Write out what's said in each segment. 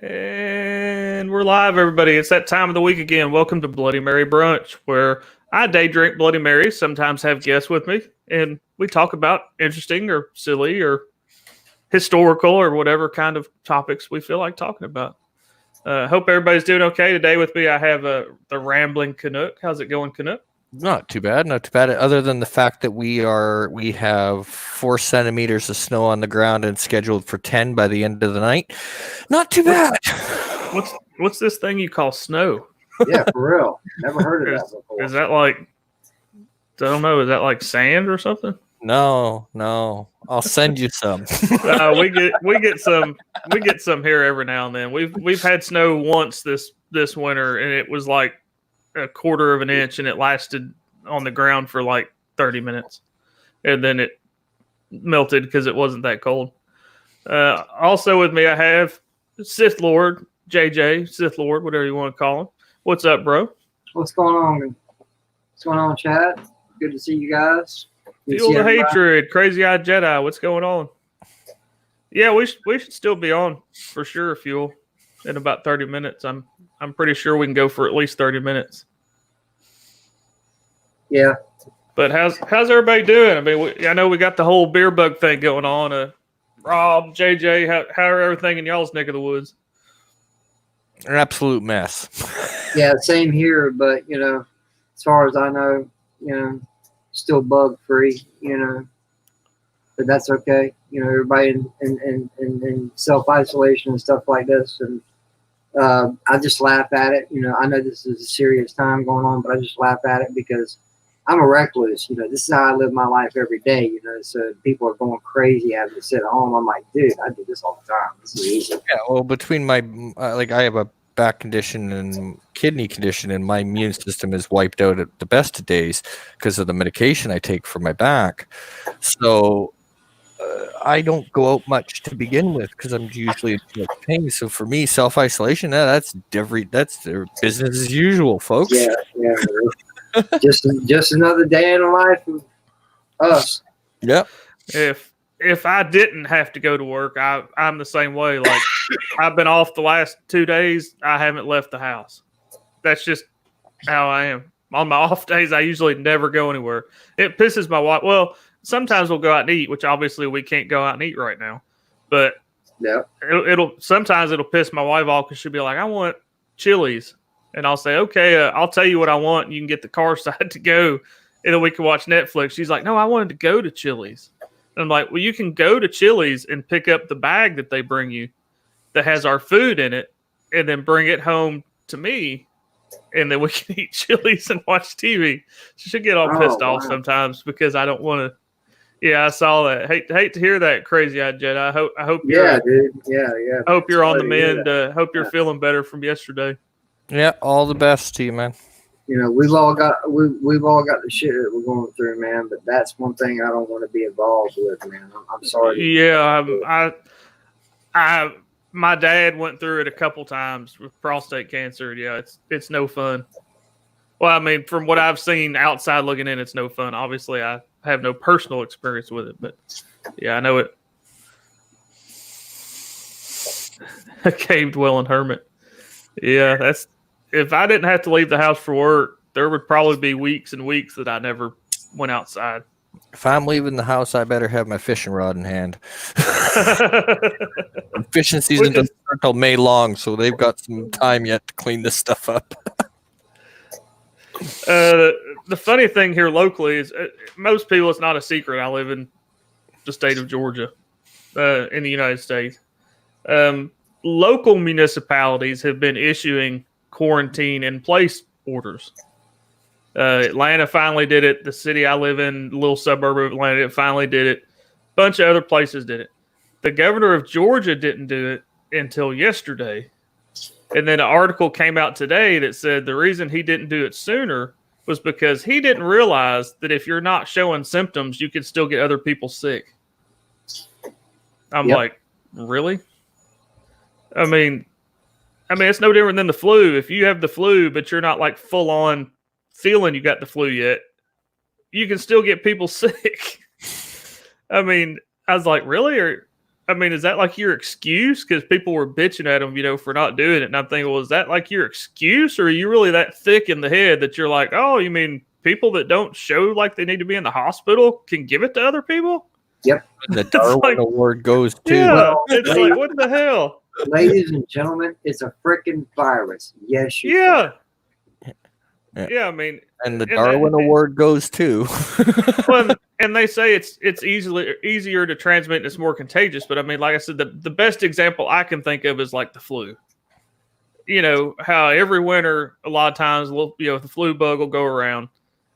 And we're live, everybody. It's that time of the week again. Welcome to Bloody Mary Brunch, where I day drink Bloody Marys, sometimes have guests with me, and we talk about interesting or silly or historical or whatever kind of topics we feel like talking about. Hope everybody's doing okay. Today with me, I have the Rambling Canuck. How's it going, Canuck? Not too bad, not too bad. Other than the fact that we have 4 centimeters of snow on the ground and scheduled for 10 by the end of the night. Not too bad. What's this thing you call snow? Yeah, for real. Never heard of that before. Is that like, I don't know, is that like sand or something? No. I'll send you some. We get some here every now and then. We've had snow once this winter, and it was like a quarter of an inch, and it lasted on the ground for like 30 minutes, and then it melted because it wasn't that cold. Also with me, I have Sithlord, JJ, Sithlord, whatever you want to call him. What's up, bro? What's going on? What's going on, chat? Good to see you guys. Fuel the hatred, crazy-eyed Jedi. What's going on? Yeah, we should still be on for sure. Fuel in about 30 minutes. I'm pretty sure we can go for at least 30 minutes. Yeah. But how's everybody doing? I mean, I know we got the whole beer bug thing going on. Rob, JJ, how are everything in y'all's neck of the woods? An absolute mess. Yeah, same here. But as far as I know, still bug free. But that's okay. Everybody in self isolation and stuff like this, and I just laugh at it. I know this is a serious time going on, but I just laugh at it because I'm a recluse. This is how I live my life every day. So people are going crazy having to sit at home. I'm like, dude, I do this all the time. This is easy. Yeah, well, between my I have a back condition and kidney condition, and my immune system is wiped out at the best of days because of the medication I take for my back. So I don't go out much to begin with because I'm usually in too much pain. So for me, self-isolation, that's their business as usual, folks. Yeah. just another day in the life of us. Yep. If I didn't have to go to work, I'm the same way. Like, I've been off the last 2 days. I haven't left the house. That's just how I am. On my off days, I usually never go anywhere. It pisses my wife. Well, sometimes we'll go out and eat, which obviously we can't go out and eat right now. But yeah, sometimes it'll piss my wife off because she'll be like, I want Chili's. And I'll say, okay, I'll tell you what I want. And you can get the car side to go. And then we can watch Netflix. She's like, no, I wanted to go to Chili's. And I'm like, well, you can go to Chili's and pick up the bag that they bring you that has our food in it and then bring it home to me. And then we can eat Chili's and watch TV. She should get all pissed off sometimes because I don't want to. Yeah, I saw that. Hate to hear that, crazy-eyed Jedi. I hope you're. Yeah, dude. Yeah. I hope you're on the mend. Hope you're feeling better from yesterday. Yeah, all the best to you, man. We've all got the shit that we're going through, man. But that's one thing I don't want to be involved with, man. I'm sorry. Yeah, my dad went through it a couple times with prostate cancer. Yeah, it's no fun. Well, I mean, from what I've seen outside looking in, it's no fun. Obviously, I have no personal experience with it, but yeah, I know it. A cave-dwelling hermit. Yeah, that's. If I didn't have to leave the house for work, there would probably be weeks and weeks that I never went outside. If I'm leaving the house, I better have my fishing rod in hand. Fishing season doesn't start until May long, so they've got some time yet to clean this stuff up. The funny thing here locally is most people, it's not a secret. I live in the state of Georgia in the United States. Local municipalities have been issuing quarantine in place orders. Atlanta finally did it. The city I live in, the little suburb of Atlanta, it finally did it. A bunch of other places did it. The governor of Georgia didn't do it until yesterday. And then an article came out today that said the reason he didn't do it sooner was because he didn't realize that if you're not showing symptoms, you could still get other people sick. I'm like, really? I mean, it's no different than the flu. If you have the flu, but you're not like full on feeling you got the flu yet, you can still get people sick. I mean, I was like, really? Or I mean, is that like your excuse? Because people were bitching at him, for not doing it. And I'm thinking, well, is that like your excuse? Or are you really that thick in the head that you're like, oh, you mean people that don't show like they need to be in the hospital can give it to other people? Yep. The Darwin Award goes to. Yeah, Well, it's like, what the hell? Ladies and gentlemen, it's a freaking virus. Yes, you Yeah. Yeah. Yeah, I mean, And the Darwin Award goes to. well, and they say it's easier to transmit and it's more contagious. But I mean, like I said, the best example I can think of is like the flu. How every winter, a lot of times, the flu bug will go around,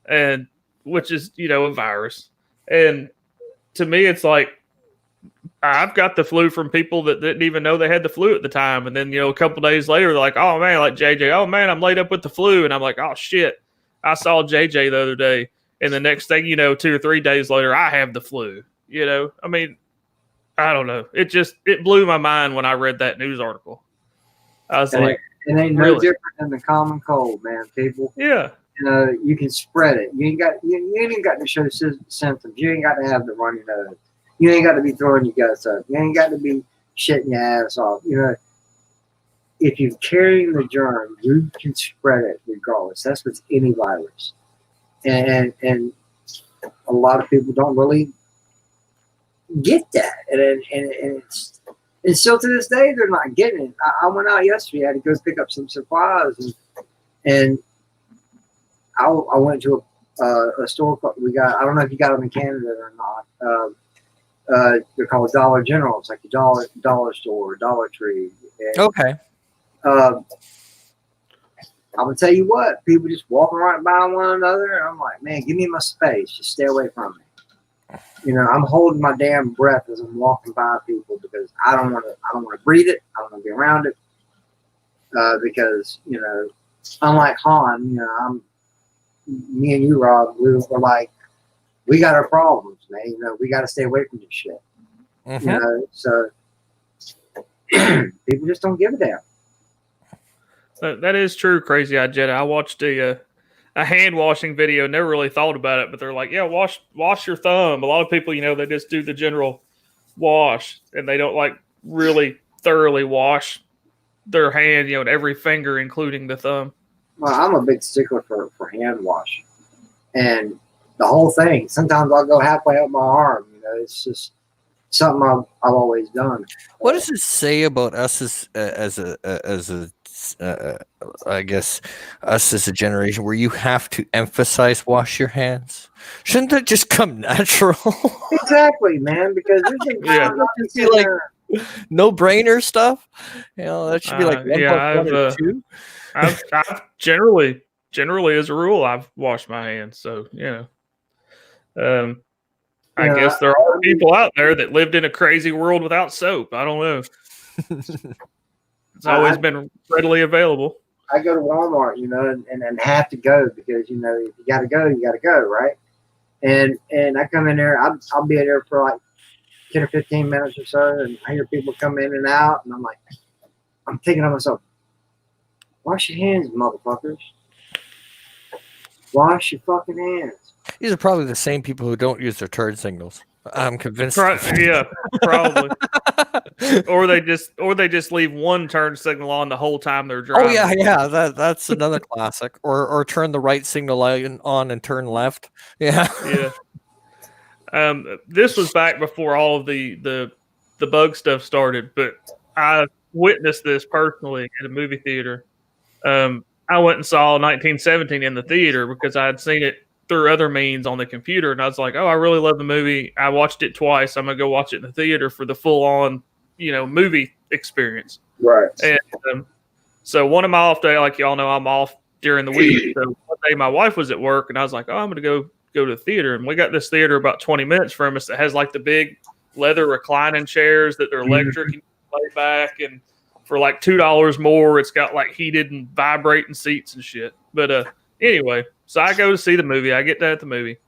and which is, a virus. And to me, it's like, I've got the flu from people that didn't even know they had the flu at the time. And then, a couple days later, they're like, oh man, like JJ, oh man, I'm laid up with the flu. And I'm like, oh shit, I saw JJ the other day. And the next thing 2 or 3 days later, I have the flu. I mean, I don't know. It blew my mind when I read that news article. I was like, it ain't no really? different than the common cold, man, people. Yeah. You can spread it. You ain't even got to show symptoms. You ain't got to have the runny nose. You ain't got to be throwing your guts up. You ain't got to be shitting your ass off. If you're carrying the germ, you can spread it regardless. That's with any virus. And a lot of people don't really get that. And still to this day, they're not getting it. I went out yesterday. I had to go pick up some supplies. And I went to a store we got. I don't know if you got them in Canada or not. They're called Dollar General. It's like a dollar store, Dollar Tree. And, Okay. I'm gonna tell you what, people just walking right by one another, and I'm like, man, give me my space. Just stay away from me. I'm holding my damn breath as I'm walking by people because I don't want to breathe it. I don't want to be around it. Because unlike Han, me and you, Rob, we were like, we got our problems, man. We got to stay away from this shit. Mm-hmm. So people just don't give a damn. That is true, Crazy Eyed Jedi. I watched a hand washing video. Never really thought about it, but they're like, yeah, wash your thumb. A lot of people, they just do the general wash, and they don't like really thoroughly wash their hand, and every finger, including the thumb. Well, I'm a big stickler for hand wash, and the whole thing. Sometimes I'll go halfway up my arm. It's just something I've always done. What does it say about us I guess us as a generation where you have to emphasize wash your hands? Shouldn't that just come natural? Exactly, man. Because there's no brainer stuff. That should be like 1 + 1 or 2. I've generally as a rule, I've washed my hands. So I guess there are people out there that lived in a crazy world without soap. I don't know. It's always been readily available. I go to Walmart, and have to go because if you got to go, you got to go, right? And I come in there, I'll be in there for like 10 or 15 minutes or so, and I hear people come in and out, and I'm thinking to myself, wash your hands, motherfuckers. Wash your fucking hands. These are probably the same people who don't use their turn signals. I'm convinced. Yeah, probably. or they just leave one turn signal on the whole time they're driving. Oh yeah. That's another classic. Or turn the right signal on and turn left. Yeah. Yeah. This was back before all of the bug stuff started, but I witnessed this personally at a movie theater. I went and saw 1917 in the theater because I had seen it through other means on the computer, and I was like, oh, I really love the movie. I watched it twice. I'm gonna go watch it in the theater for the full-on, movie experience. Right. And so one of my off day, like y'all know, I'm off during the week. So one day my wife was at work, and I was like, oh, I'm gonna go to the theater. And we got this theater about 20 minutes from us that has like the big leather reclining chairs that they're electric and lay back, and for like $2 more, it's got like heated and vibrating seats and shit. But anyway. So I go to see the movie. I get done at the movie.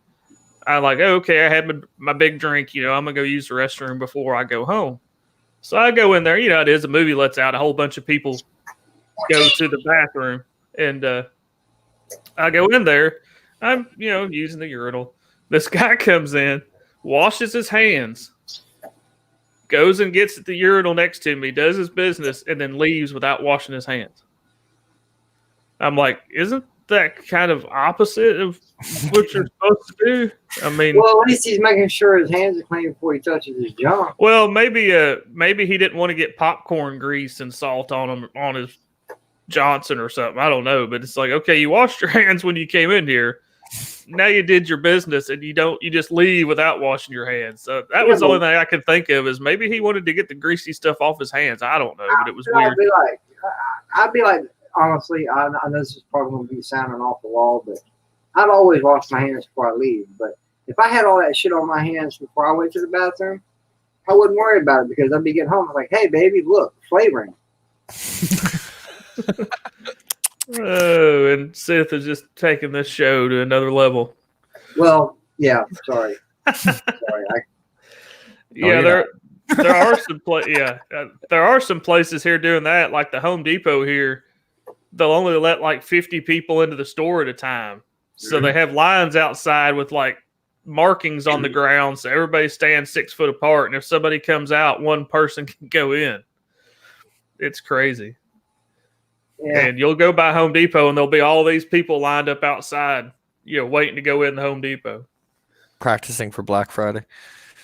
I'm like, oh, okay, I had my big drink. I'm going to go use the restroom before I go home. So I go in there. It is. The movie lets out a whole bunch of people go to the bathroom. And I go in there. I'm, using the urinal. This guy comes in, washes his hands, goes and gets at the urinal next to me, does his business, and then leaves without washing his hands. I'm like, isn't that kind of opposite of what you're supposed to do? I mean, well, at least he's making sure his hands are clean before he touches his junk. well, maybe he didn't want to get popcorn grease and salt on his Johnson or something. I don't know, but it's like, okay, you washed your hands when you came in here. Now you did your business, and you just leave without washing your hands. So that was the only thing I could think of, is maybe he wanted to get the greasy stuff off his hands. I don't know, but it was weird. I'd be like, honestly, I know this is probably going to be sounding off the wall, but I'd always wash my hands before I leave. But if I had all that shit on my hands before I went to the bathroom, I wouldn't worry about it, because I'd be getting home. I'm like, hey, baby, look, flavoring. Oh, and Sith is just taking this show to another level. Well, yeah, sorry. There are there are some places here doing that, like the Home Depot here. They'll only let like 50 people into the store at a time, so they have lines outside with like markings on the ground, so everybody stands 6 foot apart, and if somebody comes out, one person can go in. It's crazy. Yeah. And you'll go by Home Depot, and there'll be all these people lined up outside, waiting to go in the Home Depot. Practicing for Black Friday.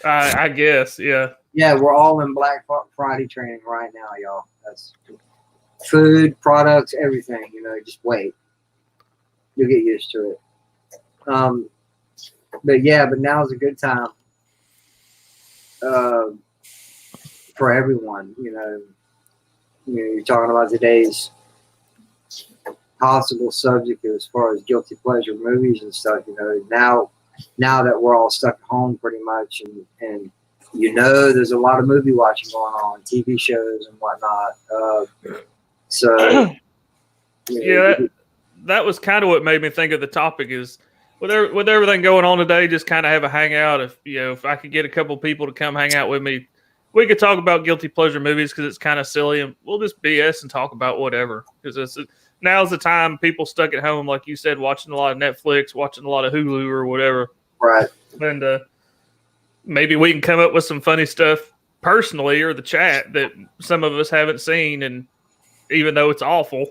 I guess, yeah. Yeah, we're all in Black Friday training right now, y'all. That's food, products, everything. Just wait. You'll get used to it. But now's a good time for everyone. You're talking about today's possible subject as far as guilty pleasure movies and stuff. Now that we're all stuck at home pretty much, and there's a lot of movie watching going on, TV shows and whatnot. That was kind of what made me think of the topic, is with everything going on today, just kind of have a hangout. If I could get a couple people to come hang out with me, we could talk about guilty pleasure movies, because it's kind of silly, and we'll just BS and talk about whatever, because now's the time. People stuck at home, like you said, watching a lot of Netflix, watching a lot of Hulu or whatever. Right. And maybe we can come up with some funny stuff personally, or the chat, that some of us haven't seen, and even though it's awful,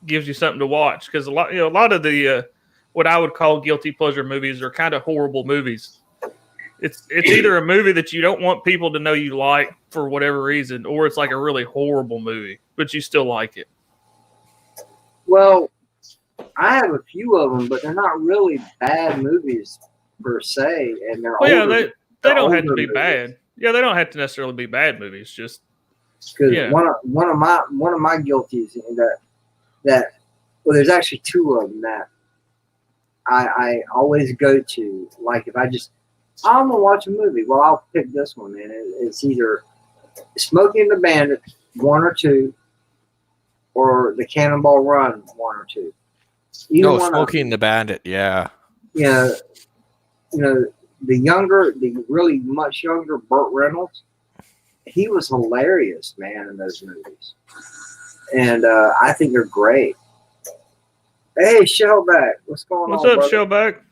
gives you something to watch. Because a lot of the what I would call guilty pleasure movies are kind of horrible movies. It's either a movie that you don't want people to know you like for whatever reason, or it's like a really horrible movie, but you still like it. Well, I have a few of them, but they're not really bad movies per se, and they're they don't have to be bad. Yeah, they don't have to necessarily be bad movies. Just because one of my guilties that there's actually two of them that I always go to. Like, if I'm gonna watch a movie, well, I'll pick this one, man. It's either Smokey and the Bandit 1 or 2, or the Cannonball Run 1 or 2. Smokey and the Bandit, yeah. The really much younger Burt Reynolds, he was hilarious, man, in those movies. And I think they're great. Hey, Shellback, what's going on? What's up, brother? Shellback?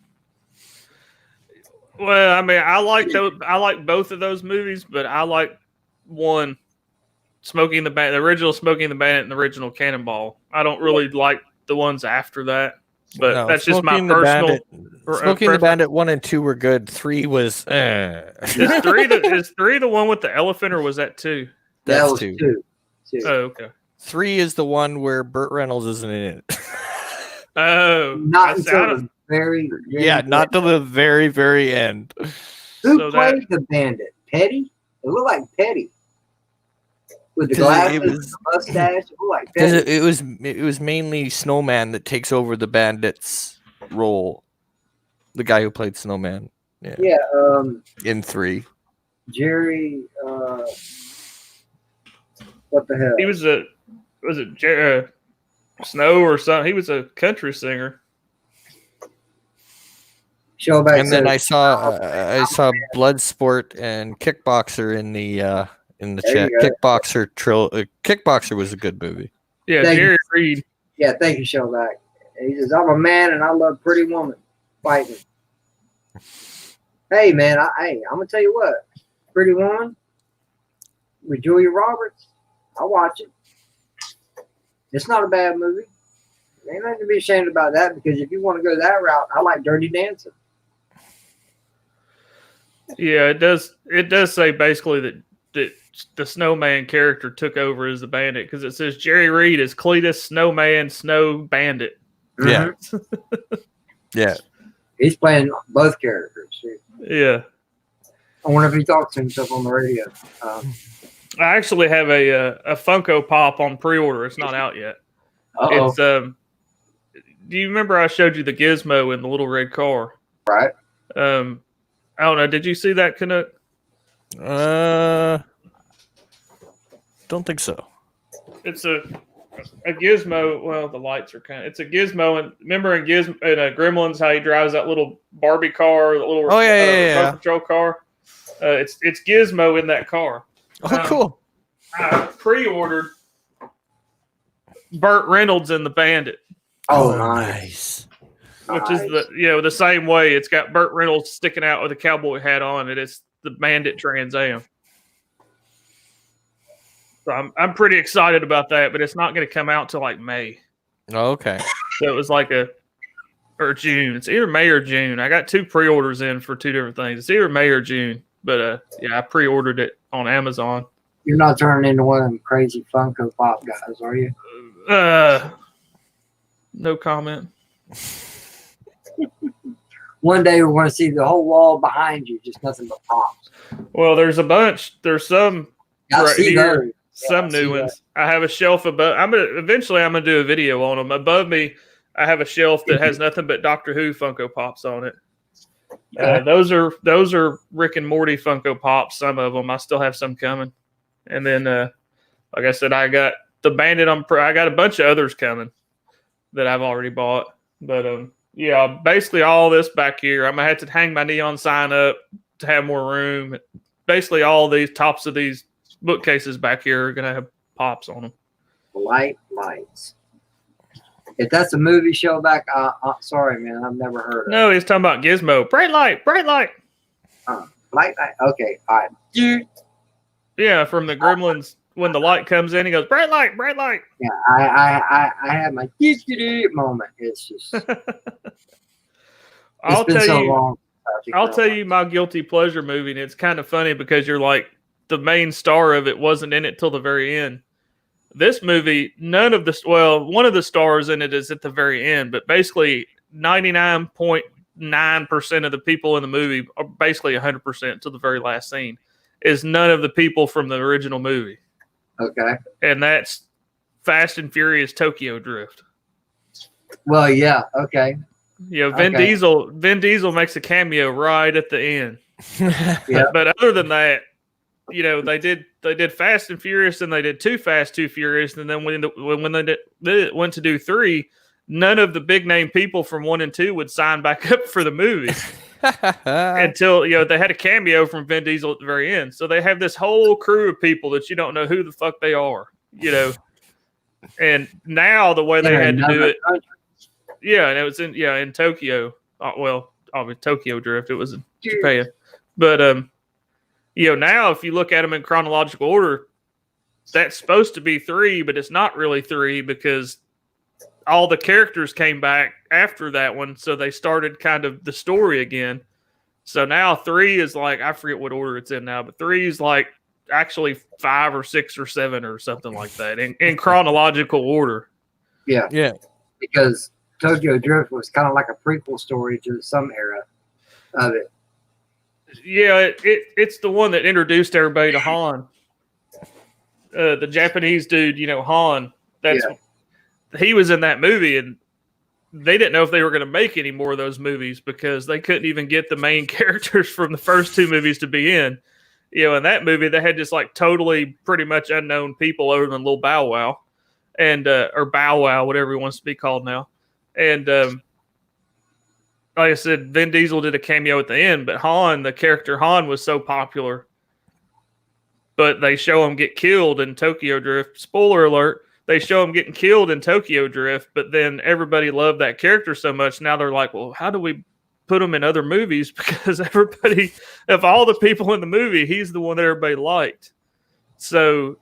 Well, I mean, I like both of those movies, but I like one, Smokey and the Bandit, the original Smokey and the Bandit, and the original Cannonball. I don't really like the ones after that, but that's just my personal. Smokey and the Bandit 1 and 2 were good. 3 was. Is 3 the one with the elephant, or was that 2? That's that was 2. Oh, okay. 3 is the one where Burt Reynolds isn't in it. Oh, not until the very not till the very, very end. Who played the bandit? Petty? It looked like Petty. With the glasses and the mustache. It looked like Petty. It was mainly Snowman that takes over the bandit's role. The guy who played Snowman. Yeah. In 3. Jerry what the hell? He was Jerry Snow or something. He was a country singer. Showback. And then I saw Bloodsport and Kickboxer in the chat. Kickboxer was a good movie. Yeah, Jerry Reed. Yeah, thank you, Showback. He says, "I'm a man and I love pretty woman fighting." Hey, man, I'm gonna tell you what, Pretty Woman. with Julia Roberts, I'll watch it. It's not a bad movie. Ain't nothing to be ashamed about that, because if you want to go that route, I like Dirty Dancing. Yeah, it does. It does say basically that the Snowman character took over as the bandit, because it says Jerry Reed is Cletus, Snowman, Snow Bandit. Yeah. Yeah. He's playing both characters. Yeah. I wonder if he talks to himself on the radio. I actually have a Funko Pop on pre-order. It's not out yet. Uh-oh. It's do you remember I showed you the Gizmo in the little red car? Right. I don't know. Did you see that, Canuck? Don't think so. It's a Gizmo. Well, the lights are kind of. It's a Gizmo, and remember in Gremlins how he drives that little Barbie car, the little remote control car. It's Gizmo in that car. Oh, cool. I pre-ordered Burt Reynolds in the Bandit. Oh, nice. Which is the same way. It's got Burt Reynolds sticking out with a cowboy hat on, and it's the Bandit Trans Am. So I'm pretty excited about that, but it's not going to come out till like May. Oh, okay. So it was like or June. It's either May or June. I got 2 pre-orders in for 2 different things. It's either May or June, but I pre-ordered it on Amazon. You're not turning into one of them crazy Funko Pop guys, are you? No comment. One day we're going to see the whole wall behind you, just nothing but pops. Well, there's a bunch. There's some I see those. Some new ones. I have a shelf above. Eventually I'm gonna do a video on them. Above me, I have a shelf that has nothing but Doctor Who Funko Pops on it. Those are Rick and Morty Funko Pops. Some of them. I still have some coming. And then, like I said, I got the Bandit. I got a bunch of others coming that I've already bought. But basically all this back here, I'm gonna have to hang my neon sign up to have more room. Basically, all these tops of these bookcases back here are gonna have pops on them. Lights. If that's a movie show back, sorry, man, I've never heard of it. No, he's talking about Gizmo. Bright light. Light. Okay, all right. Yeah, from the Gremlins, when the light comes in, he goes, bright light. Yeah, I had my moment. It's just I'll been tell so you long. I'll tell you my guilty pleasure movie, and it's kind of funny because you're like, the main star of it wasn't in it till the very end. This movie, one of the stars in it is at the very end, but basically 99.9% of the people in the movie, are basically 100% to the very last scene, is none of the people from the original movie. Okay. And that's Fast and Furious Tokyo Drift. Well, yeah, okay. Vin Diesel makes a cameo right at the end. Yeah. But other than that, they did Fast and Furious, and they did Too Fast, Too Furious, and then when they went to do 3, none of the big name people from 1 and 2 would sign back up for the movie until they had a cameo from Vin Diesel at the very end. So they have this whole crew of people that you don't know who the fuck they are, And now the way they had to do it, and it was in Tokyo. Obviously Tokyo Drift. It was in Japan, but now if you look at them in chronological order, that's supposed to be 3, but it's not really 3 because all the characters came back after that one, so they started kind of the story again. So now 3 is like, I forget what order it's in now, but 3 is like actually 5 or 6 or 7 or something like that in chronological order. Yeah. Because Tokyo Drift was kind of like a prequel story to some era of it. Yeah, it's the one that introduced everybody to Han. The Japanese dude, Han. He was in that movie, and they didn't know if they were going to make any more of those movies because they couldn't even get the main characters from the first 2 movies to be in. In that movie, they had just like totally pretty much unknown people other than Little Bow Wow, and or Bow Wow, whatever he wants to be called now, and. Like I said, Vin Diesel did a cameo at the end, but the character Han was so popular. But they show him get killed in Tokyo Drift. Spoiler alert, they show him getting killed in Tokyo Drift, but then everybody loved that character so much, now they're like, well, how do we put him in other movies? Because everybody, of all the people in the movie, he's the one that everybody liked. So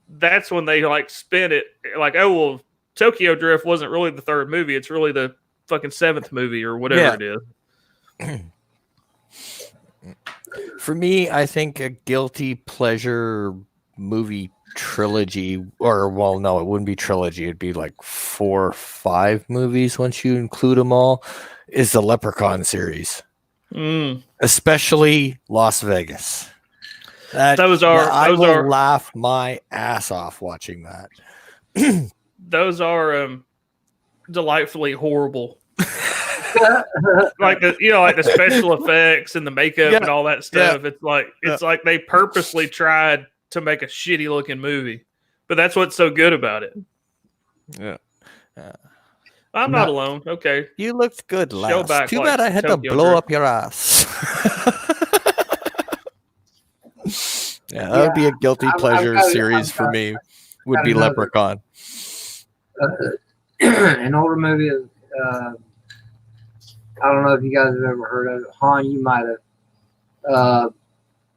that's when they like spin it like, oh well, Tokyo Drift wasn't really the third movie; it's really the fucking seventh movie or whatever it is. For me, I think a guilty pleasure movie trilogy, or well, no, it wouldn't be trilogy. It'd be like 4 or 5 movies once you include them all. Is the Leprechaun series, especially Las Vegas. I will laugh my ass off watching that. Those are delightfully horrible. Like the special effects and the makeup and all that stuff. Yeah. It's like they purposely tried to make a shitty looking movie, but that's what's so good about it. Yeah. I'm not alone. Okay, you looked good last. Too bad I had to blow up your ass. Yeah, that would be a guilty pleasure series for me. Would be Leprechaun. An older movie. I don't know if you guys have ever heard of it. Han, you might have.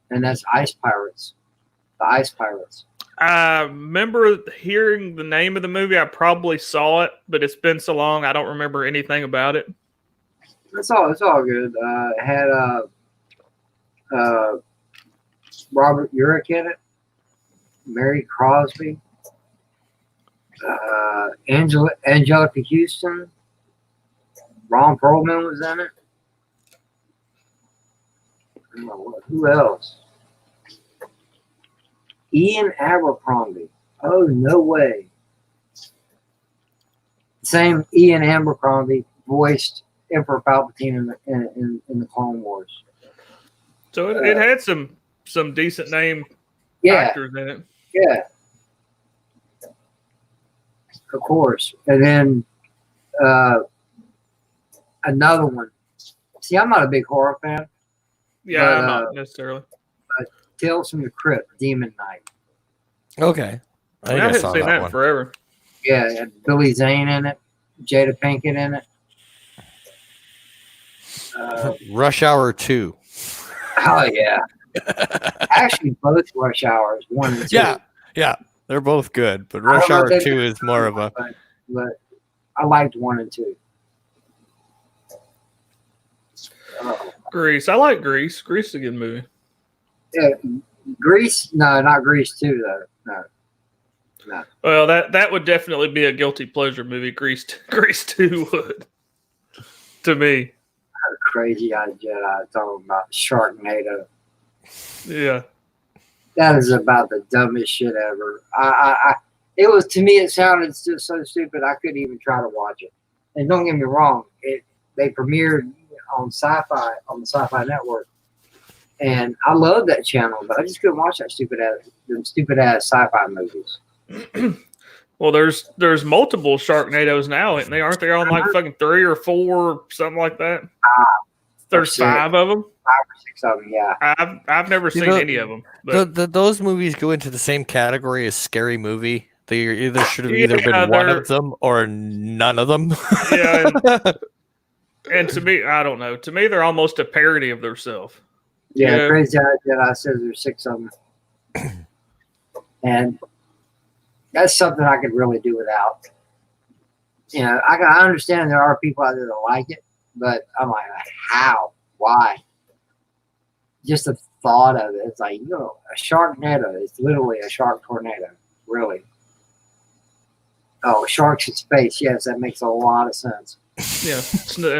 And that's Ice Pirates. The Ice Pirates. I remember hearing the name of the movie. I probably saw it, but it's been so long I don't remember anything about it. It's all good. It had Robert Urich in it, Mary Crosby, Angelica Houston, Ron Perlman was in it. Who else? Ian Abercrombie. Oh, no way. Same Ian Abercrombie voiced Emperor Palpatine in the Clone Wars. So it had some decent name actors in it. Yeah. Of course. And then another one. See, I'm not a big horror fan. Yeah, I'm not necessarily. Tales from the Crypt, Demon Knight. Okay. I haven't seen that in forever. Yeah, it had Billy Zane in it, Jada Pinkett in it. Rush Hour 2. Oh, yeah. Actually, both Rush Hours, 1 and 2. Yeah. They're both good, but Rush Hour 2 is more of a... But I liked 1 and 2. Grease. I like Grease. Grease is a good movie. Yeah, Grease? No, not Grease 2, though. No. Well, that would definitely be a guilty pleasure movie. Grease 2 would. To me. Crazy Eyed Jedi talking about Sharknado. Yeah. That is about the dumbest shit ever. It was, to me, it sounded so stupid I couldn't even try to watch it. And don't get me wrong, they premiered on Sci-Fi, on the Sci-Fi Network. And I love that channel, but I just couldn't watch that stupid ass sci-fi movies. Well, there's multiple Sharknadoes now, and aren't they on like fucking 3 or 4, something like that? There's 5 of them. 5 or 6 of them, yeah. I've never seen any of them. But those movies go into the same category as Scary Movie. They either should have been one of them or none of them. Yeah, and to me, I don't know. To me, they're almost a parody of themselves. Yeah, Crazy Eyed Jedi says there's 6 of them. And that's something I could really do without. You know, I understand there are people out there that like it, but I'm like, how? Why? Just the thought of it. It's like, a Sharknado is literally a shark tornado. Really. Oh, sharks in space. Yes, that makes a lot of sense. Yeah,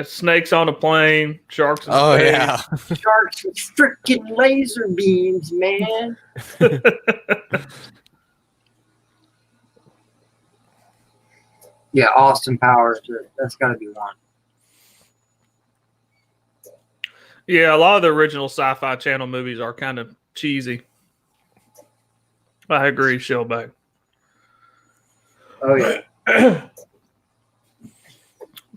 snakes on a plane, sharks in space. Oh, yeah. Sharks with freaking laser beams, man. Yeah, Austin Powers. That's got to be one. Yeah, a lot of the original Sci-Fi Channel movies are kind of cheesy. I agree, Shellback. Oh yeah.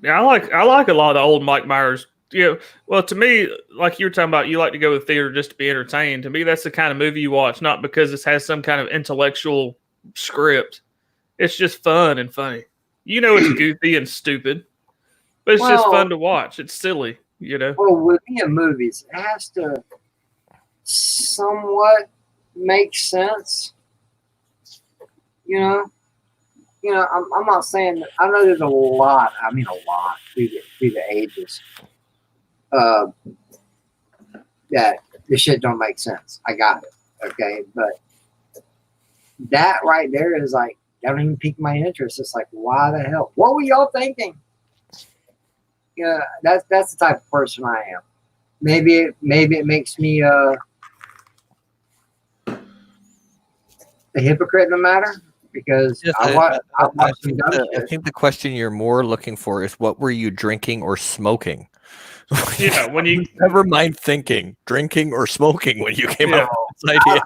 Yeah, I like a lot of the old Mike Myers. Yeah, well, to me, like you were talking about, you like to go to the theater just to be entertained. To me, that's the kind of movie you watch, not because it has some kind of intellectual script. It's just fun and funny. It's goofy and stupid, but it's just fun to watch. It's silly, Well, with me in movies, it has to somewhat make sense. I'm not saying that, I know there's a lot. I mean, a lot through the ages. That this shit don't make sense. I got it. Okay, but that right there is like, that don't even pique my interest. It's like, why the hell? What were y'all thinking? Yeah, that's the type of person I am. Maybe it makes me a hypocrite in the matter, because Yes, I think the question you're more looking for is, what were you drinking or smoking? Yeah, when you never mind thinking, drinking or smoking when you came up with this idea.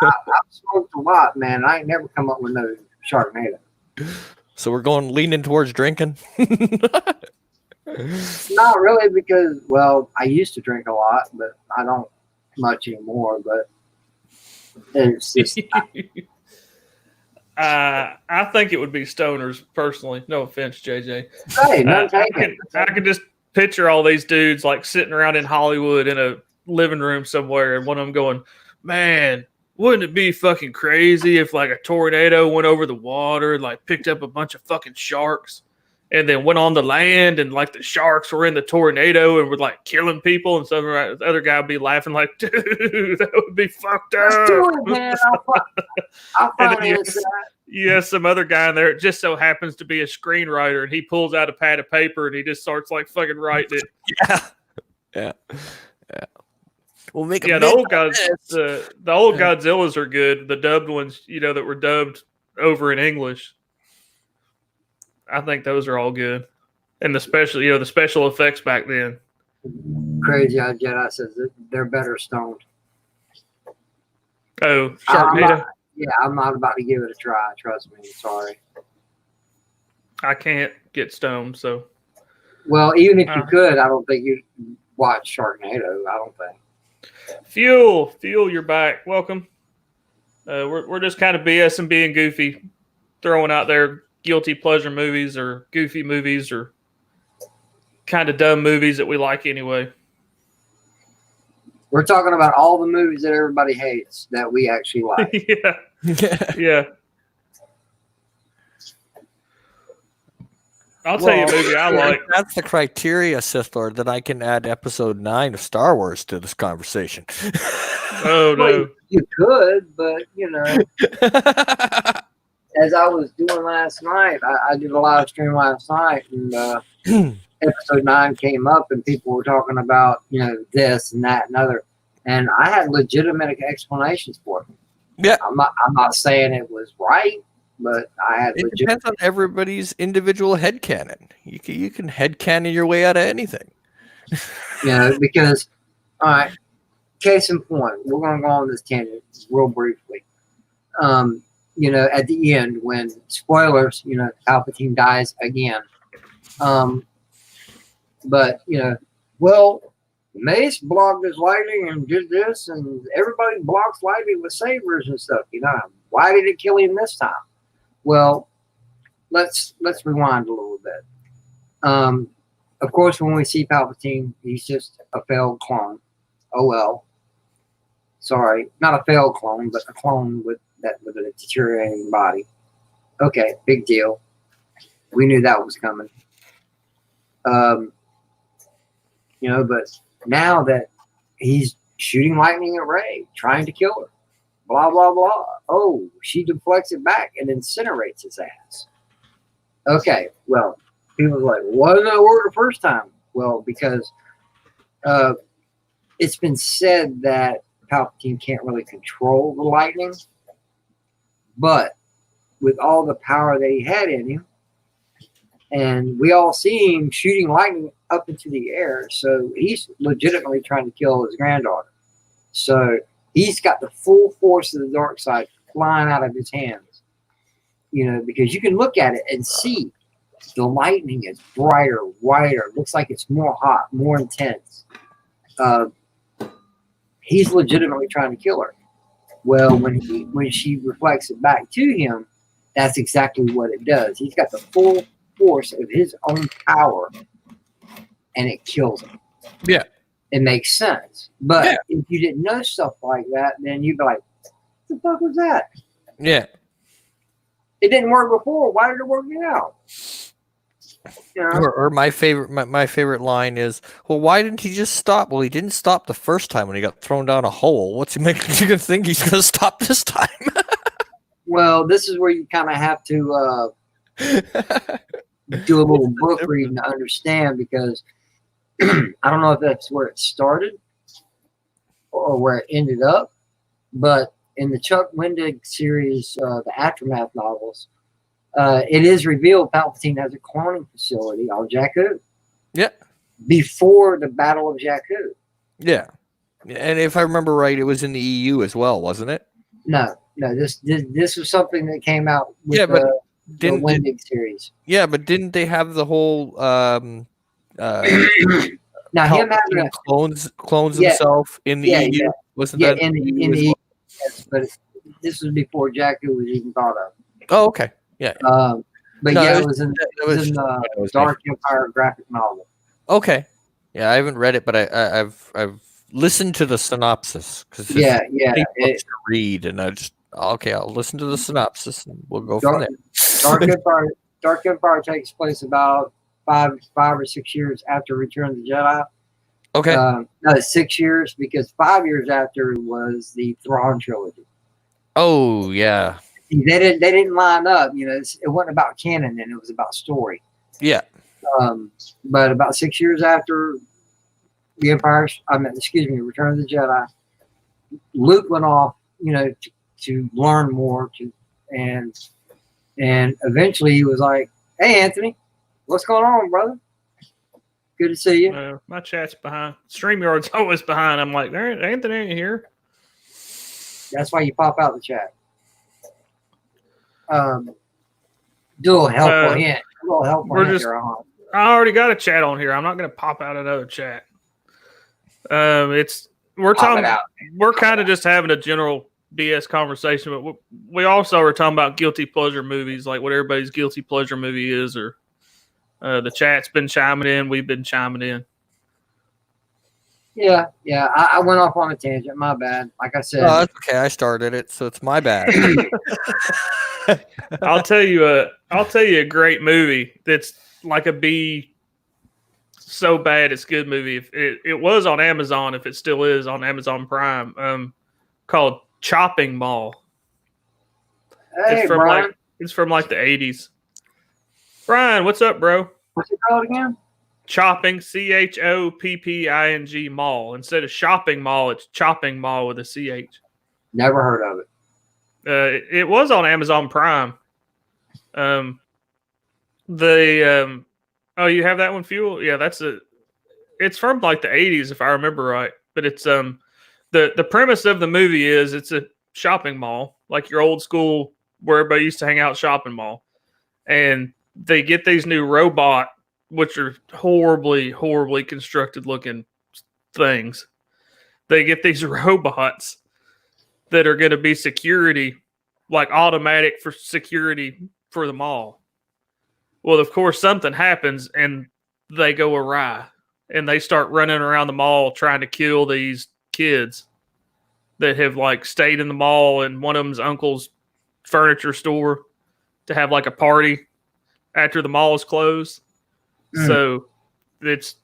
I've smoked a lot, man. I ain't never come up with no Sharknado. So we're leaning towards drinking. Not really, because, well, I used to drink a lot, but I don't much anymore. But it's just, I think it would be stoners personally. No offense, JJ. hey, none taken. I can just picture all these dudes like sitting around in Hollywood in a living room somewhere, and one of them going, "Man, wouldn't it be fucking crazy if like a tornado went over the water and like picked up a bunch of fucking sharks and then went on the land, and like the sharks were in the tornado and were like killing people?" And some other guy would be laughing like, "Dude, that would be fucked up." Let's do it, man. I'll finance that. Yeah, some other guy in there, it just so happens to be a screenwriter, and he pulls out a pad of paper and he just starts like fucking writing it. Yeah. We'll make the old Godzillas are good. The dubbed ones, that were dubbed over in English, I think those are all good. And the special effects back then. Crazy Eye Jedi says they're better stoned. Oh, Sharknado. I'm not about to give it a try. Trust me. Sorry. I can't get stoned, so. Well, even if you could, I don't think you'd watch Sharknado. I don't think. Fuel, you're back. Welcome. We're just kind of BS and being goofy, throwing out there guilty pleasure movies or goofy movies or kind of dumb movies that we like anyway. We're talking about all the movies that everybody hates that we actually like. Yeah. I'll tell you a movie I like. That's the criteria, Sithlord, that I can add episode 9 of Star Wars to this conversation. Oh, no. Well, you could, but, as I was doing last night, I did a live stream last night, and episode 9 came up, and people were talking about, this and that and other, and I had legitimate explanations for it. Yeah, I'm not saying it was right, but I had. It depends on everybody's individual headcanon. You can headcanon your way out of anything. Because, all right, case in point, we're going to go on this tangent real briefly. At the end, when spoilers, Palpatine dies again. But Mace blocked his lightning and did this, and everybody blocks lightning with sabers and stuff. Why did it kill him this time? Well, let's rewind a little bit. Of course, when we see Palpatine, he's just a failed clone. Oh well. Sorry, not a failed clone, but a clone with a deteriorating body. Okay, big deal. We knew that was coming. But now that he's shooting lightning at Rey, trying to kill her, blah, blah, blah. Oh, she deflects it back and incinerates his ass. Okay, well, people are like, why didn't that work the first time? Well, because it's been said that Palpatine can't really control the lightning, but with all the power that he had in him, and we all see him shooting lightning up into the air, so he's legitimately trying to kill his granddaughter. So he's got the full force of the dark side flying out of his hands. Because you can look at it and see the lightning is brighter, whiter, looks like it's more hot, more intense. He's legitimately trying to kill her. Well, when she reflects it back to him, that's exactly what it does. He's got the full force of his own power, and it kills him. Yeah. It makes sense. But if you didn't know stuff like that, then you'd be like, what the fuck was that? Yeah. It didn't work before. Why did it work now? You know? Or my favorite line is, well, why didn't he just stop? Well, he didn't stop the first time when he got thrown down a hole. What's he making you think he's going to stop this time? Well, this is where you kind of have to do a little book reading to understand, because I don't know if that's where it started or where it ended up, but in the Chuck Wendig series, the Aftermath novels, it is revealed Palpatine has a cloning facility on Jakku. Yeah. Before the Battle of Jakku. Yeah. And if I remember right, it was in the EU as well, wasn't it? No. This was something that came out with the Wendig series. Yeah, but didn't they have the whole now him having clones himself in the EU? Yeah. Wasn't that in the EU? Yes, but this was before Jakku was even thought of. Oh, okay. Yeah. But no, it was in the Dark Empire graphic novel. Okay. Yeah, I haven't read it, but I've listened to the synopsis because to read, and I'll listen to the synopsis and we'll go from there. Dark Empire takes place about 5 or 6 years after Return of the Jedi. Okay. No, 6 years, because 5 years after was the Thrawn trilogy. Oh yeah. They didn't line up. You know, it wasn't about canon, and it was about story. Yeah. But about 6 years after Return of the Jedi, Luke went off, you know, to learn more, and eventually he was like, "Hey, Anthony, what's going on, brother? Good to see you." My chat's behind. StreamYard's always behind. I'm like, Anthony ain't here. That's why you pop out the chat. Do a helpful hint. A little helpful hint. I already got a chat on here. I'm not going to pop out another chat. We're kind of just having a general BS conversation, but we also are talking about guilty pleasure movies, like what everybody's guilty pleasure movie is, or the chat's been chiming in. We've been chiming in. Yeah. I went off on a tangent. My bad. Like I said. Oh, that's okay. I started it, so it's my bad. I'll tell you a great movie that's like a B, so bad it's good movie. If it was on Amazon, if it still is on Amazon Prime, called Chopping Mall. Hey, Brian. It's from like the 80s. Brian, what's up, bro? What's it called again? Chopping, CHOPPING Mall. Instead of shopping mall, it's Chopping Mall with a CH. Never heard of it. It was on Amazon Prime. Oh, you have that one, Fuel? Yeah, it's from like the 80s, if I remember right. But it's the premise of the movie is it's a shopping mall, like your old school where everybody used to hang out shopping mall. And they get these new robot, which are horribly, horribly constructed looking things. They get these robots that are going to be security, like automatic for security for the mall. Well, of course, something happens and they go awry and they start running around the mall trying to kill these kids that have like stayed in the mall and one of them's uncle's furniture store to have like a party after the mall is closed. So it's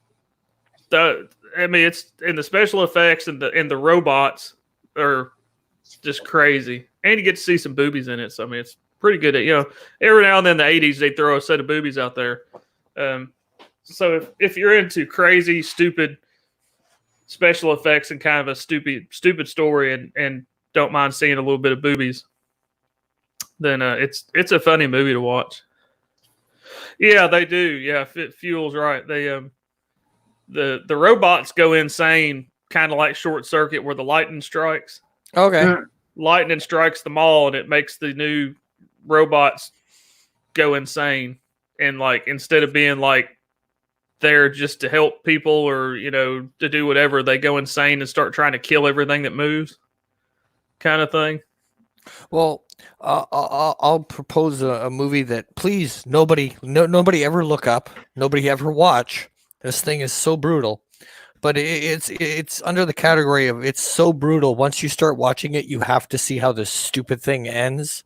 it's in the special effects and the robots are just crazy. And you get to see some boobies in it. So, I mean, it's pretty good. You know, every now and then in the 80s, they throw a set of boobies out there. So if you're into crazy, stupid special effects and kind of a stupid story and don't mind seeing a little bit of boobies, then it's a funny movie to watch. Yeah, they do. Yeah, Fuel's right. They the robots go insane, kind of like Short Circuit, where the lightning strikes. Okay. Lightning strikes the mall, and it makes the new robots go insane. And like instead of being like there just to help people or to do whatever, they go insane and start trying to kill everything that moves, kind of thing. Well, I'll propose a movie that please nobody ever look up, nobody ever watch. This thing is so brutal, but it's under the category of it's so brutal. Once you start watching it, you have to see how this stupid thing ends.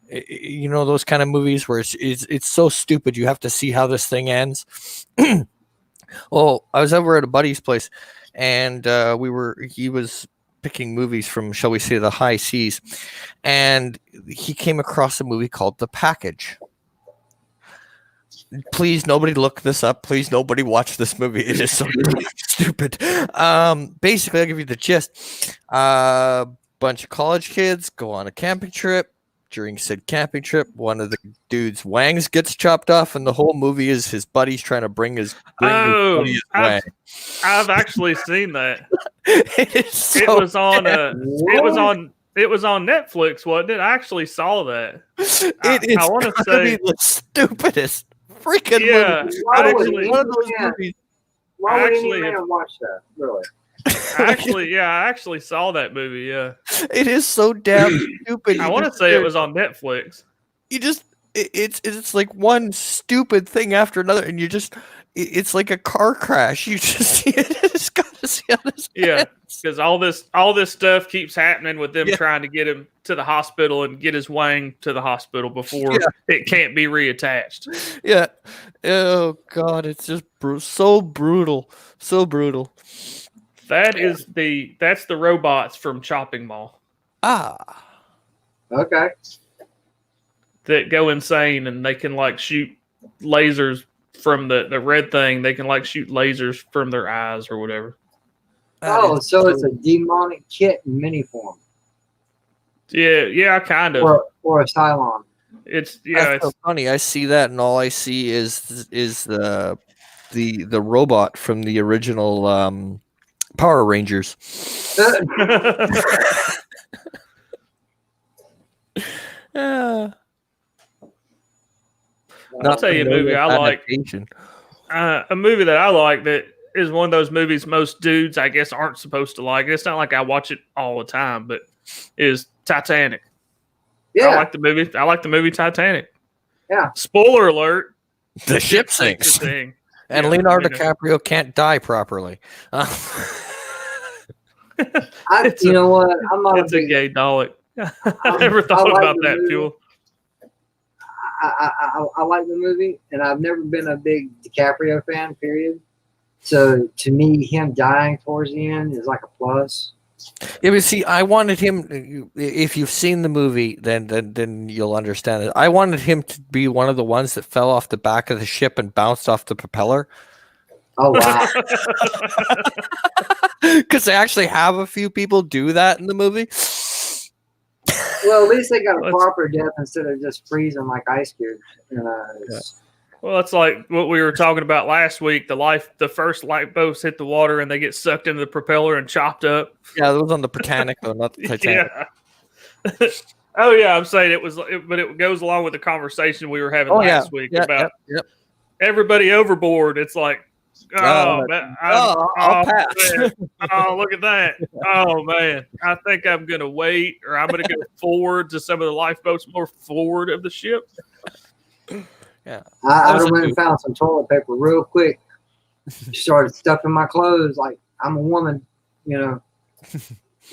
You know, those kind of movies where it's so stupid you have to see how this thing ends. Well, I was over at a buddy's place, and he was picking movies from, shall we say, the high seas, and he came across a movie called The Package. Please, nobody look this up. Please, nobody watch this movie. It is so stupid. Basically, I'll give you the gist. Bunch of college kids go on a camping trip. During said camping trip, one of the dude's wangs gets chopped off, and the whole movie is his buddies trying to bring his buddy's wang. I've actually seen that. It was on Netflix, wasn't it? I actually saw that. I want to say the stupidest freaking movie. One of those movies. Why would any man watch that? Really? I actually saw that movie. Yeah, it is so damn stupid. I want to say it was on Netflix. It's like one stupid thing after another, and it's like a car crash. You just got to see how this ends. Because all this stuff keeps happening with them trying to get him to the hospital and get his wang to the hospital before it can't be reattached. Yeah. Oh God, it's just so brutal, so brutal. That's the robots from Chopping Mall. Ah. Okay. That go insane and they can like shoot lasers from the red thing. They can like shoot lasers from their eyes or whatever. Oh, so it's a demonic kit in mini form. Yeah, kind of. Or a Cylon. It's so funny. I see that, and all I see is the robot from the original Power Rangers. I'll tell you a movie I like. A movie that I like that is one of those movies most dudes, I guess, aren't supposed to like. It's not like I watch it all the time, but is Titanic. Yeah. I like the movie Titanic. Yeah. Spoiler alert. The ship sinks. And Leonardo DiCaprio can't die properly. You know what? I'm not. It's a gay Dalek. I never thought about that, Fuel. I like the movie, and I've never been a big DiCaprio fan, period. So to me, him dying towards the end is like a plus. Yeah, but see, I wanted him. If you've seen the movie, then you'll understand it. I wanted him to be one of the ones that fell off the back of the ship and bounced off the propeller. Oh wow! Because they actually have a few people do that in the movie. Well, at least they got a proper death instead of just freezing like ice cubes. Well, it's like what we were talking about last week. The first lifeboats hit the water and they get sucked into the propeller and chopped up. Yeah, it was on the Britannic though, not the Titanic. Yeah. Oh yeah, I'm saying but it goes along with the conversation we were having last week about everybody overboard. It's like, I'll pass. Man. Oh, look at that. Oh man, I think I'm gonna wait, or I'm gonna go forward to some of the lifeboats more forward of the ship. Yeah, I went and found some toilet paper real quick. Started stuffing my clothes like I'm a woman, Give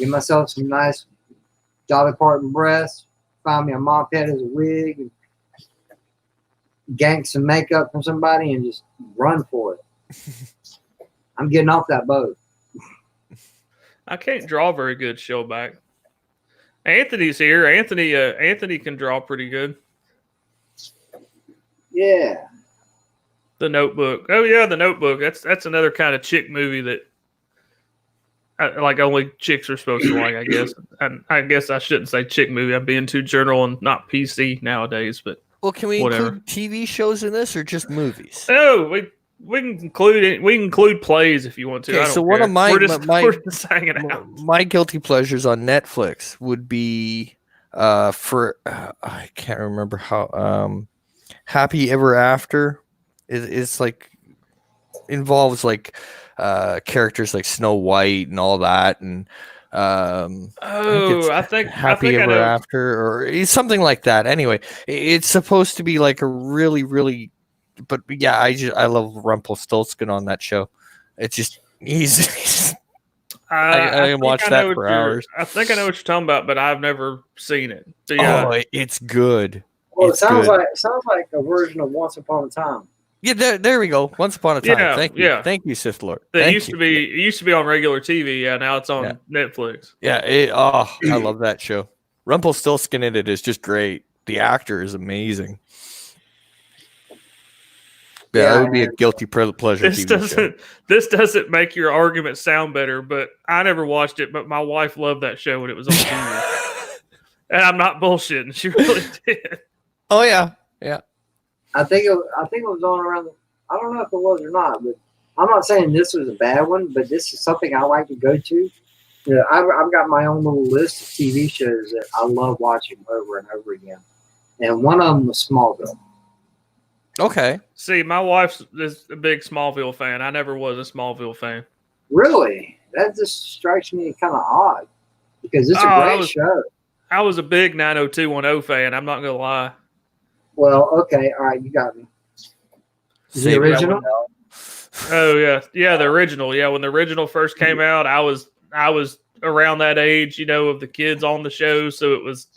myself some nice Dolly Parton breasts. Find me a mop head as a wig, and gank some makeup from somebody, and just run for it. I'm getting off that boat. I can't draw very good, Showback. Anthony's here. Anthony can draw pretty good. Yeah. The Notebook. Oh yeah, The Notebook. That's another kind of chick movie that like only chicks are supposed to like, I guess. I guess I shouldn't say chick movie. I'm being too general and not PC nowadays, but well, can we include TV shows in this or just movies? Oh, we can include it. We can include plays if you want to. Okay, I don't so care. one of we're just hanging out. My guilty pleasures on Netflix would be I can't remember how Happy Ever After is like involves like characters like Snow White and all that, and I think Happy Ever After or something like that. Anyway, it's supposed to be like a really, really, but yeah, I love Rumpelstiltskin on that show. It's just he's I can watch that for hours. I think I know what you're talking about, but I've never seen it. It's good. Well, It's it sounds good. like a version of Once Upon a Time. Yeah, there we go. Once Upon a Time. Yeah, Thank you. yeah. Thank you, Sith Lord. It used to be on regular TV. Yeah, now it's on Netflix. Yeah, I love that show. Rumpelstiltskin in it is just great. The actor is amazing. Yeah, that would be a guilty pleasure. This doesn't make your argument sound better, but I never watched it. But my wife loved that show when it was on TV, and I'm not bullshitting. She really did. Oh yeah. I think it was on around. I don't know if it was or not, but I'm not saying this was a bad one. But this is something I like to go to. You know, I've got my own little list of TV shows that I love watching over and over again, and one of them was Smallville. Okay. See, my wife is a big Smallville fan. I never was a Smallville fan. Really? That just strikes me kind of odd because it's a great show. I was a big 90210 fan. I'm not going to lie. Well, okay. All right. You got me. The original? Oh, yeah. Yeah, the original. Yeah, when the original first came out, I was around that age, of the kids on the show. So it was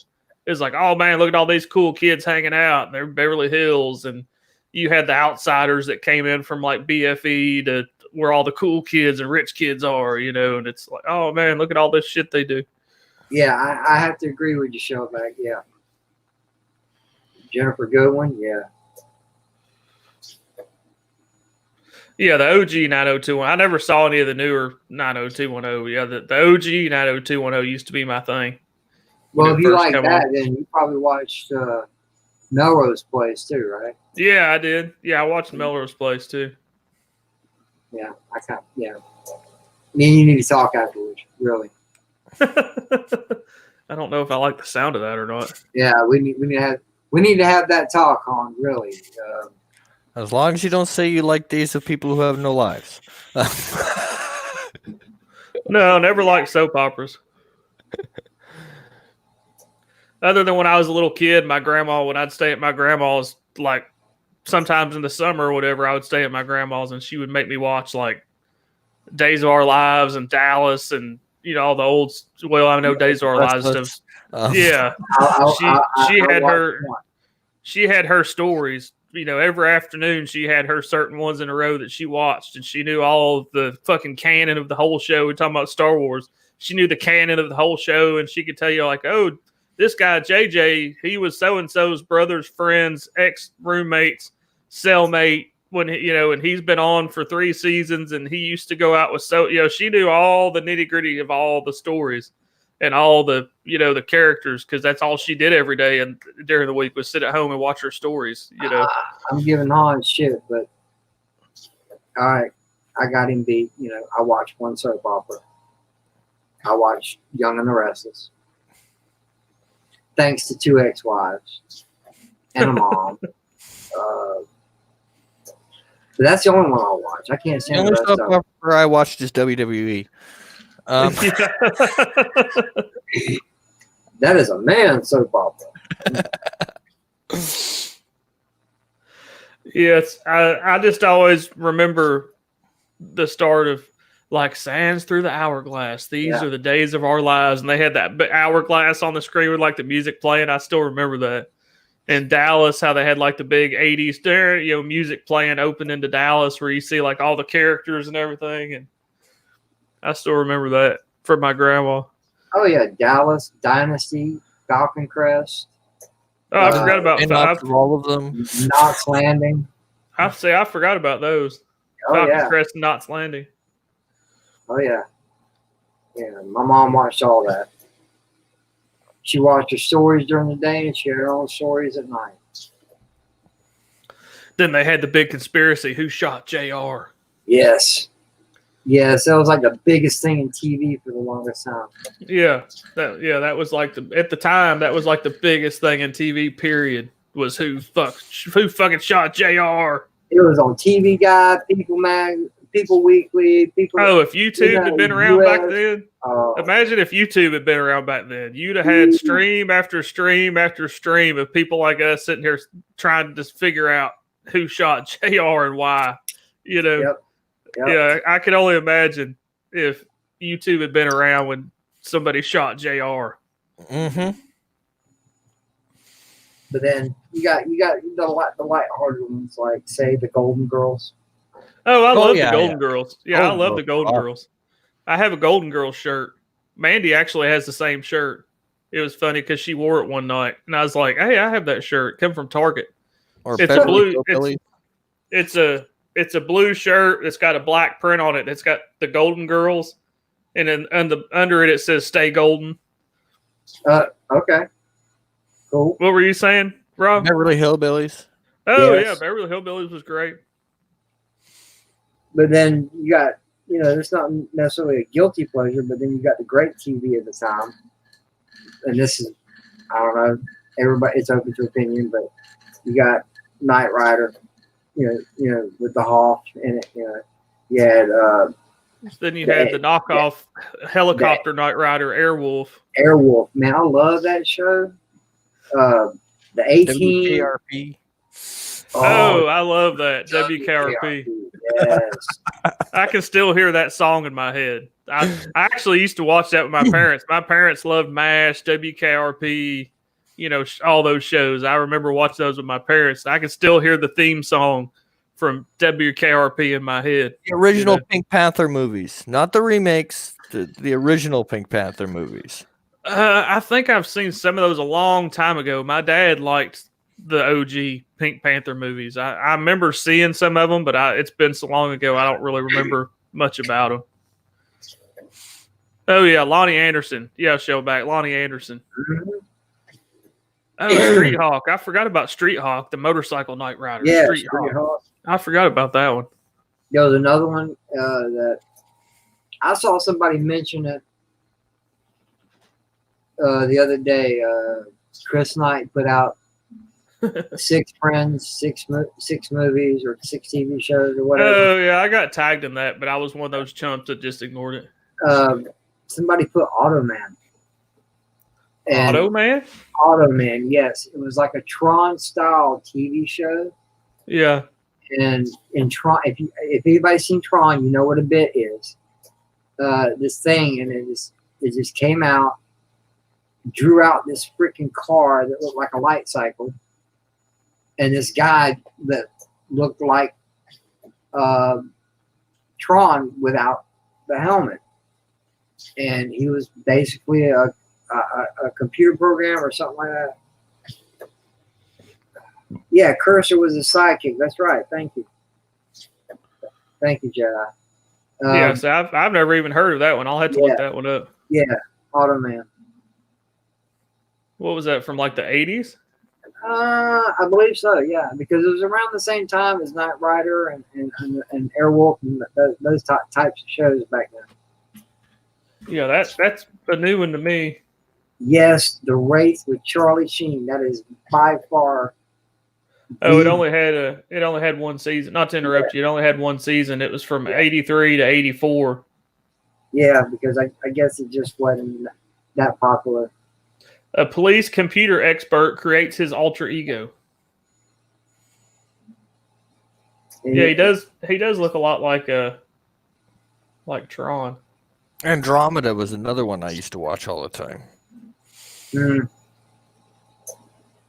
like, oh, man, look at all these cool kids hanging out. They're Beverly Hills, and you had the outsiders that came in from like BFE to where all the cool kids and rich kids are, and it's like, oh man, look at all this shit they do. Yeah, I have to agree with you, Showback. Yeah. Jennifer Goodwin, yeah. Yeah, the OG 90210. I never saw any of the newer 90210. Yeah, the OG 90210 used to be my thing. Well, if you like that, then you probably watched Melrose Place too, right? Yeah, I did. Yeah, I watched Melrose Place too. Yeah, yeah. Me and you need to talk afterwards, really. I don't know if I like the sound of that or not. Yeah, we need to have that talk on, really. As long as you don't say you like Days of People Who Have No Lives. No, never liked soap operas. Other than when I was a little kid, when I'd stay at my grandma's, like sometimes in the summer or whatever, I would stay at my grandma's and she would make me watch like Days of Our Lives and Dallas and, all the old, I know Days of Our Lives stuff. Yeah. She had her stories, every afternoon she had her certain ones in a row that she watched, and she knew all of the fucking canon of the whole show. We're talking about Star Wars. She knew the canon of the whole show, and she could tell you like, oh, this guy, JJ, he was so-and-so's brother's friend's ex-roommate's cellmate when, and he's been on for 3 seasons and he used to go out with she knew all the nitty-gritty of all the stories and all the, the characters, because that's all she did every day and during the week was sit at home and watch her stories, I'm giving Han shit, but all right, I got him beat. I watched one soap opera. I watched Young and the Restless. Thanks to 2 ex-wives and a mom. But that's the only one I'll watch. I can't stand the rest of it. I watched is WWE. That is a man soap opera. Yes, I just always remember the start of like sands through the hourglass. These are the days of our lives. And they had that hourglass on the screen with like the music playing. I still remember that. And Dallas, how they had like the big 80s there, music playing open into Dallas where you see like all the characters and everything. And I still remember that from my grandma. Oh yeah, Dallas, Dynasty, Falcon Crest. Oh, I forgot about all of them. Knots Landing. I forgot about those. Oh, Falcon Crest and Knots Landing. Oh yeah. Yeah, my mom watched all that. She watched her stories during the day and she had her own stories at night. Then they had the big conspiracy. Who shot JR? Yes. Yes, that was like the biggest thing in TV for the longest time. Yeah. That was like at the time, that was like the biggest thing in TV, period, was who fucking shot JR. It was on TV Guide, People Weekly, if YouTube had been around back then, imagine if YouTube had been around back then. You'd have had stream after stream after stream of people like us sitting here trying to just figure out who shot JR and why. Yep. Yeah, I can only imagine if YouTube had been around when somebody shot JR. Mm-hmm. But then you got the lighthearted ones, like say the Golden Girls. Oh, I love yeah, the Golden yeah. Girls. Yeah, Golden I love the Girls. Golden Girls. I have a Golden Girls shirt. Mandy actually has the same shirt. It was funny because she wore it one night, and I was like, "Hey, I have that shirt. Come from Target. Or It's a Beverly blue. Hillbillies. It's a blue shirt. It's got a black print on it. It's got the Golden Girls, and then under it says "Stay Golden." Okay, cool. What were you saying, Rob? Beverly Hillbillies. Oh Yes. yeah, Beverly Hillbillies was great. But then you got, it's not necessarily a guilty pleasure, but then you got the great TV at the time. And this is, I don't know, everybody, it's open to opinion, but you got Knight Rider, with the Hawk in it, You had Then you had the knockoff helicopter Knight Rider Airwolf. Airwolf. Man, I love that show. The A-Team. WKRP. Oh, I love that. WKRP. Yes. I can still hear that song in my head. I actually used to watch that with my parents. My parents loved MASH, WKRP, all those shows. I remember watching those with my parents. I can still hear the theme song from WKRP in my head. The original Pink Panther movies, not the remakes, the original Pink Panther movies. I think I've seen some of those a long time ago. My dad liked the OG Pink Panther movies. I remember seeing some of them, but it's been so long ago, I don't really remember much about them. Oh, yeah, Lonnie Anderson. Yeah, Shellback, Lonnie Anderson. Oh, Street Hawk. I forgot about Street Hawk, the motorcycle Knight Rider. Yeah, Street Hawk. I forgot about that one. There was another one that I saw somebody mention it the other day. Chris Knight put out 6 friends, 6 movies, or 6 TV shows, or whatever. Oh, yeah, I got tagged in that, but I was one of those chumps that just ignored it. Somebody put Automan. Automan? Automan, yes. It was like a Tron-style TV show. Yeah. And in Tron, if anybody's seen Tron, you know what a bit is. This thing, and it just came out, drew out this freaking car that looked like a light cycle, and this guy that looked like Tron without the helmet, and he was basically a computer program or something like that. Yeah, Cursor was a sidekick. That's right. Thank you, Jedi. Yeah, so I've never even heard of that one. I'll have to look that one up. Yeah, Automan. What was that, from like the 80s? I believe so. Yeah, because it was around the same time as Knight Rider and Airwolf and those types of shows back then. Yeah, that's a new one to me. Yes, The Wraith with Charlie Sheen. That is by far. Oh, it only had one season. Not to interrupt you, it only had one season. It was from 83 to 84. Yeah, because I guess it just wasn't that popular. A police computer expert creates his alter ego. Yeah, he does. He does look a lot like Tron. Andromeda was another one I used to watch all the time.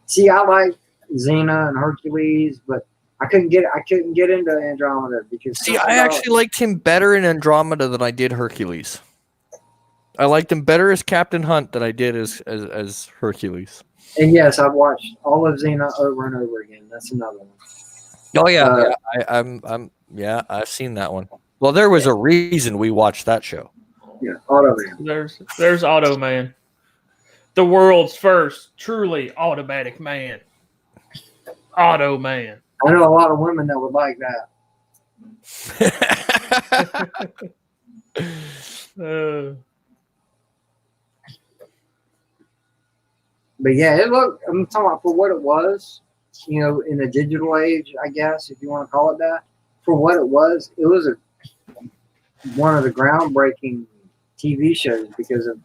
See, I like Xena and Hercules, but I couldn't get into Andromeda because I actually liked him better in Andromeda than I did Hercules. I liked him better as Captain Hunt than I did as Hercules. And yes, I've watched all of Xena over and over again. That's another one. Oh yeah, I've seen that one. Well, there was a reason we watched that show. Yeah, Automan. There's Automan, the world's first truly automatic man. Automan. I know a lot of women that would like that. But yeah, I'm talking about for what it was, in the digital age, I guess, if you want to call it that. For what it was one of the groundbreaking TV shows because of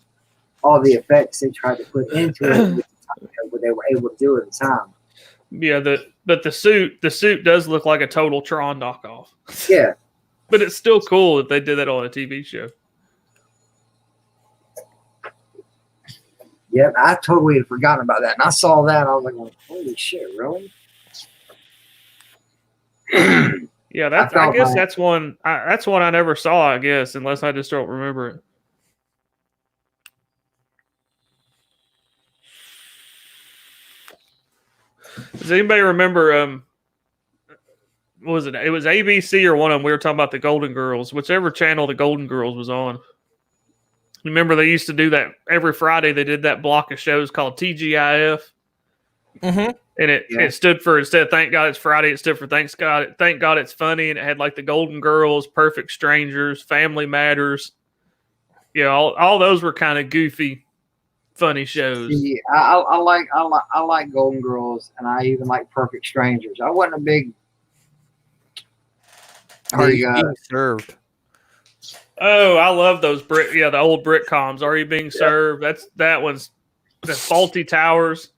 all the effects they tried to put into it, what they were able to do at the time. Yeah, but the suit does look like a total Tron knockoff. Yeah. But it's still cool that they did that on a TV show. Yep, I totally had forgotten about that. And I saw that. I was like, holy shit, really? Yeah, I guess that's one. That's one I never saw. I guess, unless I just don't remember it. Does anybody remember? What was it? It was ABC or one of them. We were talking about the Golden Girls, whichever channel the Golden Girls was on. Remember they used to do that every Friday. They did that block of shows called TGIF. Mm-hmm. And it stood for, instead of Thank God It's Friday, it stood for Thank God It's Funny. And it had like the Golden Girls, Perfect Strangers, Family Matters. Yeah, all those were kind of goofy, funny shows. See, I like Golden Girls, and I even like Perfect Strangers. I wasn't a big. Are you being served? Oh, I love those the old Britcoms. Are You Being Served? That one's the Faulty Towers.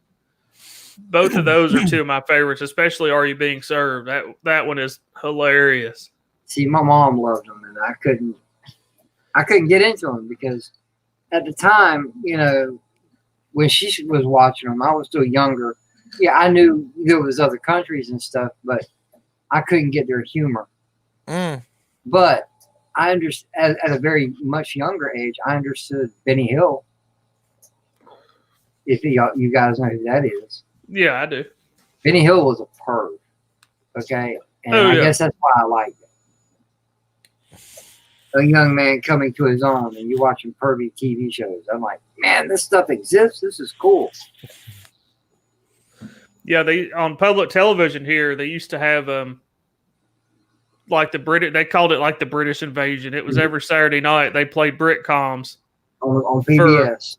Both of those are two of my favorites, especially Are You Being Served? That one is hilarious. See, my mom loved them, and I couldn't get into them because at the time, when she was watching them, I was still younger. Yeah, I knew there was other countries and stuff, but I couldn't get their humor. But I understand at a very much younger age, I understood Benny Hill. If you guys know who that is. Yeah, I do. Benny Hill was a perv. Okay. And I guess that's why I liked it. A young man coming to his own and you watching pervy TV shows. I'm like, man, this stuff exists. This is cool. Yeah, they on public television here, they used to have like the British, they called it like the British Invasion. It was every Saturday night they played Britcoms on PBS.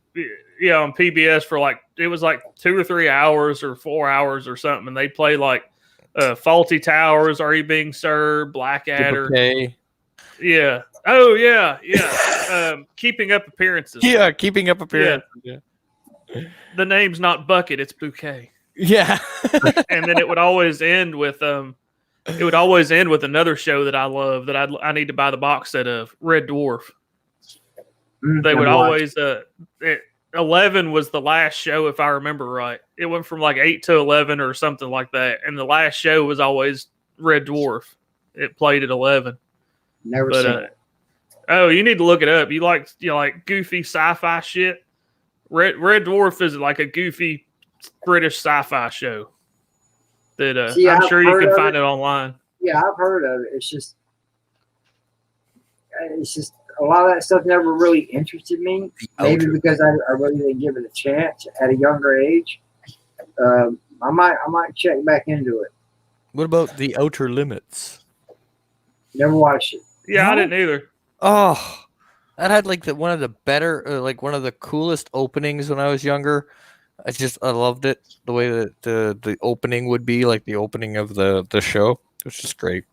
On PBS for it was like 2 or 3 hours or 4 hours or something. And they play like Faulty Towers, Are You Being Served, Blackadder. Okay. Yeah. Oh yeah. Keeping Up Appearances. Yeah, Keeping Up Appearances. Yeah. The name's not Bucket, it's Bouquet. Yeah. And then it would always end with another show that I love that I need to buy the box set of, Red Dwarf. They would always 11 was the last show, if I remember right. It went from like 8 to 11 or something like that, and the last show was always Red Dwarf. It played at 11. Never seen it. Oh, you need to look it up. You like goofy sci-fi shit? Red Dwarf is like a goofy British sci-fi show that I'm sure you can find it online. Yeah, I've heard of it. It's just a lot of that stuff never really interested me. Maybe because I really didn't give it a chance at a younger age. I might check back into it. What about The Outer Limits? Never watched it. Yeah, no? I didn't either. Oh, that had like one of the better, one of the coolest openings when I was younger. I loved it, the way that the opening would be, like the opening of the show. It was just great.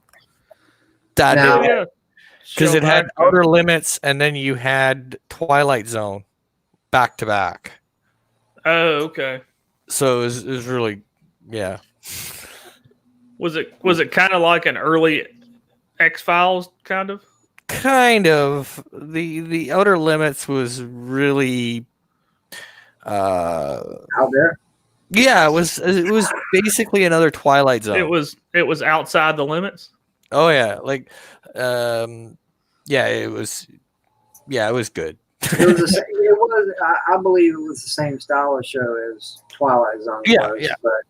Because it had Outer Limits, and then you had Twilight Zone back to back. Oh, okay. So it was really, yeah. Was it kind of like an early X-Files kind of? Kind of. The Outer Limits was really out there. Yeah, it was basically another Twilight Zone. It was outside the limits. Oh yeah, it was good. I believe it was the same style of show as Twilight Zone. Yeah, was, yeah. But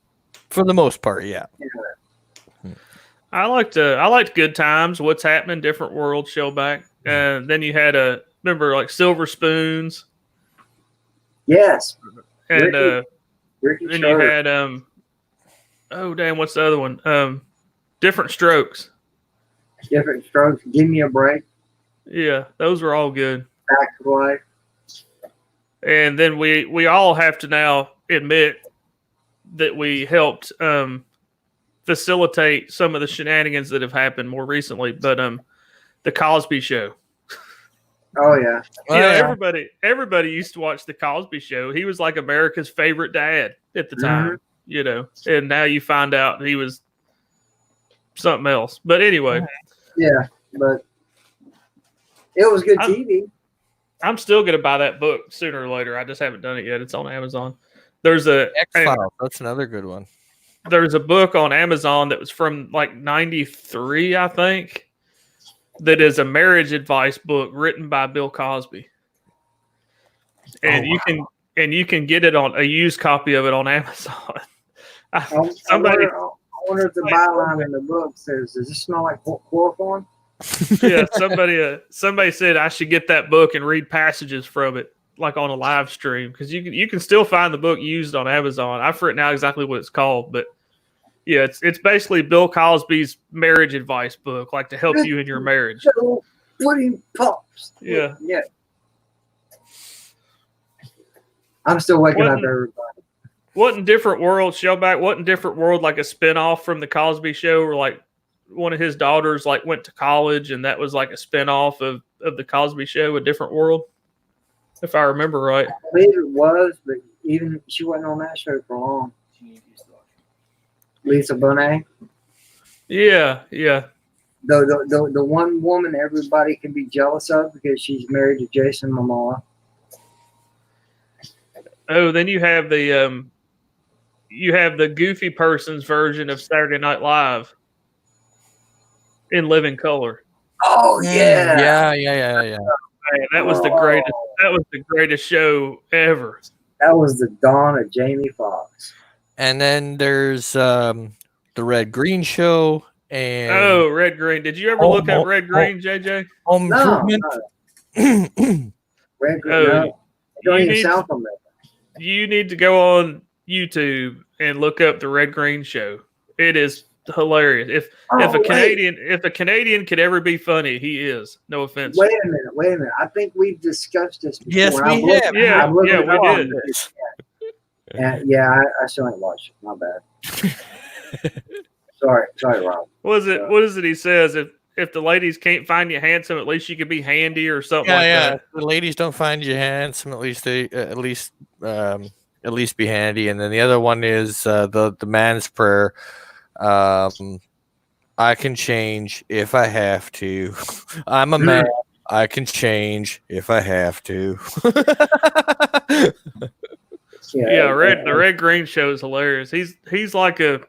for the most part, yeah. I liked Good Times, What's Happening, Different World show back. And then you had remember like Silver Spoons. Yes. And Ricky then you had what's the other one? Different Strokes. Different Strokes. Give Me a Break. Yeah, those were all good. Back to Life. And then we all have to now admit that we helped facilitate some of the shenanigans that have happened more recently. But the Cosby Show. Oh yeah. Everybody used to watch the Cosby Show. He was like America's favorite dad at the time, and now you find out he was something else. But anyway. Yeah, but it was good TV. I'm still gonna buy that book sooner or later. I just haven't done it yet. It's on Amazon. There's a X-Files. That's another good one. There's a book on Amazon that was from like '93, I think. That is a marriage advice book written by Bill Cosby, and you can get it on a used copy of it on Amazon. I wonder if the byline in the book says, "Does this smell like chloroform?" Yeah, somebody said I should get that book and read passages from it, like on a live stream, because you can still find the book used on Amazon. I forget now exactly what it's called, but yeah, it's basically Bill Cosby's marriage advice book, like to help you in your marriage. Pudding pops. Yeah. I'm still waking up, everybody. What in Different World, Shellback? What in Different World, like a spinoff from the Cosby Show, where like one of his daughters like went to college, and that was like a spinoff of the Cosby Show, A Different World, if I remember right. I believe it was, but even she wasn't on that show for long. Lisa Bonet. Yeah. The one woman everybody can be jealous of because she's married to Jason Momoa. Oh, then you have the goofy person's version of Saturday Night Live in living color. Oh yeah. Man, that was the greatest. That was the greatest show ever. That was the dawn of Jamie Foxx. And then there's the Red Green Show. And Red Green. Did you ever look at Red Green, JJ? Home Improvement. Red Green. No. Don't even sound familiar. You need to go on YouTube and look up the Red Green Show. It is hilarious. If a Canadian could ever be funny, he is. No offense. Wait a minute. I think we've discussed this before. Yes, we have. Yeah, we did. I still ain't watched it. My bad. Sorry, Rob. What is it he says? If the ladies can't find you handsome, at least you could be handy or something that. If the ladies don't find you handsome, at least be handy. And then the other one is the man's prayer. I can change if I have to. I'm a man. I can change if I have to. The Red Green Show is hilarious. He's like a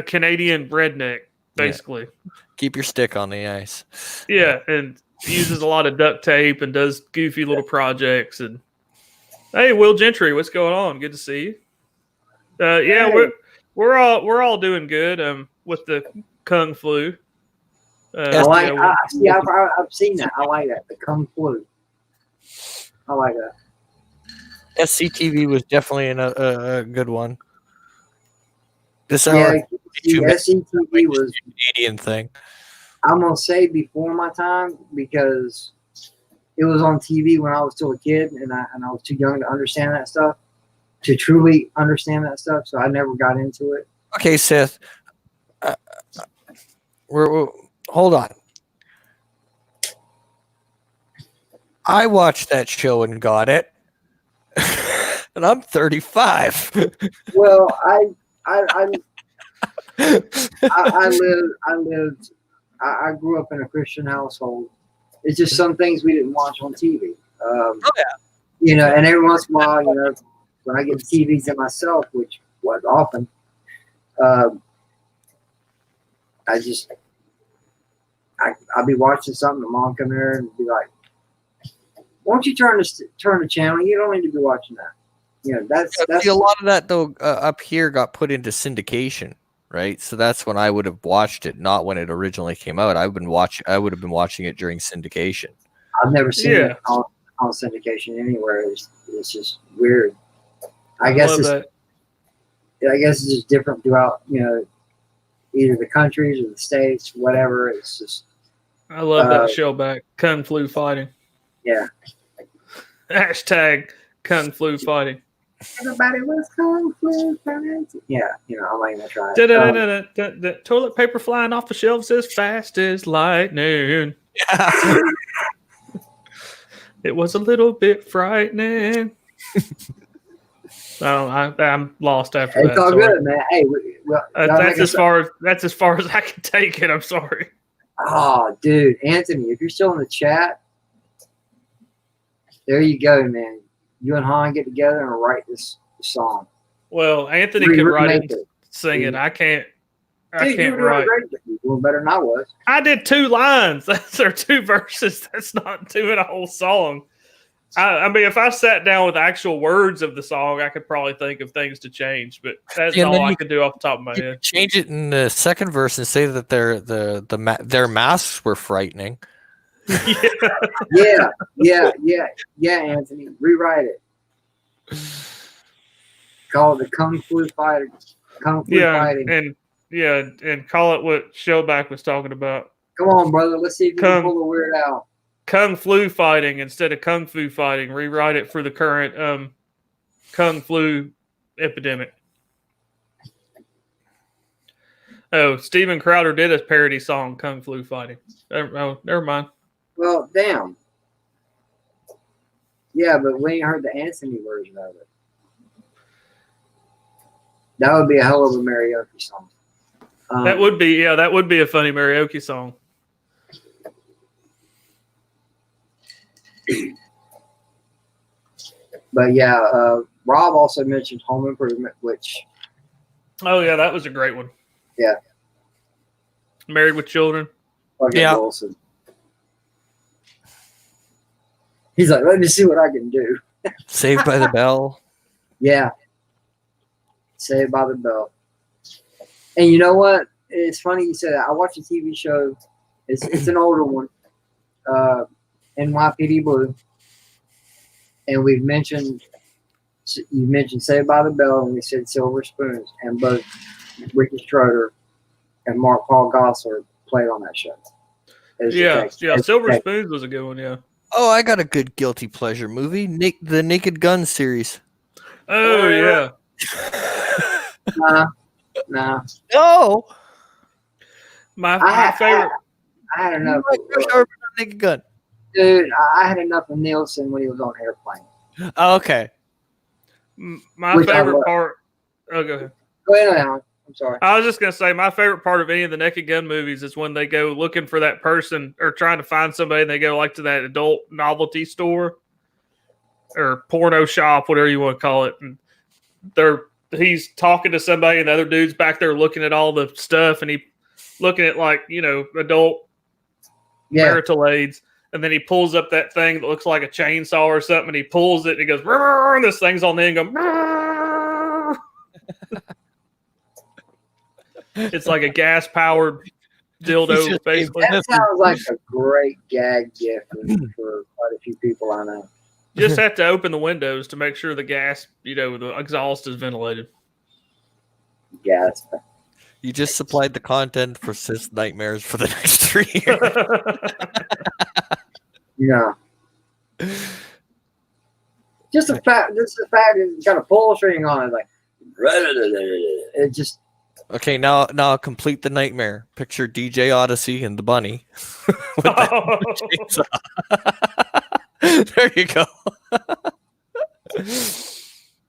Canadian redneck, basically. Yeah. Keep your stick on the ice. Yeah, and uses a lot of duct tape and does goofy little projects. And hey, Will Gentry, what's going on? Good to see you. We're all doing good. With the Kung Flu. I've seen that. I like that. The Kung Flu. I like that. SCTV was definitely a good one. SCTV was a Canadian thing. I'm gonna say before my time because it was on TV when I was still a kid, and I was too young to understand that stuff, to truly understand that stuff. So I never got into it. Okay, Seth. Hold on. I watched that show and got it, and I'm 35. Well, I grew up in a Christian household. It's just some things we didn't watch on TV. And every once in a while, when I get the TVs in myself, which was often, I'll be watching something, and Mom come here and be like, "Why don't you turn the channel? You don't need to be watching that." That's a lot of that though. Up here got put into syndication, right? So that's when I would have watched it, not when it originally came out. I would have been watching it during syndication. I've never seen it on syndication anywhere. It's just weird. I guess it's just different throughout, either the countries or the states, whatever. It's just. I love that show back. Kung Flu Fighting. Yeah. Hashtag Kung Flu Fighting. Everybody was Kung Flu Fighting. Yeah, I'm not even trying. The toilet paper flying off the shelves as fast as lightning. Yeah. It was a little bit frightening. I'm lost after that. It's all good, man. Hey, that's as far as I can take it. I'm sorry. Oh, dude, Anthony, if you're still in the chat, There you go, man. You and Han get together and write this song. Well, Anthony can write it Remake and sing it. I can't. I Dude, you can't were doing write. great. You were doing better than I was. I did 2 lines. That's or 2 verses. That's not doing a whole song. I mean, if I sat down with actual words of the song, I could probably think of things to change. But that's And all then I you- could do off the top of my You head. could change it in the second verse and say that their masks were frightening. Yeah. Yeah, Anthony. Rewrite it. Call it the Kung Fu Fighter. Kung Fu Fighting. and call it what Showback was talking about. Come on, brother. Let's see if you can pull the weird out. Kung Flu fighting instead of Kung Fu fighting. Rewrite it for the current Kung Flu epidemic. Oh, Steven Crowder did a parody song, Kung Flu fighting. Oh, never mind. Well, damn. Yeah, but we ain't heard the Anthony version of it. That would be a hell of a karaoke song. That would be a funny karaoke song. But yeah, Rob also mentioned Home Improvement, which. Oh yeah, that was a great one. Yeah. Married with Children. Yeah. Wilson. He's like, let me see what I can do. Saved by the Bell. Yeah. Saved by the Bell. And you know what? It's funny you said that. I watched a TV show. It's an older one. NYPD Blue. And you mentioned Saved by the Bell, and we said Silver Spoons, and both Ricky Schroeder and Mark Paul Gosselaar played on that show. Silver Spoons was a good one, yeah. Oh, I got a good guilty pleasure movie, the Naked Gun series. Oh, yeah. Nah. No. My favorite. I had enough. Naked Gun. Dude, I had enough of Nielsen when he was on Airplane. Oh, okay. My favorite part. Oh, go ahead. Go ahead, Alan. I'm sorry. I was just going to say my favorite part of any of the Naked Gun movies is when they go looking for that person or trying to find somebody and they go like to that adult novelty store or porno shop, whatever you want to call it. And he's talking to somebody and the other dude's back there looking at all the stuff and he looking at adult marital aids. And then he pulls up that thing that looks like a chainsaw or something and he pulls it and he goes, and this thing's on the end going, it's like a gas-powered dildo, basically. That sounds like a great gag gift for quite a few people I know. Just have to open the windows to make sure the gas, the exhaust is ventilated. Gas. You just supplied the content for Sis Nightmares for the next 3 years. Yeah. Just the fact it's got a pull string on it, like it just. Okay, now complete the nightmare. Picture DJ Odyssey and the bunny. There you go.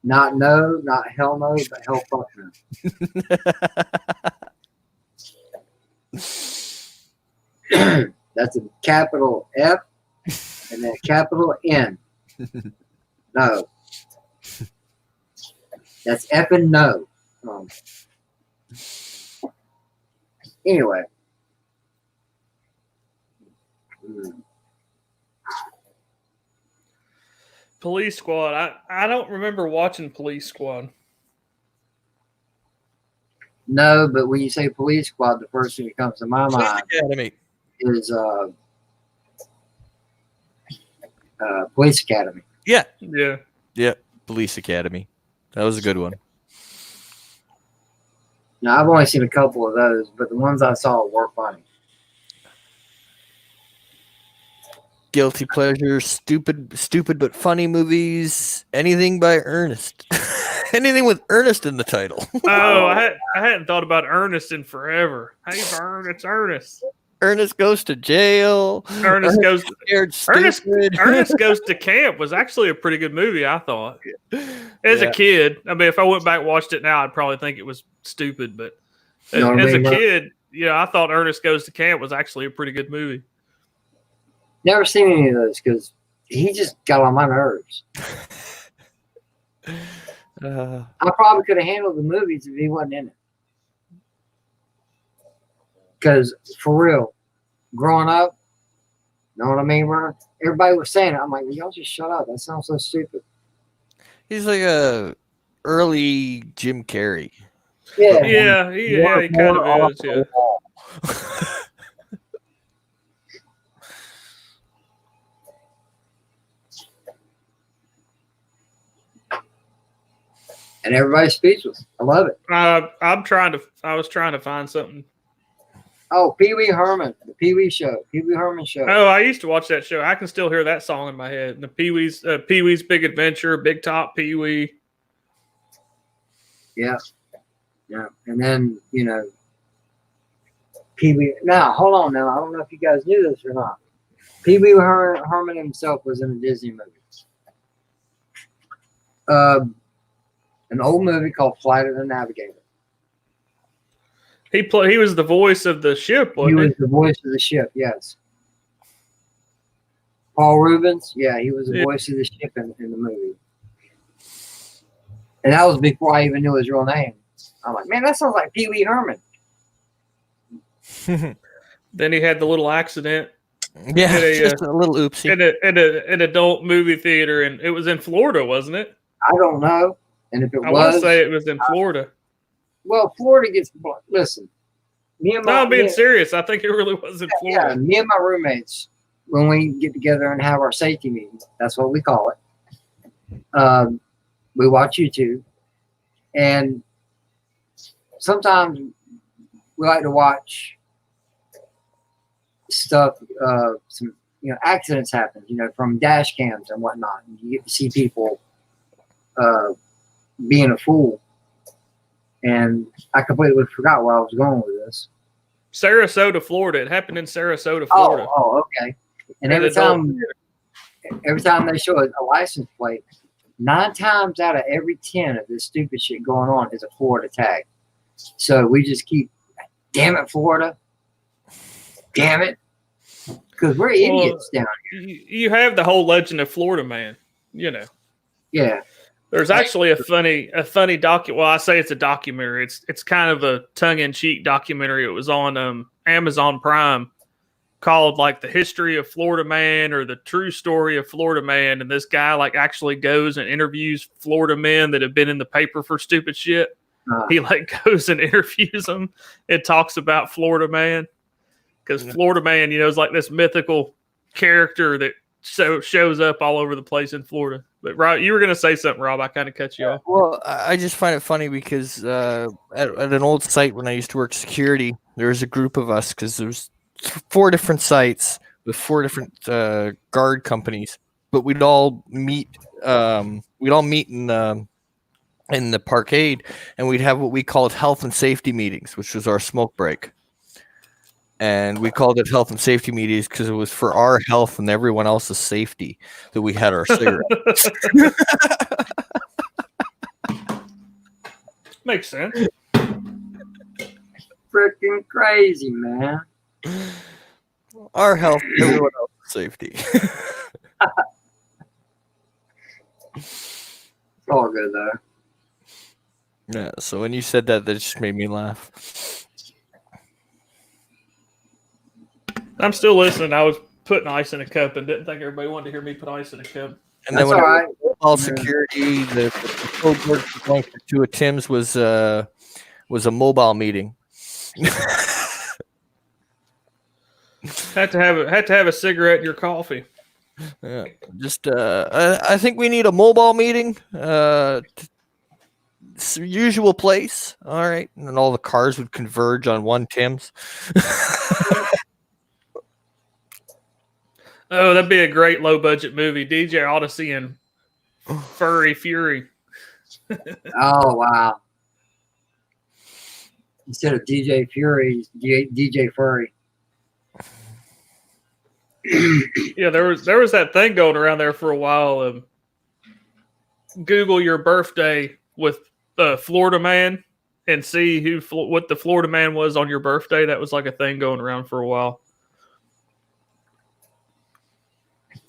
Not no, not hell no, but hell fuck no. That's a capital F and then a capital N. No. That's F and no. Anyway. Police Squad. I don't remember watching Police Squad. No, but when you say Police Squad, the first thing that comes to my mind is Police Academy. Yeah. Yeah. Police Academy. That was a good one. Now, I've only seen a couple of those, but the ones I saw were funny. Guilty pleasure, stupid but funny movies. Anything by Ernest. Anything with Ernest in the title. Oh, I hadn't thought about Ernest in forever. Hey, Vern, it's Ernest. Ernest goes to jail. Ernest goes to camp was actually a pretty good movie, I thought. As a kid, I mean, if I went back and watched it now, I'd probably think it was stupid. But as a kid, I thought Ernest Goes to Camp was actually a pretty good movie. Never seen any of those because he just got on my nerves. Uh, I probably could have handled the movies if he wasn't in it. Because for real, growing up, know what I mean, bro? Everybody was saying it. I'm like, y'all just shut up. That sounds so stupid. he's like a early Jim Carrey. Yeah. He kind of is. Yeah. And everybody's speechless. I love it. I was trying to find something. Oh, Pee Wee Herman, the Pee Wee Show, Pee Wee Herman Show. Oh, I used to watch that show. I can still hear that song in my head. The Pee Wee's Big Adventure, Big Top Pee Wee. Yeah. And then, Pee Wee. Now, hold on now. I don't know if you guys knew this or not. Pee Wee Herman himself was in a Disney movie. An old movie called Flight of the Navigator. He was the voice of the ship, wasn't he? He was the voice of the ship, yes. Paul Rubens, yeah, he was the voice of the ship in the movie. And that was before I even knew his real name. I'm like, man, that sounds like Pee Wee Herman. Then he had the little accident. Yeah, just a little oopsie. In an adult movie theater, and it was in Florida, wasn't it? I don't know. And if it I want to say it was in Florida. Well, Florida gets, listen. I'm being serious. I think it really was in Florida. Yeah, me and my roommates, when we get together and have our safety meetings, that's what we call it. We watch YouTube. And sometimes we like to watch stuff, some accidents happen, from dash cams and whatnot. And you get to see people being a fool. And I completely forgot where I was going with this. Sarasota, Florida. It happened in Sarasota, Florida. Oh, okay. And every time they show a license plate, 9 times out of every 10 of this stupid shit going on is a Florida tag. So we just keep, damn it, Florida. Damn it. Because we're idiots down here. You have the whole legend of Florida Man, Yeah. There's actually a funny Well, I say it's a documentary. It's kind of a tongue-in-cheek documentary. It was on Amazon Prime called like The History of Florida Man or The True Story of Florida Man. And this guy actually goes and interviews Florida men that have been in the paper for stupid shit. He goes and interviews them and talks about Florida Man. Because Florida Man, is like this mythical character that shows up all over the place in Florida. But Rob, you were going to say something, Rob. I kind of cut you off. Well, I just find it funny because at an old site when I used to work security, there was a group of us because there was 4 different sites with 4 different guard companies, but we'd all meet. We'd all meet in the parkade, and we'd have what we called health and safety meetings, which was our smoke break. And we called it health and safety meetings because it was for our health and everyone else's safety that we had our cigarettes. Makes sense. Freaking crazy, man. Our health, everyone else's safety. It's all good, though. Yeah, so when you said that just made me laugh. I'm still listening. I was putting ice in a cup and didn't think everybody wanted to hear me put ice in a cup. And then when all security, the code word for going to a Tim's was a mobile meeting. Had to have a cigarette in your coffee. Yeah, just I think we need a mobile meeting. Usual place. All right, and then all the cars would converge on one Tim's. Oh, that'd be a great low budget movie. DJ Odyssey and Furry Fury. Oh, wow. Instead of DJ Fury, DJ Furry. Yeah, there was that thing going around there for a while. Google your birthday with Florida Man and see what the Florida Man was on your birthday. That was like a thing going around for a while.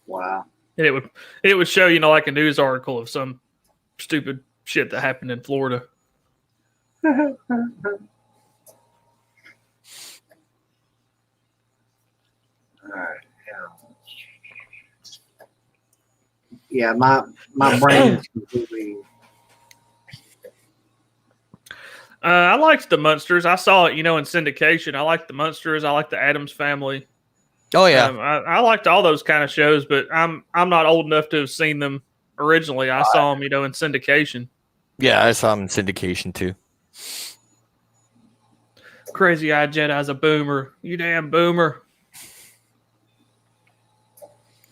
Wow. And it would show, like a news article of some stupid shit that happened in Florida. All right. Yeah, my brain is completely. I liked the Munsters. I saw it, in syndication. I liked the Munsters. I liked the Addams Family. Oh yeah, I liked all those kind of shows, but I'm not old enough to have seen them originally. I saw them, in syndication. yeah, I saw them in syndication too. Crazy Eyed Jedi's a boomer. You damn boomer.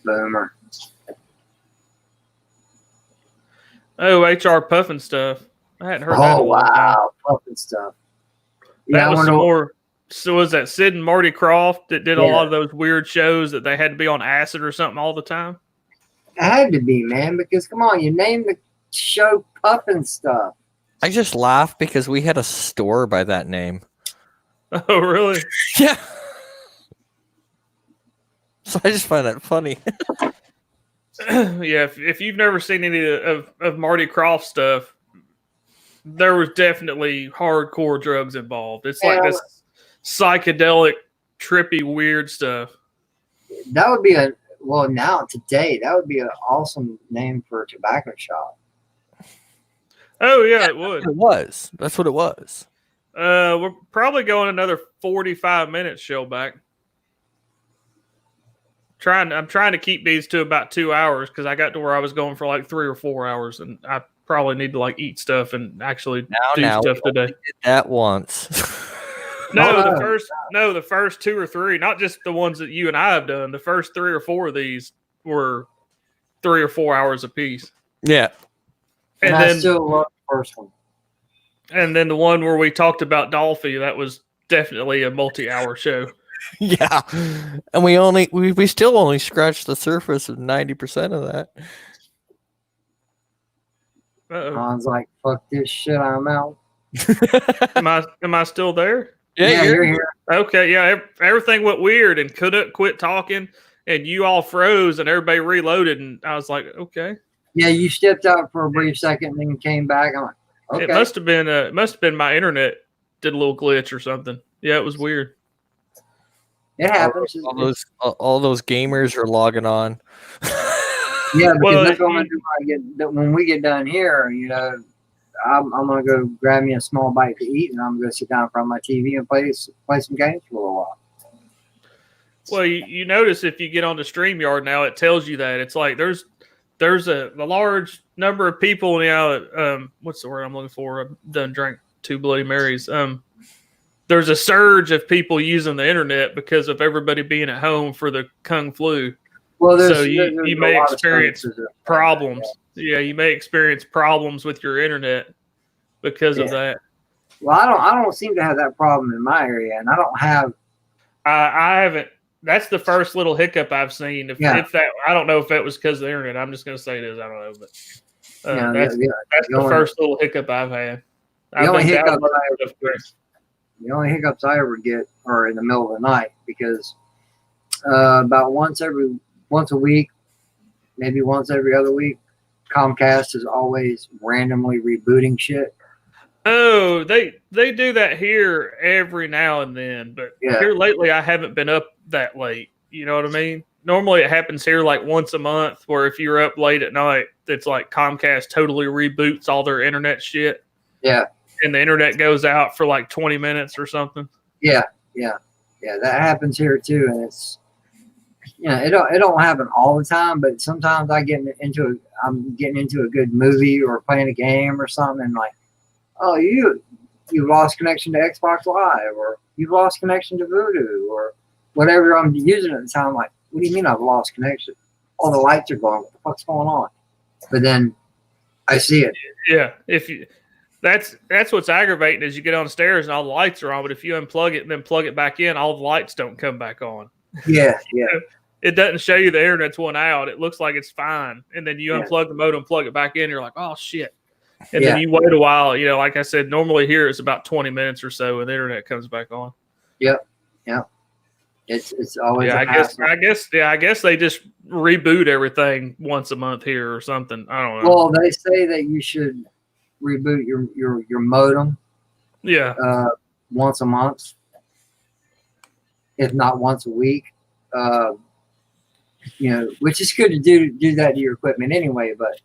Boomer. Oh, HR Puffin stuff. I hadn't heard that. Oh wow, Puffin stuff. That was some more. So was that Sid and Marty Krofft that did a lot of those weird shows that they had to be on acid or something all the time? It had to be, man, because come on, you named the show Puffin stuff. I just laughed because we had a store by that name. Oh, really? Yeah. So I just find that funny. Yeah, if you've never seen any of Marty Krofft stuff, there was definitely hardcore drugs involved. It's like this psychedelic, trippy, weird stuff. That would be today, that would be an awesome name for a tobacco shop. Oh, yeah, it would. It was. That's what it was. We're probably going another 45 minutes, Shellback. I'm trying to keep these to about 2 hours because I got to where I was going for like 3 or 4 hours, and I probably need to eat stuff and actually do stuff today. Did that once. The first 2 or 3, not just the ones that you and I have done. The first 3 or 4 of these were 3 or 4 hours apiece. Yeah, and then I still love the first one. And then the one where we talked about Dolphy, that was definitely a multi-hour show. Yeah, and we still only scratched the surface of 90% of that. Ron's like, "Fuck this shit, I'm out." Am I still there? Yeah, you're here. Okay, yeah, everything went weird and couldn't quit talking, and you all froze, and everybody reloaded, and I was like, okay. Yeah, you stepped out for a brief second, and then came back. I'm like, okay. It must have been my internet did a little glitch or something. Yeah, it was weird. It happens. All those gamers are logging on. Yeah, because that's what I'm gonna do when we get done here. I'm gonna go grab me a small bite to eat, and I'm gonna sit down in front of my TV and play some games for a little while. Well, you notice if you get on the StreamYard now, it tells you that it's like there's a large number of people now. What's the word I'm looking for? I've done drank 2 Bloody Marys. There's a surge of people using the internet because of everybody being at home for the Kung Flu. Well, so you may experience problems. Yeah, you may experience problems with your internet because of that. Well, I don't seem to have that problem in my area, and I don't have. I haven't. That's the first little hiccup I've seen. If that, I don't know if that was because of the internet. I'm just going to say it is. I don't know, but that's the first little hiccup I've had. The only hiccups I ever get are in the middle of the night because about once a week, maybe once every other week, Comcast is always randomly rebooting shit. Oh, they do that here every now and then, but here lately I haven't been up that late. You know what I mean? Normally it happens here like once a month, where if you're up late at night, it's like Comcast totally reboots all their internet shit. Yeah. And the internet goes out for like 20 minutes or something. Yeah. That happens here too, and it's it don't happen all the time, but sometimes I'm getting into a good movie or playing a game or something, and like, oh, you've lost connection to Xbox Live, or you've lost connection to Voodoo, or whatever I'm using at the time. I'm like, what do you mean I've lost connection? All the lights are gone. What the fuck's going on? But then I see it. Yeah, that's what's aggravating is you get downstairs and all the lights are on, but if you unplug it and then plug it back in, all the lights don't come back on. Yeah. It doesn't show you the internet's went out. It looks like it's fine, and then you unplug the modem, plug it back in. You're like, oh shit. And then you wait a while. Like I said, normally here it's about 20 minutes or so, and the internet comes back on. Yep. It's always Yeah, a hassle. I guess they just reboot everything once a month here or something. I don't know. Well, they say that you should reboot your modem Yeah. once a month, if not once a week. Which is good to do that to your equipment anyway. But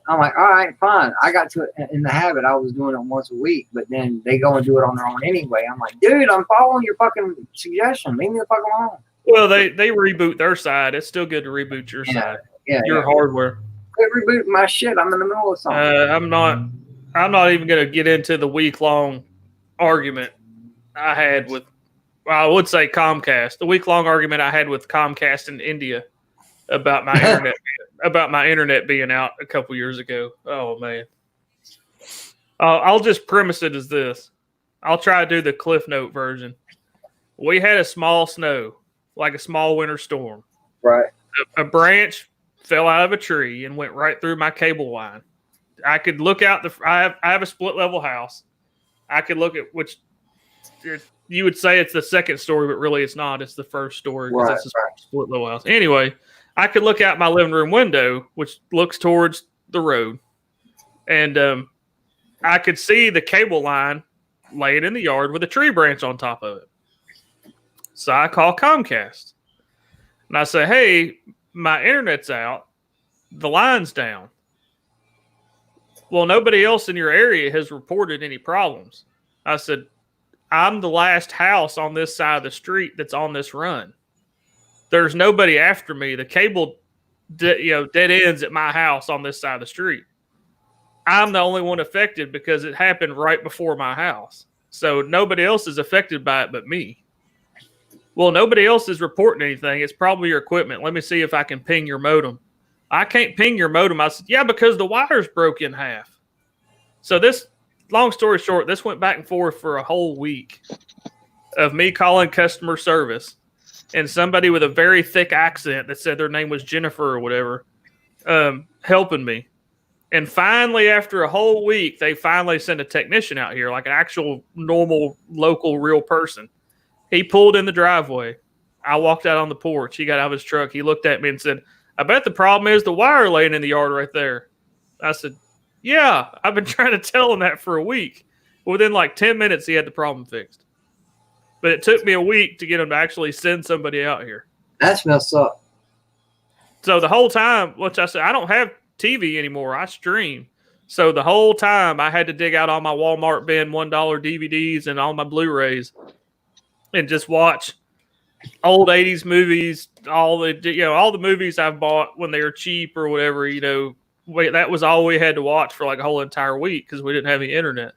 I'm like, all right, fine. I got to it in the habit. I was doing it once a week, but then they go and do it on their own anyway. I'm like, dude, I'm following your fucking suggestion. Leave me the fuck alone. Well, they reboot their side. It's still good to reboot your side. Your hardware. Quit rebooting my shit. I'm in the middle of something. I'm not even going to get into the week-long argument I had with, I would say Comcast. The week-long argument I had with Comcast in India about my internet being out a couple years ago. Oh man. I'll just premise it as this. I'll try to do the Cliff Note version. We had a small snow, like a small winter storm. Right. A branch fell out of a tree and went right through my cable line. I could look out I have a split level house. I could look at which you would say it's the second story, but really it's not. It's the first story because it's a split level house. Anyway, I could look out my living room window, which looks towards the road, and I could see the cable line laying in the yard with a tree branch on top of it. So I call Comcast, and I say, hey, my internet's out. The line's down. Well, nobody else in your area has reported any problems. I said, I'm the last house on this side of the street that's on this run. There's nobody after me. The cable, dead ends at my house on this side of the street. I'm the only one affected because it happened right before my house. So nobody else is affected by it but me. Well, nobody else is reporting anything. It's probably your equipment. Let me see if I can ping your modem. I can't ping your modem. I said, yeah, because the wires broke in half. So this, long story short, this went back and forth for a whole week of me calling customer service and somebody with a very thick accent that said their name was Jennifer or whatever, helping me. And finally, after a whole week, they finally sent a technician out here, like an actual normal, local, real person. He pulled in the driveway. I walked out on the porch. He got out of his truck. He looked at me and said, I bet the problem is the wire laying in the yard right there. I said, yeah, I've been trying to tell him that for a week. Within like 10 minutes, he had the problem fixed. But it took me a week to get him to actually send somebody out here. That's messed up. So the whole time, which I said, I don't have TV anymore. I stream. So the whole time I had to dig out all my Walmart bin $1 DVDs and all my Blu-rays and just watch old 80s movies, all the movies I've bought when they were cheap or whatever, that was all we had to watch for like a whole entire week because we didn't have any internet.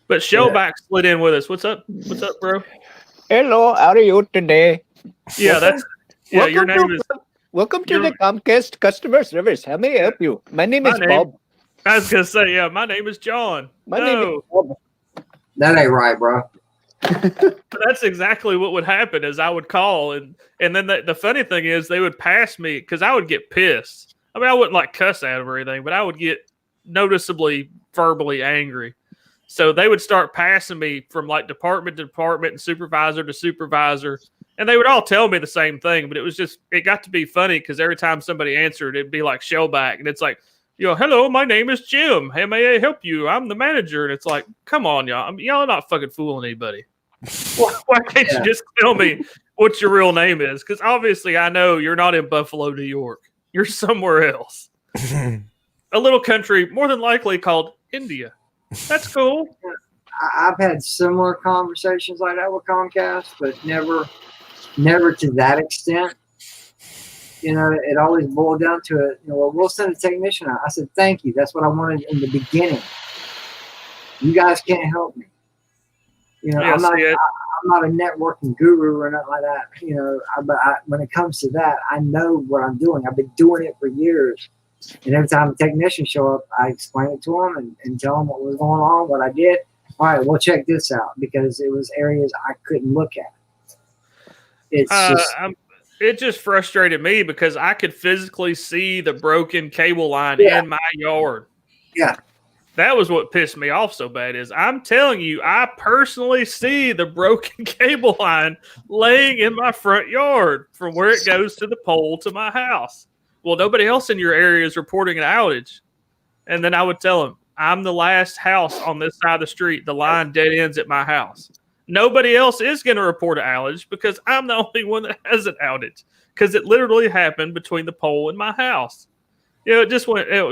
But Shellback slid in with us. What's up? What's up, bro? Hello, how are you today? Yeah, your name is... Welcome to the Comcast customer service. How may I help you? My name is Bob. I was going to say, yeah, my name is John. My name is Bob. That ain't right, bro. That's exactly what would happen is I would call and then the funny thing is they would pass me because I would get pissed. I mean, I wouldn't like cuss at them or anything, but I would get noticeably verbally angry. So they would start passing me from like department to department and supervisor to supervisor. And they would all tell me the same thing, but it got to be funny because every time somebody answered, it'd be like Shellback. And it's like, hello, my name is Jim. Hey, may I help you? I'm the manager. And it's like, come on, y'all. Y'all are not fucking fooling anybody. Why can't you just tell me what your real name is? Because obviously I know you're not in Buffalo, New York. You're somewhere else. A little country, more than likely called India. That's cool. I've had similar conversations like that with Comcast, but never to that extent. It always boiled down to it. We'll send a technician out. I said, thank you. That's what I wanted in the beginning. You guys can't help me. I'm not a networking guru or nothing like that. But when it comes to that, I know what I'm doing. I've been doing it for years. And every time a technician show up, I explain it to them and tell them what was going on, what I did. All right, well, check this out because it was areas I couldn't look at. It just frustrated me because I could physically see the broken cable line in my yard. Yeah. that was what pissed me off so bad. Is I'm telling you, I personally see the broken cable line laying in my front yard from where it goes to the pole to my house. Well, nobody else in your area is reporting an outage. And then I would tell them, I'm the last house on this side of the street. The line dead ends at my house. Nobody else is going to report an outage because I'm the only one that has an outage, because it literally happened between the pole and my house. It just went. It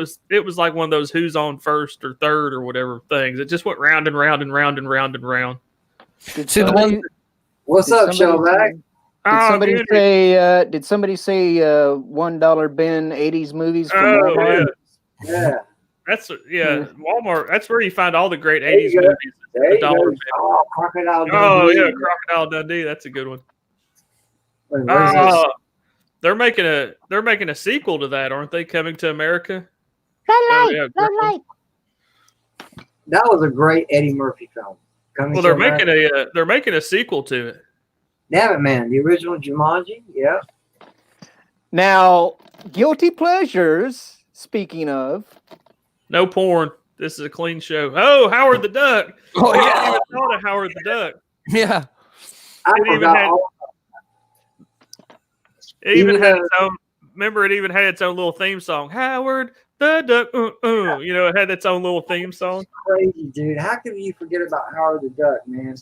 was like one of those who's on first or third or whatever things. It just went round and round and round and round and round. See the one. What's up, Shellback? Did somebody say $1 bin 80s movies from Walmart? Yeah. That's Walmart. That's where you find all the great 80s movies. There you go. Oh, Crocodile Dundee. Oh yeah, Crocodile Dundee. That's a good one. They're making a sequel to that, aren't they? Coming to America. That was a great Eddie Murphy film. They're making a sequel to it. Damn it, man! The original Jumanji. Yeah. Now, guilty pleasures. Speaking of, no porn. This is a clean show. Oh, Howard the Duck. Oh, yeah. I even thought of Howard the Duck. Yeah. It even had its own. Remember, it even had its own little theme song. Howard the Duck. It had its own little theme song. Crazy, dude. How could you forget about Howard the Duck, man?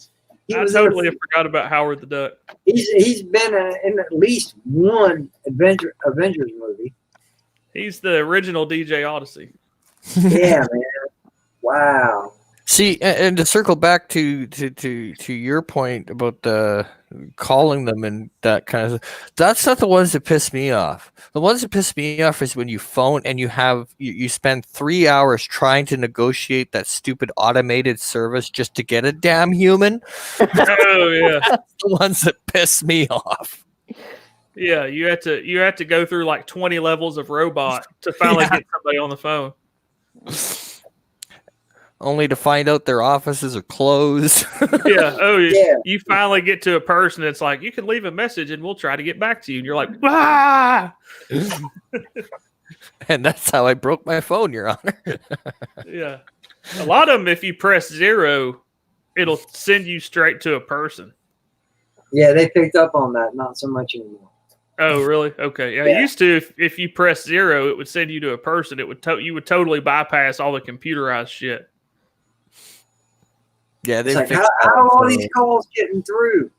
I totally forgot about Howard the Duck. He's been in at least one Avengers movie. He's the original DJ Odyssey. Yeah, man. Wow. See, and to circle back to your point about the calling them and that kind of, that's not the ones that piss me off. The ones that piss me off is when you phone and you spend 3 hours trying to negotiate that stupid automated service just to get a damn human. Oh yeah, that's the ones that piss me off. Yeah, you have to go through like 20 levels of robot to finally get somebody on the phone. Only to find out their offices are closed. Yeah. Oh, yeah. You finally get to a person that's like, you can leave a message and we'll try to get back to you. And you're like, ah! And that's how I broke my phone, Your Honor. Yeah. A lot of them, if you press 0, it'll send you straight to a person. Yeah, they picked up on that. Not so much anymore. Oh, really? Okay. Yeah. Used to, if you press 0, it would send you to a person. You would totally bypass all the computerized shit. Yeah, they like, how are all these calls getting through?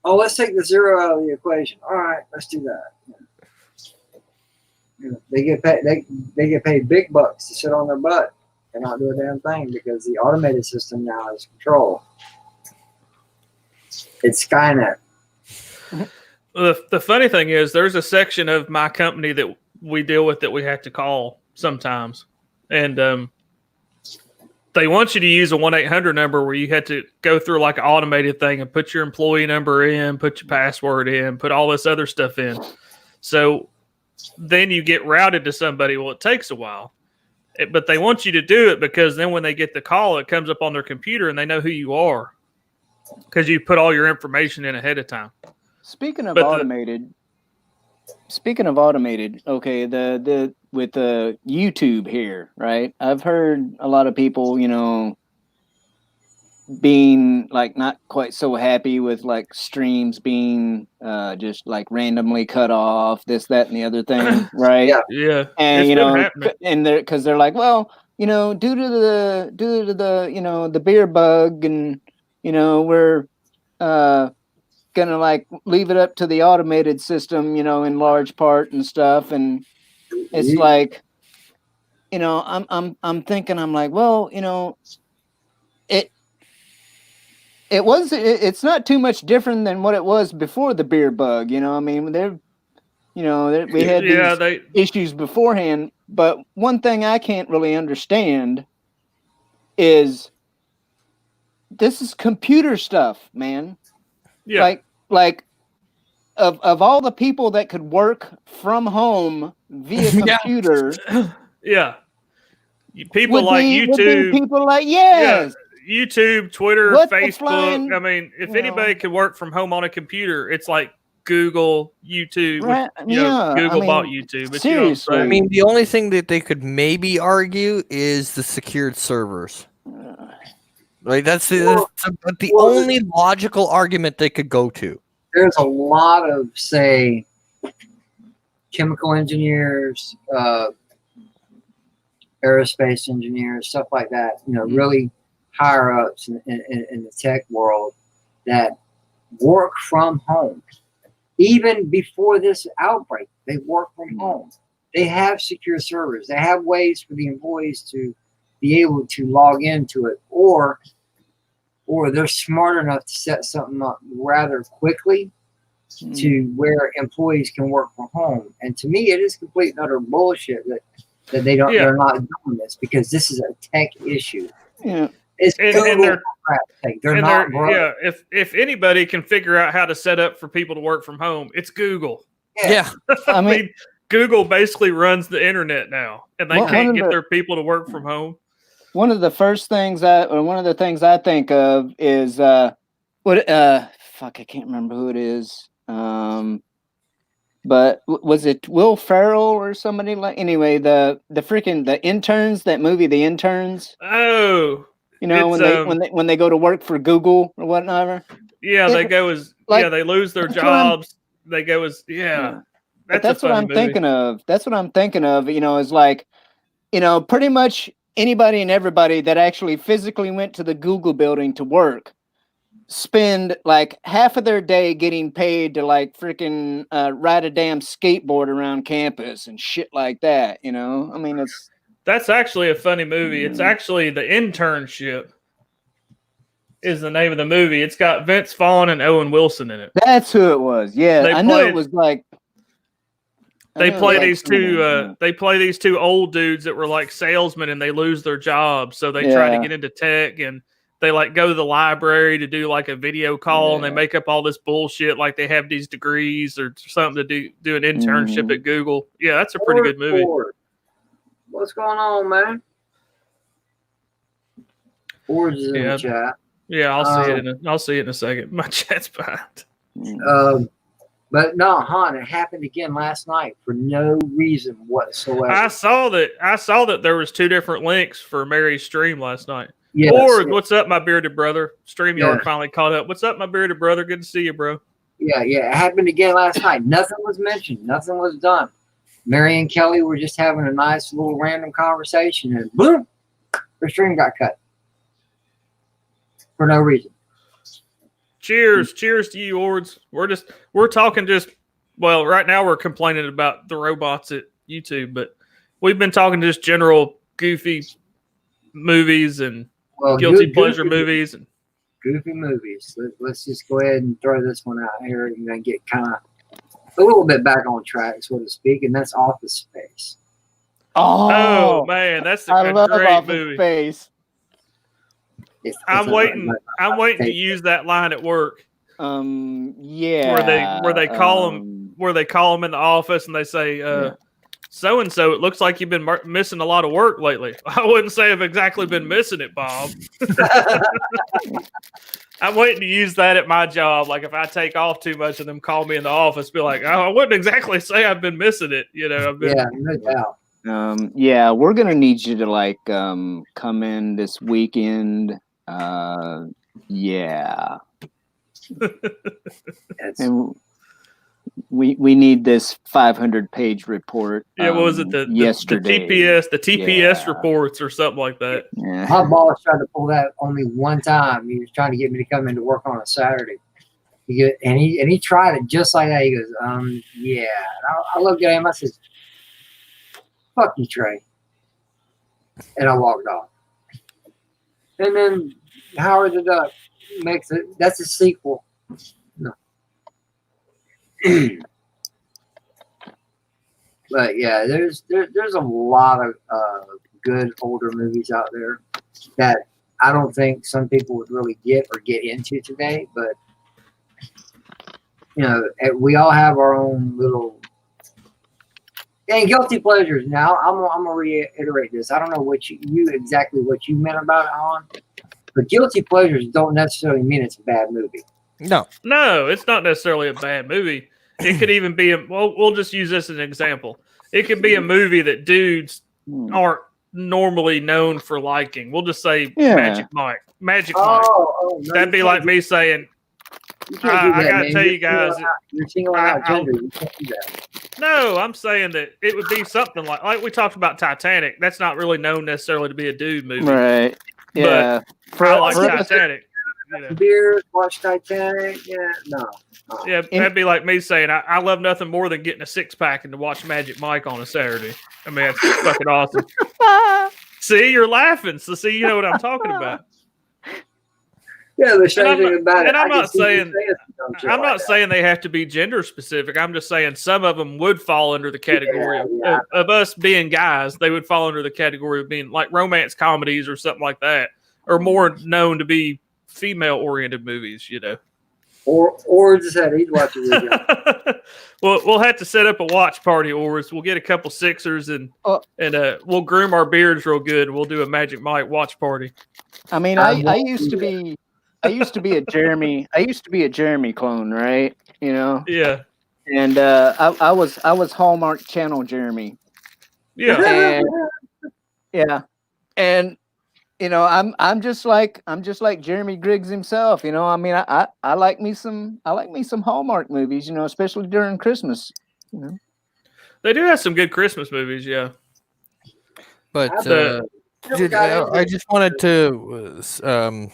Oh, let's take the 0 out of the equation. All right, let's do that. They get paid. They get paid big bucks to sit on their butt and not do a damn thing because the automated system now has control. It's Skynet. The funny thing is, there's a section of my company that we deal with that we have to call sometimes, and they want you to use a 1-800 number where you had to go through like an automated thing and put your employee number in, put your password in, put all this other stuff in. So then you get routed to somebody. Well, it takes a while, but they want you to do it because then when they get the call, it comes up on their computer and they know who you are because you put all your information in ahead of time. Speaking of automated, okay, the with the YouTube here, right? I've heard a lot of people, being like not quite so happy with like streams being just like randomly cut off, this, that, and the other thing, right? Yeah. And and because they're like, well, due to the the beer bug, and we're gonna like leave it up to the automated system, in large part and stuff, and it's like, I'm thinking, I'm like, well, it's not too much different than what it was before the beer bug, I mean, we had these issues beforehand, but one thing I can't really understand is this is computer stuff, man. Yeah. Like of all the people that could work from home via computer, yeah, people like YouTube, people like YouTube, Twitter, Facebook. I mean, if anybody could work from home on a computer, it's like Google, YouTube. Right, Google bought YouTube. But seriously. I mean, the only thing that they could maybe argue is the secured servers. Right? That's the only logical argument they could go to. There's a lot of, say, chemical engineers, aerospace engineers, stuff like that, really higher ups in the tech world that work from home. Even before this outbreak, they work from home. They have secure servers. They have ways for the employees to be able to log into it, or they're smart enough to set something up rather quickly to where employees can work from home. And to me, it is complete and utter bullshit that they don't. They're not doing this because this is a tech issue. Yeah. It's they're not. Yeah, if anybody can figure out how to set up for people to work from home, it's Google. Yeah. I mean, Google basically runs the internet now, and they can't get their people to work from home. One of the things I think of is fuck, I can't remember who it is. But was it Will Ferrell or somebody anyway, the interns, that movie, The Interns? Oh. When they go to work for Google or whatever. Yeah, they go as they lose their jobs. They go as That's what I'm thinking of. That's what I'm thinking of. Is like, pretty much anybody and everybody that actually physically went to the Google building to work spend like half of their day getting paid to like freaking ride a damn skateboard around campus and shit like that. I mean, that's actually a funny movie. It's actually The Internship is the name of the movie. It's got Vince Vaughn and Owen Wilson in it. That's who it was. Yeah, I know it was like. They play these two. They play these two old dudes that were like salesmen, and they lose their jobs, so they try to get into tech, and they like go to the library to do like a video call, and they make up all this bullshit like they have these degrees or something to do an internship at Google. Yeah, that's a pretty good movie. What's going on, man? Forge is in the chat. Yeah, I'll see it in a second. My chat's behind. But no, hon, it happened again last night for no reason whatsoever. I saw that there was two different links for Mary's stream last night. Yes, what's up, my bearded brother? StreamYard finally caught up. What's up, my bearded brother? Good to see you, bro. Yeah, it happened again last night. Nothing was mentioned. Nothing was done. Mary and Kelly were just having a nice little random conversation, and boom, her stream got cut for no reason. Cheers to you, Ords. We're talking right now we're complaining about the robots at YouTube, but we've been talking just general goofy movies and guilty pleasure movies and goofy movies. Let's just go ahead and throw this one out here and then get kind of a little bit back on track, so to speak, and that's Office Space. Oh man, that's a great movie. Space. I'm waiting to use that line at work. Yeah. Where they call them in the office and they say, so and so, it looks like you've been missing a lot of work lately. I wouldn't say I've exactly been missing it, Bob. I'm waiting to use that at my job. Like if I take off too much and them call me in the office, be like, oh, I wouldn't exactly say I've been missing it. No doubt. We're gonna need you to like come in this weekend. And we need this 500-page report. What was it? Yesterday. The TPS reports or something like that. Yeah. My boss tried to pull that only one time. He was trying to get me to come into work on a Saturday. He tried it just like that. He goes, yeah. And I looked at him. I said, "Fuck you, Trey," and I walked off. And then Howard the Duck makes it. That's a sequel. No. But yeah, there's a lot of good older movies out there that I don't think some people would really get into today. But we all have our own little guilty pleasures. Now I'm gonna reiterate this. I don't know what you meant about it, on, but guilty pleasures don't necessarily mean it's a bad movie. No, it's not necessarily a bad movie. It could even be we'll just use this as an example. It could be a movie that dudes aren't normally known for liking. We'll just say Magic Mike. Magic Mike. No, that'd be like me saying, I gotta tell you guys, you're singling out gender. You can't do that. No, I'm saying that it would be something like we talked about Titanic. That's not really known necessarily to be a dude movie, right? Yeah, but I like Titanic. Beer, watch Titanic. Yeah, no. Yeah, that'd be like me saying I love nothing more than getting a 6-pack and to watch Magic Mike on a Saturday. I mean, that's fucking awesome. See, you're laughing. So see, you know what I'm talking about. Yeah, the same thing about it. And I'm not saying they have to be gender specific. I'm just saying some of them would fall under the category of us being guys. They would fall under the category of being like romance comedies or something like that, or more known to be female-oriented movies, you know. Or just had he'd watch it with you. Well, we'll have to set up a watch party, or we'll get a couple Sixers and we'll groom our beards real good. And we'll do a Magic Mike watch party. I mean, I used to be a Jeremy clone, right? You know. Yeah. And I was Hallmark Channel Jeremy. Yeah. And you know, I'm just like Jeremy Griggs himself. You know, I mean, I like me some Hallmark movies. You know, especially during Christmas. You know, they do have some good Christmas movies. Yeah. But I just wanted to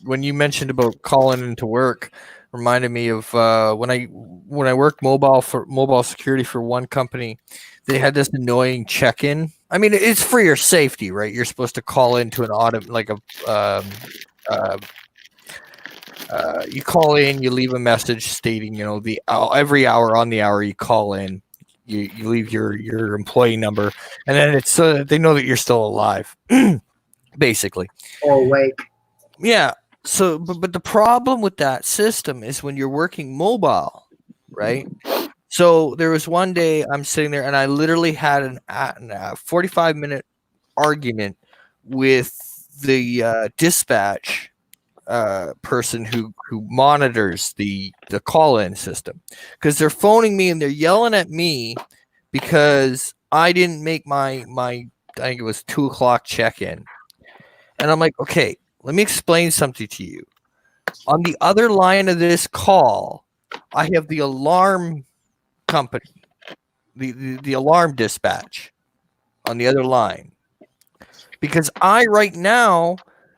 when you mentioned about calling into work, reminded me of when I worked mobile security for one company. They had this annoying check-in. I mean, it's for your safety, right? You're supposed to call into an you call in, you leave a message stating, you know, every hour on the hour you call in, you leave your employee number, and then it's they know that you're still alive, basically. Or awake. Yeah. So, but the problem with that system is when you're working mobile, right? So there was one day I'm sitting there and I literally had a 45-minute argument with the dispatch person who monitors the call-in system, because they're phoning me and they're yelling at me because I didn't make my I think it was 2:00 check-in. And I'm like, okay, let me explain something to you. On the other line of this call, I have the alarm company, the alarm dispatch on the other line, because I right now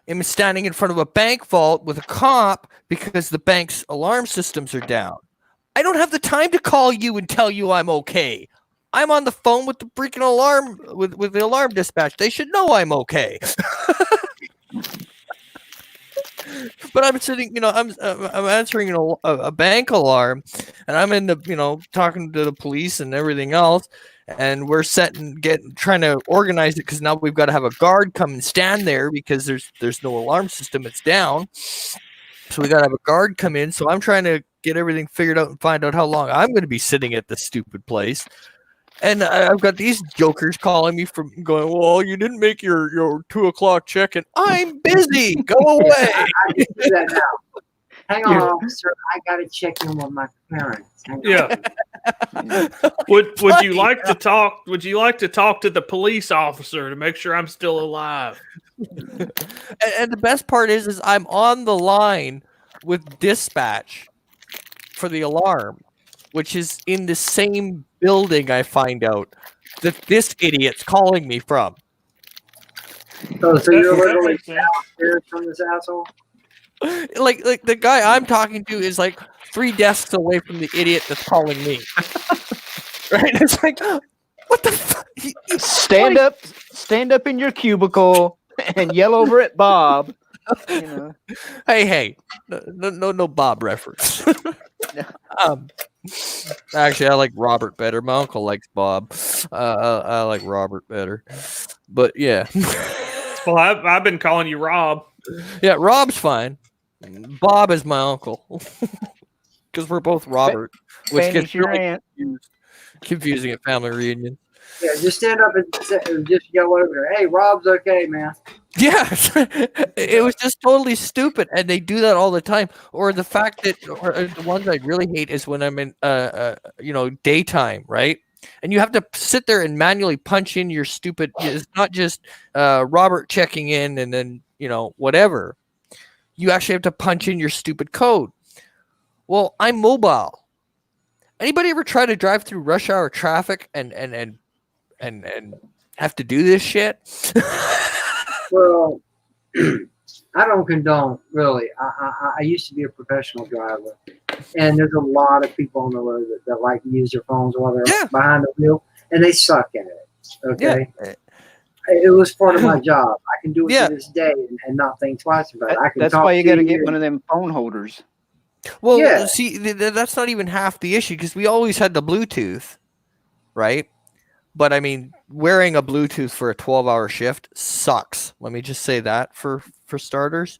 am standing in front of a bank vault with a cop because the bank's alarm systems are down. I don't have the time to call you and tell you I'm okay. I'm on the phone with the freaking alarm with the alarm dispatch. They should know I'm okay. But I'm sitting, you know, I'm answering a bank alarm, and I'm in the, you know, talking to the police and everything else, and we're trying to organize it because now we've got to have a guard come and stand there because there's no alarm system, it's down, so we got to have a guard come in. So I'm trying to get everything figured out and find out how long I'm going to be sitting at this stupid place. And I've got these jokers calling me from going, well, you didn't make your 2:00 check-in. I'm busy. Go away. I can do that now. Hang on, officer. I got to check in with my parents. Yeah. Would you like to talk? Would you like to talk to the police officer to make sure I'm still alive? And the best part is I'm on the line with dispatch for the alarm, which is in the same building. I find out that this idiot's calling me from. Oh, so you're literally downstairs from this asshole? Like the guy I'm talking to is like 3 desks away from the idiot that's calling me. Right? It's like, what the fuck? Stand up in your cubicle and yell over at Bob. You know. Hey, no Bob reference. Actually, I like Robert better. My uncle likes Bob. I like Robert better. But yeah. Well, I've been calling you Rob. Yeah, Rob's fine. Bob is my uncle. Because we're both Robert. Which gets really confusing at family reunion. Yeah, just stand up and just yell over there. Hey, Rob's okay, man. Yeah, it was just totally stupid, and they do that all the time. Or the fact that, or the ones I really hate is when I'm in, daytime, right? And you have to sit there and manually punch in your stupid. It's not just Robert checking in and then whatever. You actually have to punch in your stupid code. Well, I'm mobile. Anybody ever try to drive through rush hour traffic and have to do this shit? Well, I don't condone, really. I used to be a professional driver, and there's a lot of people on the road that like to use their phones while they're behind the wheel, and they suck at it. Okay. Yeah. It was part of my job. I can do it to this day and not think twice about it. That's why you got to get one of them phone holders. Well, see, that's not even half the issue, because we always had the Bluetooth, right? But I mean, wearing a Bluetooth for a 12-hour shift sucks. Let me just say that for starters.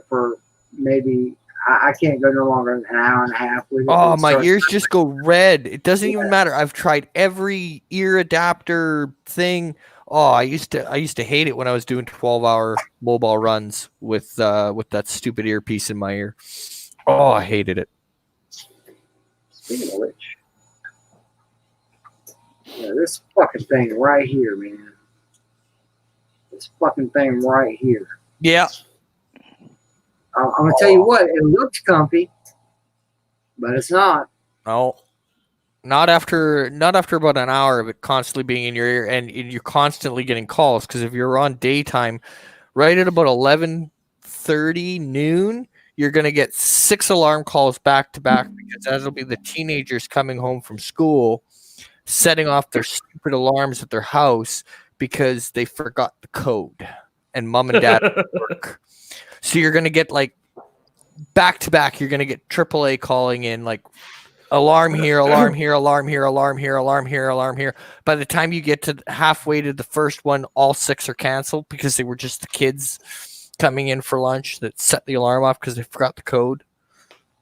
For maybe I can't go no longer than an hour and a half with it. Oh, my ears just go red. It doesn't even matter. I've tried every ear adapter thing. Oh, I used to hate it when I was doing 12-hour mobile runs with that stupid earpiece in my ear. Oh, I hated it. Speaking of which, this fucking thing right here, man. This fucking thing right here. Yeah. I'm gonna tell you what. It looks comfy, but it's not. No. Not after about an hour of it constantly being in your ear, and you're constantly getting calls, because if you're on daytime, right at about 11:30 noon, you're going to get 6 alarm calls back to back, because that'll be the teenagers coming home from school, setting off their stupid alarms at their house because they forgot the code, and mom and dad work. So you're going to get like back to back. You're going to get AAA calling in like, alarm here, alarm here, alarm here, alarm here, alarm here, alarm here. By the time you get to halfway to the first one, all 6 are canceled because they were just the kids coming in for lunch that set the alarm off because they forgot the code.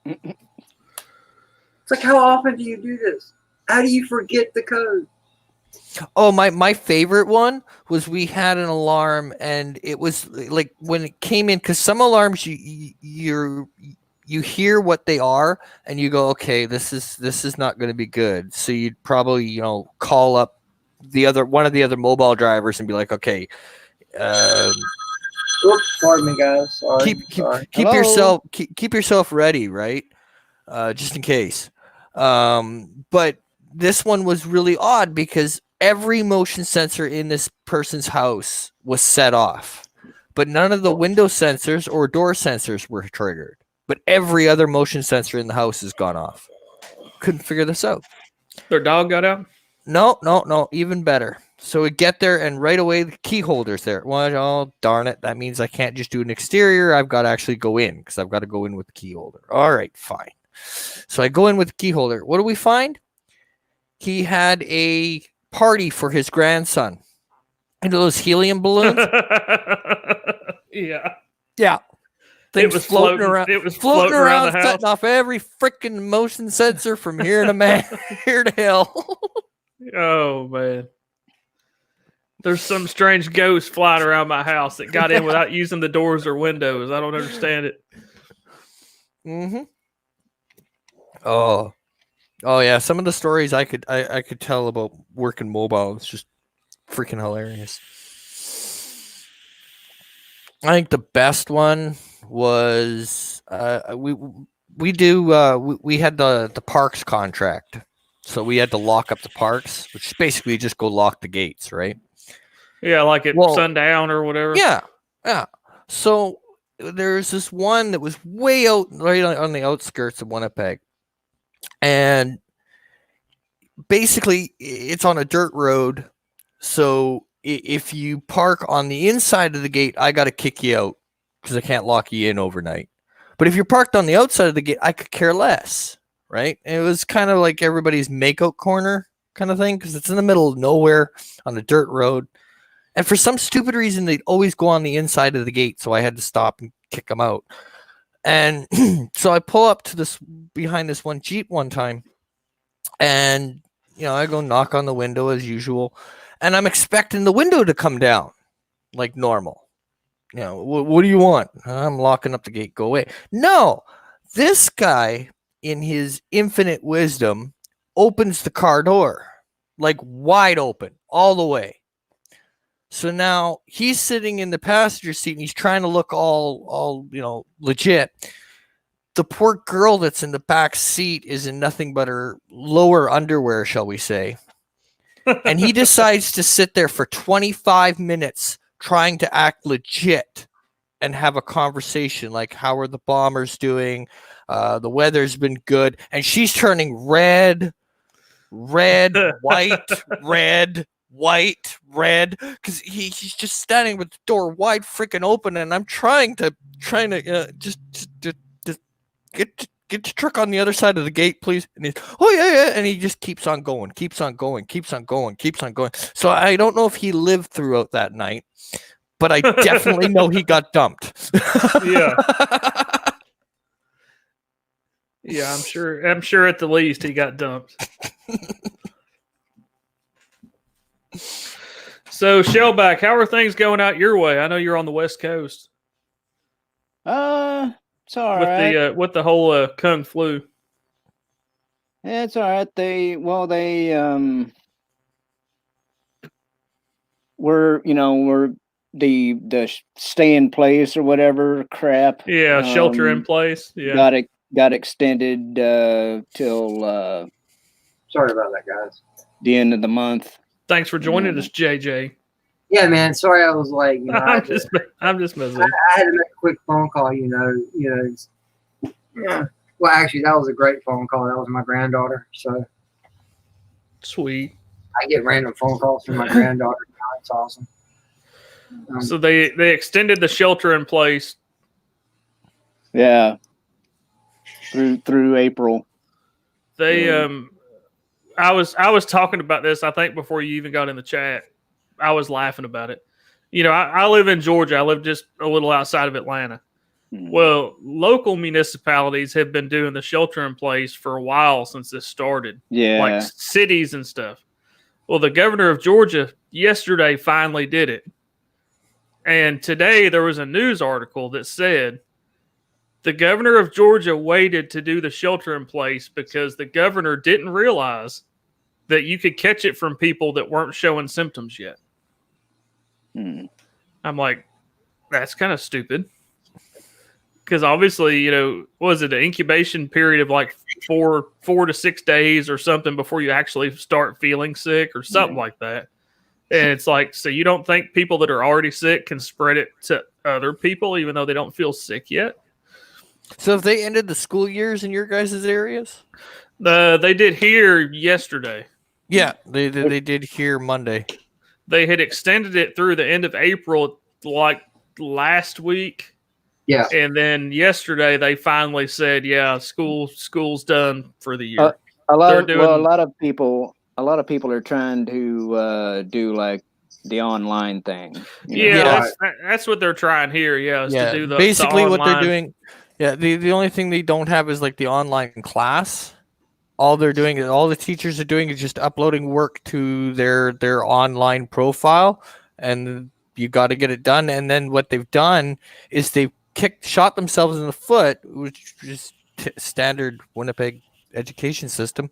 It's like, how often do you do this? How do you forget the code? Oh, my favorite one was, we had an alarm, and it was like when it came in, because some alarms you hear what they are and you go, okay, this is not going to be good. So you'd probably, call up one of the other mobile drivers and be like, okay, oops, pardon me, guys. Sorry. Keep yourself ready, right? Just in case. But this one was really odd because every motion sensor in this person's house was set off, but none of the window sensors or door sensors were triggered. But every other motion sensor in the house has gone off. Couldn't figure this out. Their dog got out? No. Even better. So we get there, and right away the key holder's there. Well, oh, darn it. That means I can't just do an exterior. I've got to actually go in, because I've got to go in with the key holder. All right, fine. So I go in with the key holder. What do we find? He had a party for his grandson. Into those helium balloons? Yeah. Yeah. It was floating around. It was floating around the house, setting off every freaking motion sensor from here to here to hell. Oh man, there's some strange ghost flying around my house that got in without using the doors or windows. I don't understand it. Mm-hmm. Oh yeah. Some of the stories I could tell about working mobile. It's just freaking hilarious. I think the best one was we had the parks contract, so we had to lock up the parks, which is basically just go lock the gates, right? Yeah, like at sundown or whatever. Yeah. So there's this one that was way out, right on the outskirts of Winnipeg, and basically it's on a dirt road. So if you park on the inside of the gate, I got to kick you out because I can't lock you in overnight. But if you're parked on the outside of the gate, I could care less, right? And it was kind of like everybody's makeout corner kind of thing, because it's in the middle of nowhere on a dirt road. And for some stupid reason, they'd always go on the inside of the gate, so I had to stop and kick them out. And so I pull up to behind this one Jeep one time, and I go knock on the window as usual, and I'm expecting the window to come down. like normal. You know, what do you want? I'm locking up the gate. Go away. No, this guy, in his infinite wisdom, opens the car door like wide open all the way. So now he's sitting in the passenger seat and he's trying to look all legit. The poor girl that's in the back seat is in nothing but her lower underwear, shall we say. And he decides to sit there for 25 minutes trying to act legit and have a conversation like, how are the Bombers doing? The weather's been good. And she's turning red, white, red, because he's just standing with the door wide freaking open, and I'm trying to just get the truck on the other side of the gate, please. And he's, oh yeah, and he just keeps on going. So I don't know if he lived throughout that night, but I definitely know he got dumped. Yeah. Yeah, I'm sure at the least he got dumped. So, Shellback, how are things going out your way? I know you're on the West Coast. It's all right. With the whole Kung flu. Yeah, it's all right. They we're the stay in place or whatever crap. Yeah, shelter in place. Yeah. Got extended till Sorry about that, guys. the end of the month. Thanks for joining us, JJ. Yeah, man. Sorry, I was late. You know, I'm just messing. I had to make a quick phone call. Yeah. Well, actually, that was a great phone call. That was my granddaughter. So Sweet. I get random phone calls from my granddaughter. It's awesome. So they extended the shelter in place. Yeah. Through April. They I was talking about this, I think, before you even got in the chat. I was laughing about it. You know, I live in Georgia. I live just a little outside of Atlanta. Well, local municipalities have been doing the shelter in place for a while since this started. Yeah. Like cities and stuff. Well, the governor of Georgia yesterday finally did it. And today there was a news article that said the governor of Georgia waited to do the shelter in place because the governor didn't realize that you could catch it from people that weren't showing symptoms yet. I'm like, that's kind of stupid. Because obviously, you know, was it an incubation period of like 4 to 6 days or something before you actually start feeling sick or something like that? And it's like, so you don't think people that are already sick can spread it to other people even though they don't feel sick yet? So have they ended the school years in your guys' areas? They did here yesterday. Yeah, they did here Monday. They had extended it through the end of April, like last week. Yeah. And then yesterday they finally said, yeah, school's done for the year. A lot of people are trying to do like the online thing. Yeah, that's what they're trying here. Yeah, to do basically the what they're doing. Yeah, the only thing they don't have is like the online class. All the teachers are doing is just uploading work to their online profile, and you got to get it done. And then what they've done is they've shot themselves in the foot, which is standard Winnipeg education system.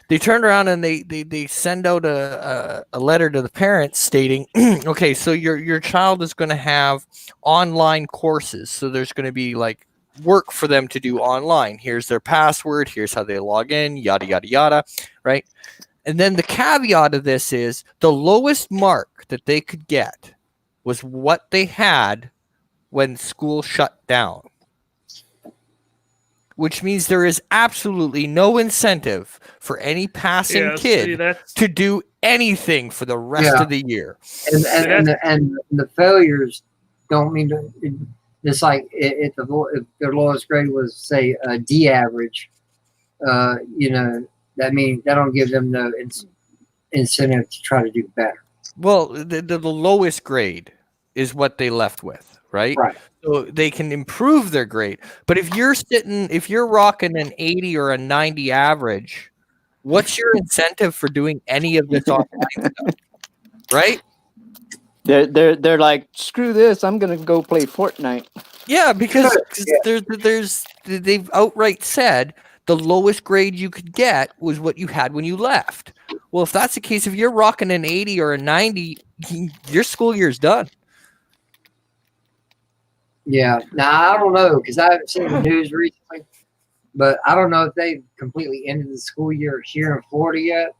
They turn around and they send out a letter to the parents stating, okay, so your child is going to have online courses. So there's going to be like work for them to do online. Here's their password. Here's how they log in, yada, yada, yada, right? And then the caveat of this is the lowest mark that they could get was what they had when school shut down, which means there is absolutely no incentive for any passing kid to do anything for the rest of the year. And the failures don't mean to. It's like if their lowest grade was, say, a D average, that means that don't give them no incentive to try to do better. Well, the lowest grade is what they left with, right? Right. So they can improve their grade. But if you're rocking an 80 or a 90 average, what's your incentive for doing any of this online stuff? Right? They're like, screw this, I'm gonna go play Fortnite. Yeah, because they've outright said the lowest grade you could get was what you had when you left. Well, if that's the case, if you're rocking an 80 or a 90, your school year's done. Yeah. Now I don't know because I haven't seen the news recently, but I don't know if they've completely ended the school year here in Florida yet.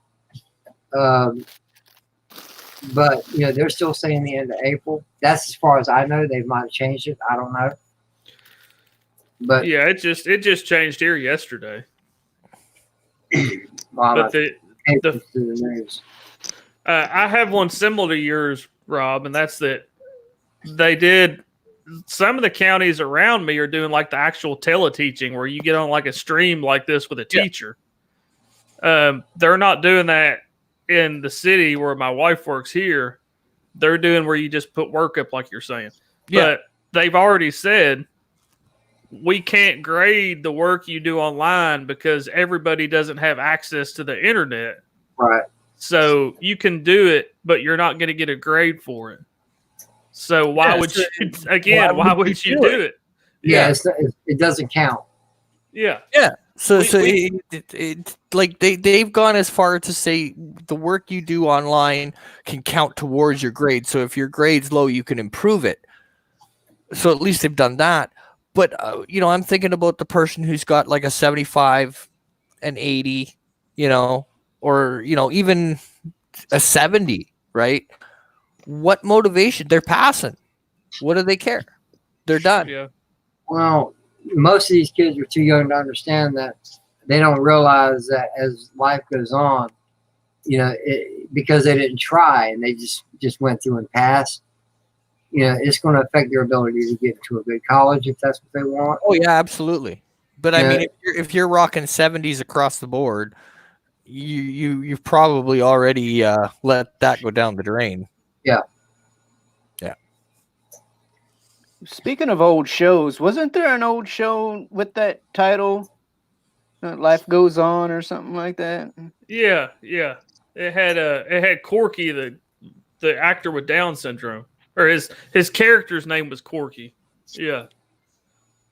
But they're still saying the end of April. That's as far as I know. They might have changed it. I don't know. But yeah, it just changed here yesterday. But the news. I have one similar to yours, Rob, and that's that they did. Some of the counties around me are doing like the actual teleteaching where you get on like a stream like this with a teacher. They're not doing that in the city where my wife works here. They're doing where you just put work up like you're saying. Yeah. But they've already said we can't grade the work you do online because everybody doesn't have access to the internet. Right. So you can do it, but you're not going to get a grade for it. So why would you do it? Yeah, it doesn't count. Yeah. Yeah. So they've gone as far to say the work you do online can count towards your grade. So if your grade's low, you can improve it. So at least they've done that. But I'm thinking about the person who's got like a 75, an 80, or even a 70, right? What motivation? They're passing. What do they care? They're done. Yeah. Well, most of these kids are too young to understand that. They don't realize that as life goes on, because they didn't try and they just went through and passed. It's going to affect their ability to get to a good college if that's what they want. Oh yeah, absolutely. But I mean, if you're rocking 70s across the board, you've probably already let that go down the drain. Yeah. Yeah. Speaking of old shows, wasn't there an old show with that title? Life Goes On or something like that? Yeah. It had Corky, the actor with Down syndrome. Or his character's name was Corky. Yeah.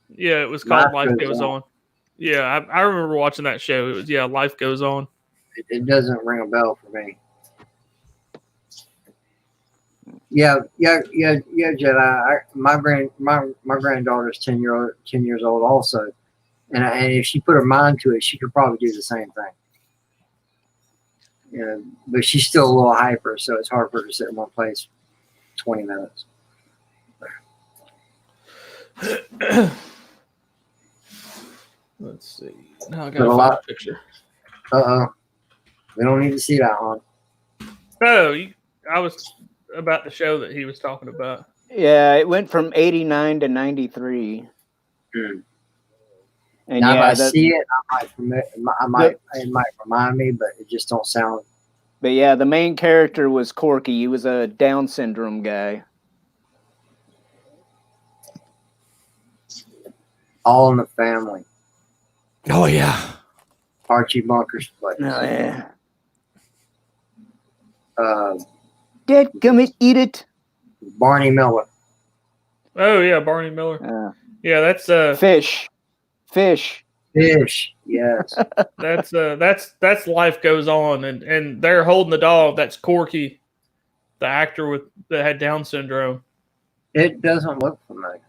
Yeah, it was called Life Goes On. Yeah, I remember watching that show. It was Life Goes On. It doesn't ring a bell for me. Yeah, Jedi. My granddaughter's 10 years old also, and if she put her mind to it, she could probably do the same thing. But she's still a little hyper, so it's hard for her to sit in one place 20 minutes. Let's see. Now I got a lot picture. We don't need to see that one. Oh, I was about the show that he was talking about. Yeah, it went from 89 to 93. And now if I see it, it might remind me, but it just don't sound. But yeah, the main character was Corky. He was a Down syndrome guy. All in the Family. Oh yeah. Archie Bunker's place. Oh yeah. Dad, come and eat it. Barney Miller. Oh yeah, Barney Miller. Yeah, that's Fish. Yes. That's Life Goes On, and they're holding the dog. That's Corky, the actor that had Down syndrome. It doesn't look familiar.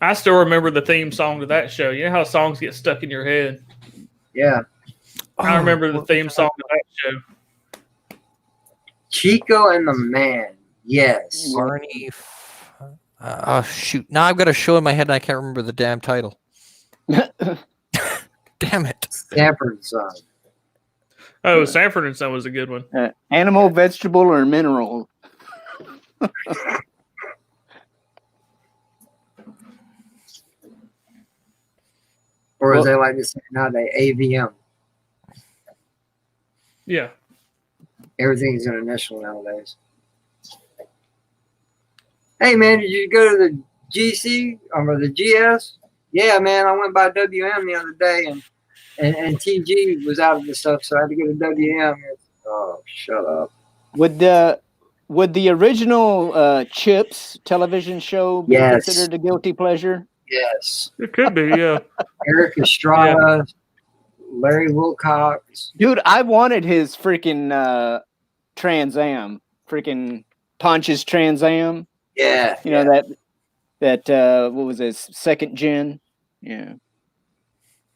I still remember the theme song to that show. You know how songs get stuck in your head? Yeah. I remember the theme song to that show. Chico and the Man. Yes. Barney. Shoot. Now I've got a show in my head and I can't remember the damn title. Damn it. Sanford and Son. Oh, Sanford and Son was a good one. Animal, vegetable, or mineral? Or as they like to say nowadays, AVM. Yeah. Everything's an initial nowadays. Hey, man, did you go to the GC or the GS? Yeah, man, I went by WM the other day, and TG was out of the stuff, so I had to go to WM. Oh, shut up. Would Would the original Chips television show be Yes. considered a guilty pleasure? Yes. It could be, yeah. Eric Estrada, Larry Wilcox. Dude, I wanted his freaking Trans Am, freaking Ponch's Trans Am. Yeah. You know that what was his second gen? Yeah.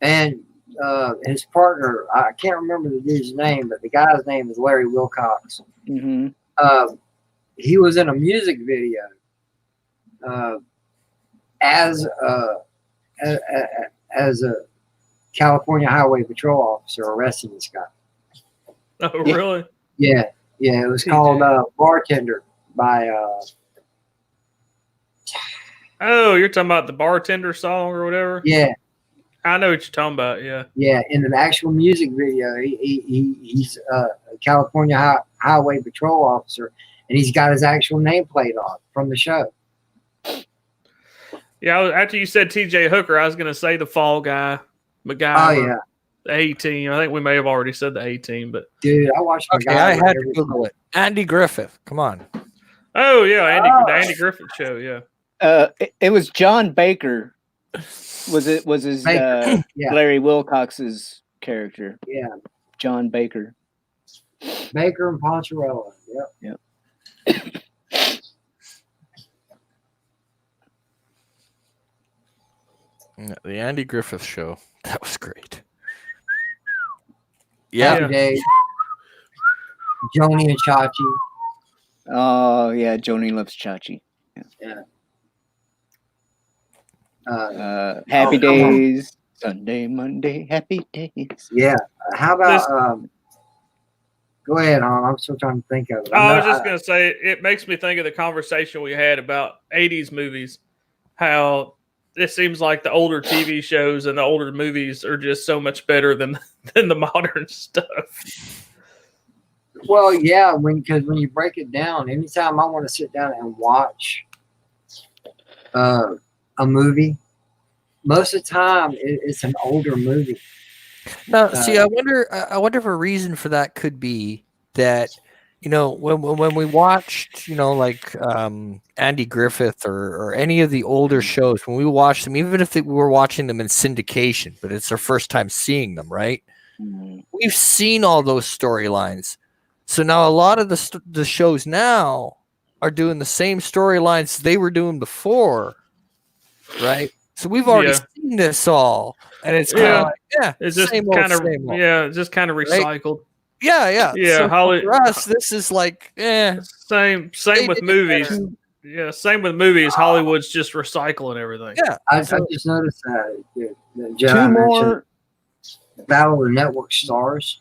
And his partner, I can't remember the dude's name, but the guy's name is Larry Wilcox. Mm-hmm. He was in a music video as a California Highway Patrol officer arresting this guy. Oh, really? Yeah. It was called Bartender by. Oh, you're talking about the Bartender song or whatever? Yeah. I know what you're talking about, yeah. Yeah, in an actual music video, he's a California Highway Patrol officer, and he's got his actual nameplate on from the show. Yeah, after you said TJ Hooker, I was going to say the Fall Guy, MacGyver, Oh yeah, the A-Team. I think we may have already said the A-Team, but dude, I watched. Okay, I had to Google it. Andy Griffith. Come on. oh yeah, the Andy Griffith Show, yeah. It was John Baker. Was his Baker. Yeah. Larry Wilcox's character? Yeah, John Baker. Baker and Poncherella. Yep. The Andy Griffith Show. That was great. Yeah. Happy Days. Joni and Chachi. Oh yeah, Joni loves Chachi. Yeah. Happy Days. Sunday, Monday, Happy Days. Yeah. How about go ahead, hon. I'm still trying to think of it. I was just going to say, it makes me think of the conversation we had about 80s movies, how it seems like the older TV shows and the older movies are just so much better than the modern stuff. Well, yeah, because when you break it down, anytime I want to sit down and watch a movie, most of the time it's an older movie. Now, see, I wonder if a reason for that could be that, you know, when we watched, you know, like Andy Griffith or any of the older shows, when we watched them, even if we were watching them in syndication, but it's our first time seeing them, right? Mm-hmm. We've seen all those storylines. So now a lot of the shows now are doing the same storylines they were doing before, right? So we've already seen this all, and it's kind of like, it's just kind of just kind of recycled. Right? Yeah. So for us, this is like same with movies. Yeah, same with movies. Hollywood's just recycling everything. Yeah, I just noticed that. Two more. Battle of the Network Stars.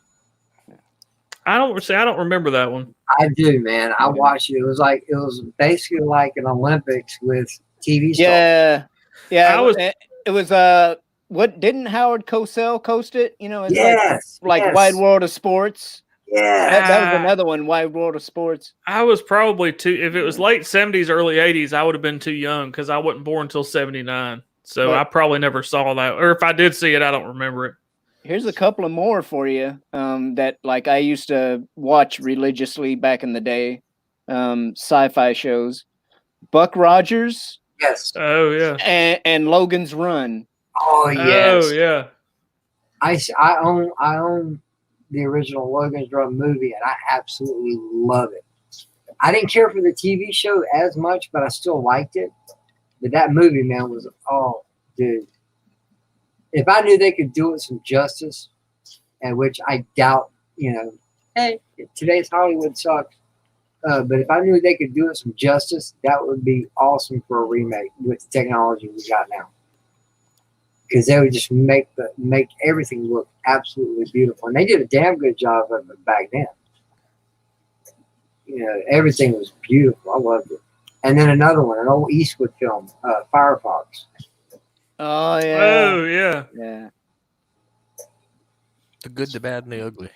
I don't remember that one. I do, man. I watched it. It was basically like an Olympics with TV stars. Yeah. It was what didn't Howard Cosell coast it? You know, it's like Wide World of Sports. Yeah. That was another one, Wide World of Sports. I was probably if it was late 70s, early 80s, I would have been too young because I wasn't born until 79. So I probably never saw that. Or if I did see it, I don't remember it. Here's a couple of more for you that like I used to watch religiously back in the day. Sci-fi shows. Buck Rogers. Yes. Oh yeah. And Logan's Run. Oh yes. Oh yeah. I own the original Logan's Run movie, and I absolutely love it. I didn't care for the TV show as much, but I still liked it. But that movie, man, was dude. If I knew they could do it some justice, and which I doubt, you know, hey, today's Hollywood sucks. But if I knew they could do it some justice, that would be awesome for a remake with the technology we got now. Because they would just make everything look absolutely beautiful, and they did a damn good job of it back then. You know, everything was beautiful. I loved it. And then another one, an old Eastwood film, Firefox. Oh yeah. Oh yeah. Yeah. The Good, the Bad, and the Ugly.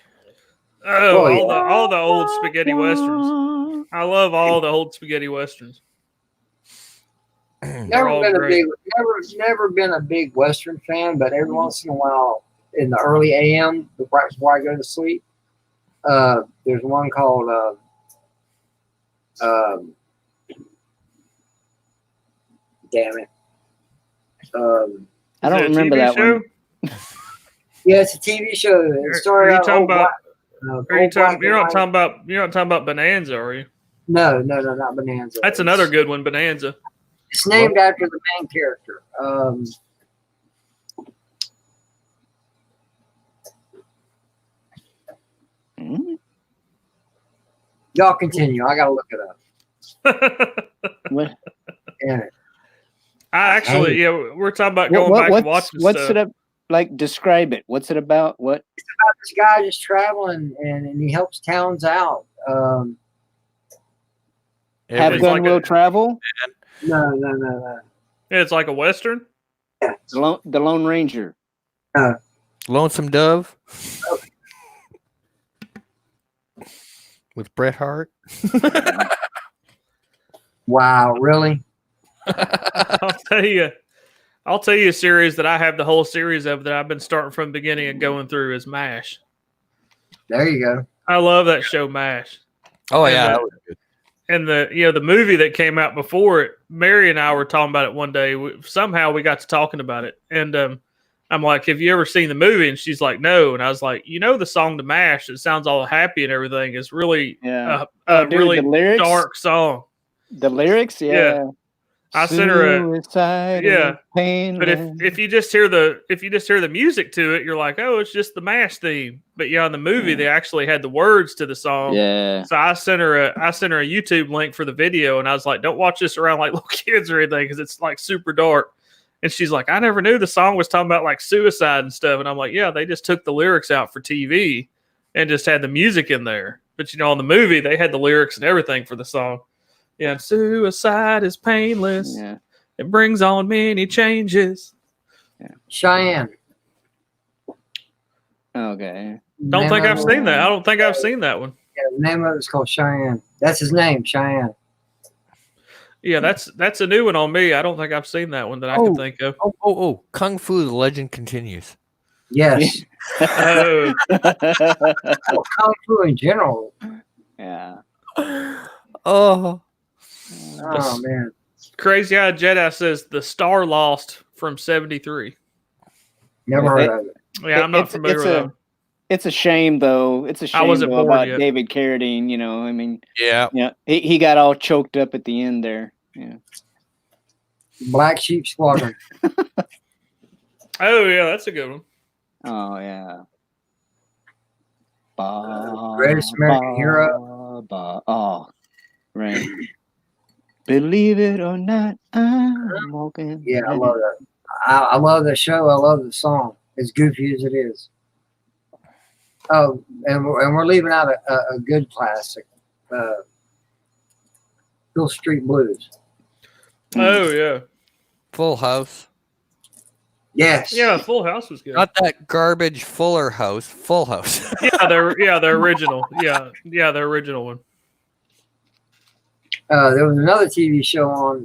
Oh, all the old spaghetti westerns. I love all the old spaghetti westerns. Never been a big Western fan, but every once in a while, in the early AM, right before I go to sleep, there's one called Damn it. I don't Is it a remember TV that show? one. Yeah, it's a TV show. It started Are you out talking old about? black- Are you old black talking? You're and not white. talking about. You're not talking about Bonanza, are you? No, not Bonanza. That's another good one, Bonanza. It's named after the main character. Hmm? Y'all continue. I gotta look it up. What? Damn it. I actually, yeah, we're talking about going back and watching what's stuff. it like? Describe it. What's it about? What? This guy just traveling and he helps towns out. Have It's Gun like Will a- Travel? No. Yeah, it's like a western. The Lone Ranger. Lonesome Dove with Bret Hart. Wow, really? I'll tell you a series that I have the whole series of that I've been starting from the beginning and going through is MASH. There you go. I love that show MASH. Oh And yeah, the- that was good. And the movie that came out before it, Mary and I were talking about it one day. Somehow we got to talking about it, and I'm like, "Have you ever seen the movie?" And she's like, "No." And I was like, the song to MASH. It sounds all happy and everything. Is really Yeah. a Dude, really the lyrics, dark song. The lyrics, yeah. I sent her a Suicide yeah. is painless. But if you just hear the music to it, you're like, oh, it's just the MASH theme. But yeah, in the movie they actually had the words to the song. Yeah. So I sent her a YouTube link for the video, and I was like, don't watch this around like little kids or anything because it's like super dark. And she's like, I never knew the song was talking about like suicide and stuff. And I'm like, yeah, they just took the lyrics out for TV and just had the music in there. But in the movie they had the lyrics and everything for the song. Yeah, suicide is painless. Yeah. It brings on many changes. Cheyenne. Okay. Don't Name think of I've it- seen that. I don't think I've seen that one. Yeah, the name of it is called Cheyenne. That's his name, Cheyenne. Yeah, that's a new one on me. I don't think I've seen that one that I can think of. Oh! Kung Fu: The Legend Continues. Yes. Oh, Well, Kung Fu in general. Yeah. Oh, Oh man. Crazy Eyed Jedi says the Star Lost from '73. Never heard of it. Yeah, I'm not familiar with that. It's a shame, though. It's a shame wasn't though, born about yet. David Carradine. I mean, yeah. he got all choked up at the end there. Yeah. Black Sheep Squadron. Oh yeah, that's a good one. Oh yeah. Greatest American Hero. Oh, right. Believe it or not, I'm walking. Yeah, I love that. I love the show. I love the song. As goofy as it is. Oh, and we're leaving out a good classic. Hill Street Blues. Oh yeah, Full House. Yes. yeah. Full House was good. Not that garbage Fuller House. Full House. the original. Yeah, the original one. There was another TV show on.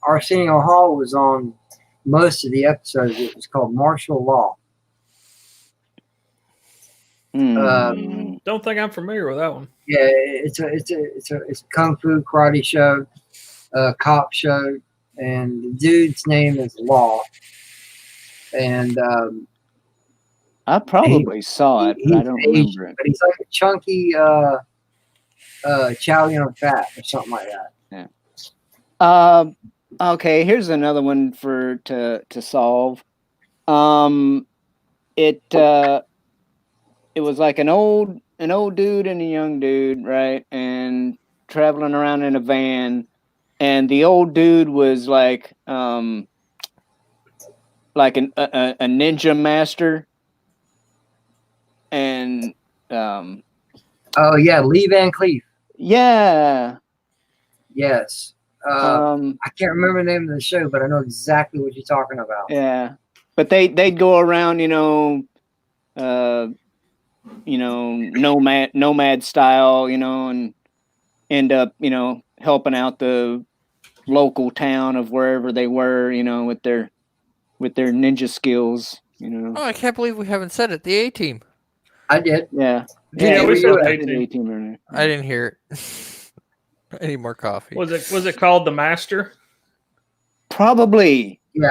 Arsenio Hall was on most of the episodes. It was called Martial Law. Don't think I'm familiar with that one. Yeah, it's a kung fu karate show, cop show, and the dude's name is Law. And I probably saw it, but I don't remember it. But he's like a chunky Chow Yun Fat or something like that. Okay, here's another one to solve. It was like an old dude and a young dude, right? And traveling around in a van, and the old dude was like a ninja master, and Oh yeah, Lee Van Cleef. yeah. Yes. I can't remember the name of the show, but I know exactly what you're talking about. Yeah, but they'd go around, nomad style, and end up, helping out the local town of wherever they were, with their ninja skills, Oh, I can't believe we haven't said it. The A-Team. I did. Yeah. Yeah, we said said the 18. burner. I didn't hear it. I need more coffee. Was it called the Master? Probably. Yeah.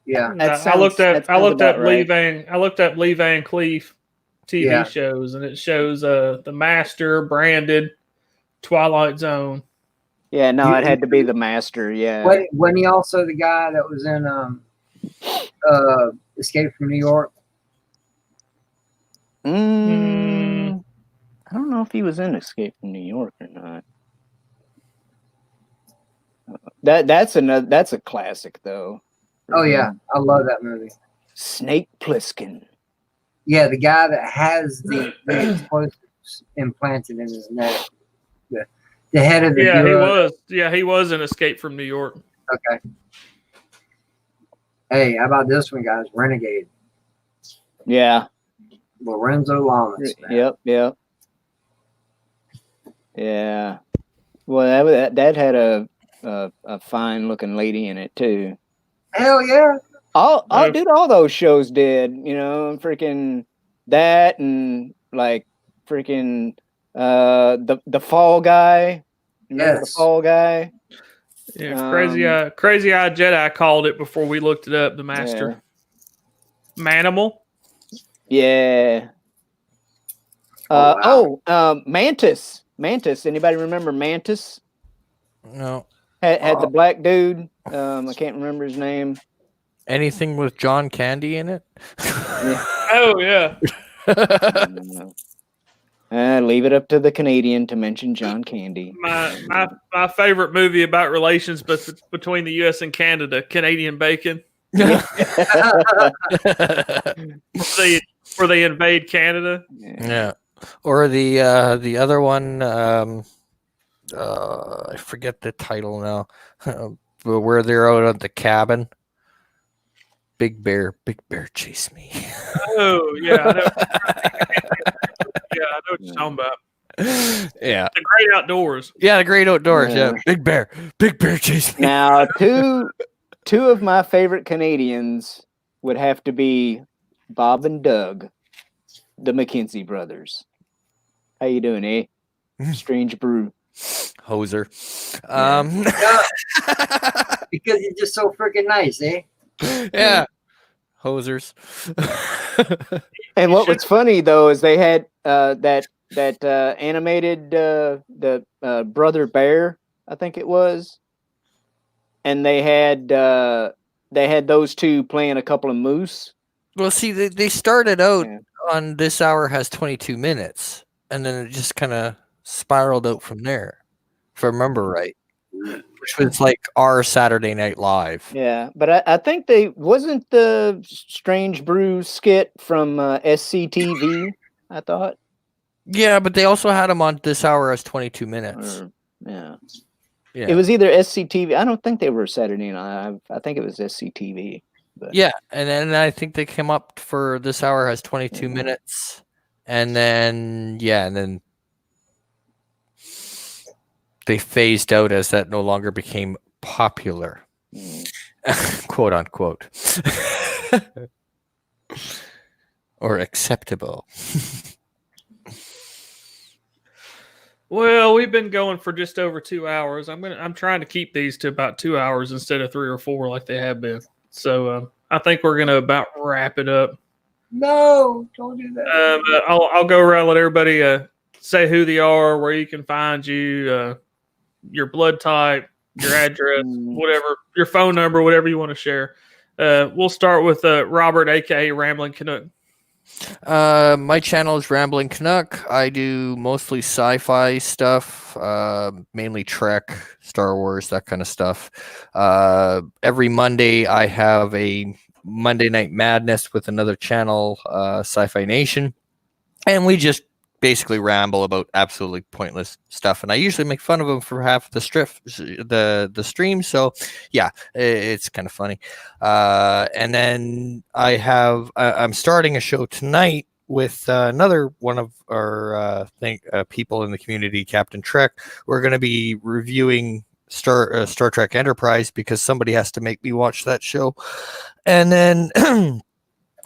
I looked that at sounds about Lee right. Van Cleef TV Yeah. shows, and it shows the Master, Branded, Twilight Zone. Yeah, no, it had to be the Master. Yeah. Wasn't he also the guy that was in Escape from New York? I don't know if he was in Escape from New York or not. That's a classic though. Oh yeah, I love that movie. Snake Plissken. Yeah, the guy that has the explosives implanted in his neck. The head of the Yeah, he bureau. was. Yeah, he was in Escape from New York. Okay. Hey, how about this one, guys? Renegade. Yeah. Lorenzo Lamas. Man. Yep. Yeah. Well, that had a fine looking lady in it too. Hell yeah. All those shows did, freaking that and like freaking the Fall Guy. Remember the Yes. Fall Guy? Yeah, Crazy Eye Jedi called it before we looked it up. The Master. Yeah. Manimal. Yeah. Mantis. Anybody remember Mantis? No. Had the black dude. I can't remember his name. Anything with John Candy in it? Oh yeah. Leave it up to the Canadian to mention John Candy. My favorite movie about relations between the U.S. and Canada, Canadian Bacon. Yeah. where they invade Canada. Yeah. Or the other one, I forget the title now, where they're out at the cabin. Big Bear chase me. Oh yeah, I know. Yeah, I know what you're talking about. Yeah. The Great Outdoors. Yeah, the Great Outdoors. Yeah. Big Bear chase me. Now, two of my favorite Canadians would have to be Bob and Doug, the McKenzie brothers. How you doing, eh? Strange Brew. Hoser. Because you're just so freaking nice, eh? Yeah. Hosers. And what was funny though is they had that animated the Brother Bear, I think it was, and they had those two playing a couple of moose. Well, see, they started out on This Hour Has 22 Minutes, and then it just kind of spiraled out from there, if I remember right. Which was like our Saturday Night Live. Yeah, but I think they wasn't the Strange Brew skit from SCTV, I thought. Yeah, but they also had them on This Hour Has 22 Minutes. Yeah. Yeah. It was either SCTV. I don't think they were Saturday Night. I think it was SCTV. But. Yeah, and then I think they came up for This Hour Has 22 Minutes, and then they phased out as that no longer became popular, quote unquote, or acceptable. Well, we've been going for just over 2 hours. I'm trying to keep these to about 2 hours instead of 3 or 4 like they have been. So I think we're gonna about wrap it up. No, don't do that. I'll go around, let everybody say who they are, where you can find you, your blood type, your address, whatever, your phone number, whatever you want to share. We'll start with Robert, aka Rambling Canuck. My channel is Rambling Canuck. I do mostly sci-fi stuff, mainly Trek, Star Wars, that kind of stuff. Every Monday I have a Monday Night Madness with another channel, Sci-Fi Nation, and we just basically ramble about absolutely pointless stuff, and I usually make fun of them for half the stream. So yeah, it's kind of funny. And then I'm starting a show tonight with another one of our people in the community, Captain Trek. We're going to be reviewing Star Trek Enterprise because somebody has to make me watch that show, and then and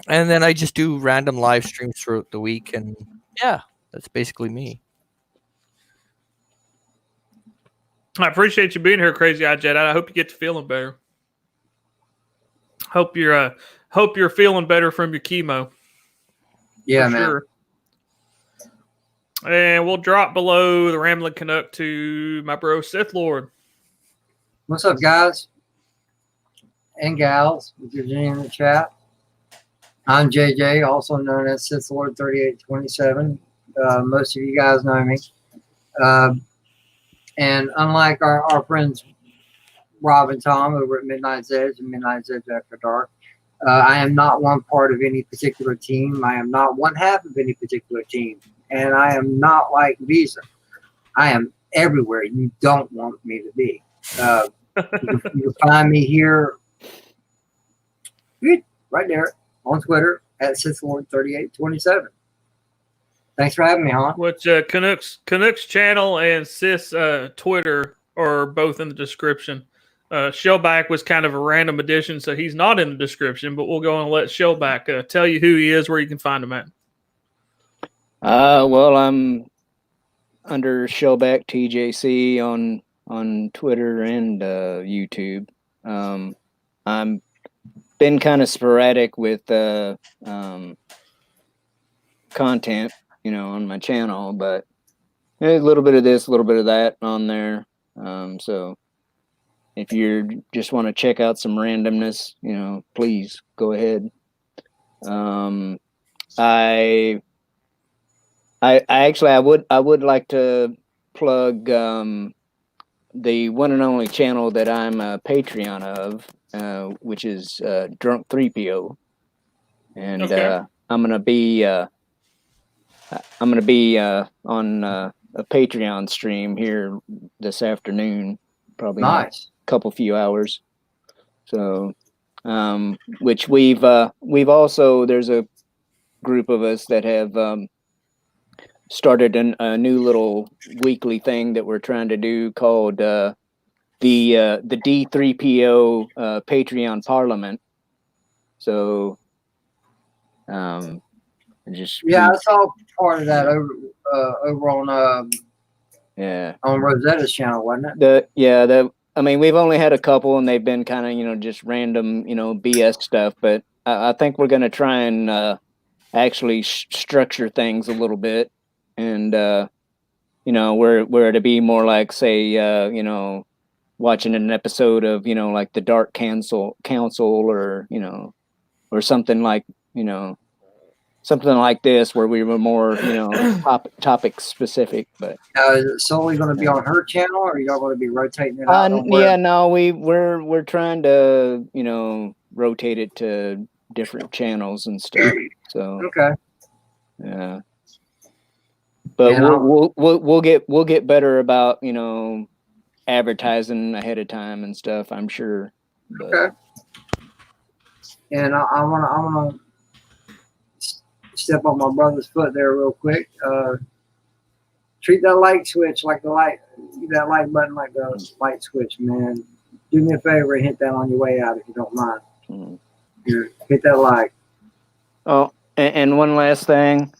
then I just do random live streams throughout the week, and yeah. that's basically me. I appreciate you being here, Crazy Eye Jedi. I hope you get to feeling better. Hope you're feeling better from your chemo. Yeah, for man. sure. And we'll drop below the Rambling Canuck to my bro Sith Lord. What's up, guys and gals? If you're in the chat, I'm JJ, also known as Sithlord3827. Most of you guys know me. And unlike our friends Rob and Tom over at Midnight's Edge and Midnight's Edge After Dark, I am not one part of any particular team. I am not one half of any particular team. And I am not like Visa. I am everywhere you don't want me to be. You can find me here, right there, on Twitter at Sithlord3827. Thanks for having me, Han. Which Canucks channel and Sis Twitter are both in the description. Shellback was kind of a random addition, so he's not in the description, but we'll go and let Shellback tell you who he is, where you can find him at. Well, I'm under Shellback TJC on Twitter and YouTube. I'm been kind of sporadic with content, on my channel, but a little bit of this, a little bit of that on there. So if you just want to check out some randomness, please go ahead. I would like to plug the one and only channel that I'm a Patreon of, which is Drunk 3PO, and okay. I'm gonna be on a Patreon stream here this afternoon, probably nice. In a couple few hours. So, which we've also, there's a group of us that have started a new little weekly thing that we're trying to do called the D3PO Patreon Parliament. So I saw part of that over on Rosetta's channel, wasn't it? We've only had a couple, and they've been kind of just random BS stuff, but I think we're gonna try and actually structure things a little bit. And where to be more like, say, watching an episode of like the Dark Council, or or something like something like this, where we were more topic specific. But is it solely going to be on her channel, or are y'all going to be rotating it out? We're trying to rotate it to different channels and stuff. So okay, yeah. But we'll get better about advertising ahead of time and stuff, I'm sure. But. Okay. And I wanna step on my brother's foot there real quick. Treat that like switch like that like button like the light switch, man. Do me a favor and hit that on your way out if you don't mind. Hit that like. Oh, and one last thing.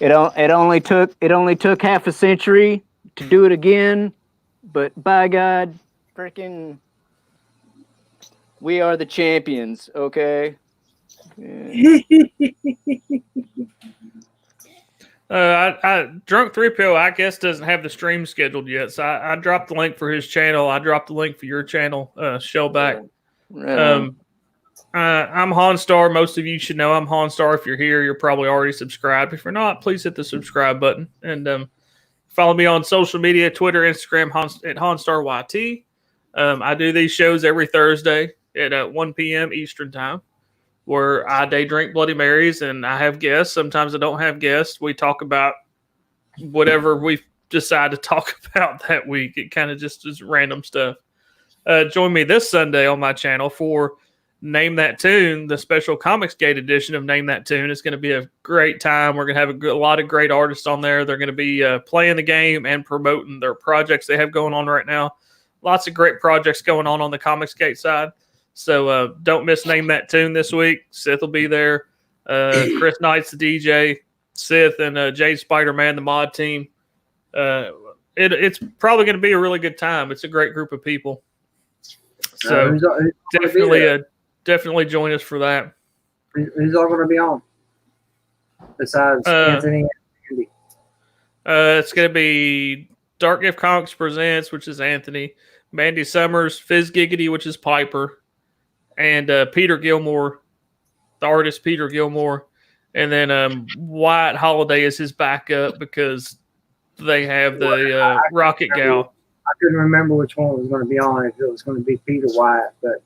It only took half a century to do it again, but by God, freaking, we are the champions, okay? Yeah. Drunk 3PO, I guess, doesn't have the stream scheduled yet, so I dropped the link for his channel. I dropped the link for your channel, Shellback. I'm Hawnstar. Most of you should know I'm Hawnstar. If you're here, you're probably already subscribed. If you're not, please hit the subscribe button. And follow me on social media, Twitter, Instagram, at HawnstarYT. I do these shows every Thursday at 1 p.m. Eastern Time, where I day drink Bloody Marys, and I have guests. Sometimes I don't have guests. We talk about whatever we decide to talk about that week. It kind of just is random stuff. Join me this Sunday on my channel for Name That Tune, the special Comics Gate edition of Name That Tune. It's going to be a great time. We're going to have a lot of great artists on there. They're going to be playing the game and promoting their projects they have going on right now. Lots of great projects going on the Comics Gate side. So don't miss Name That Tune this week. Sith will be there. Chris Knight's the DJ. Sith, and Jade Spider-Man, the mod team. It's probably going to be a really good time. It's a great group of people. So definitely join us for that. Who's all going to be on besides Anthony and Andy? It's going to be Dark Gift Comics Presents, which is Anthony, Mandy Summers, Fizz Giggity, which is Piper, and Peter Gilmore, the artist Peter Gilmore. And then Wyatt Holiday is his backup because they have the Rocket Gal. I couldn't remember which one was going to be on, if it was going to be Peter Wyatt. But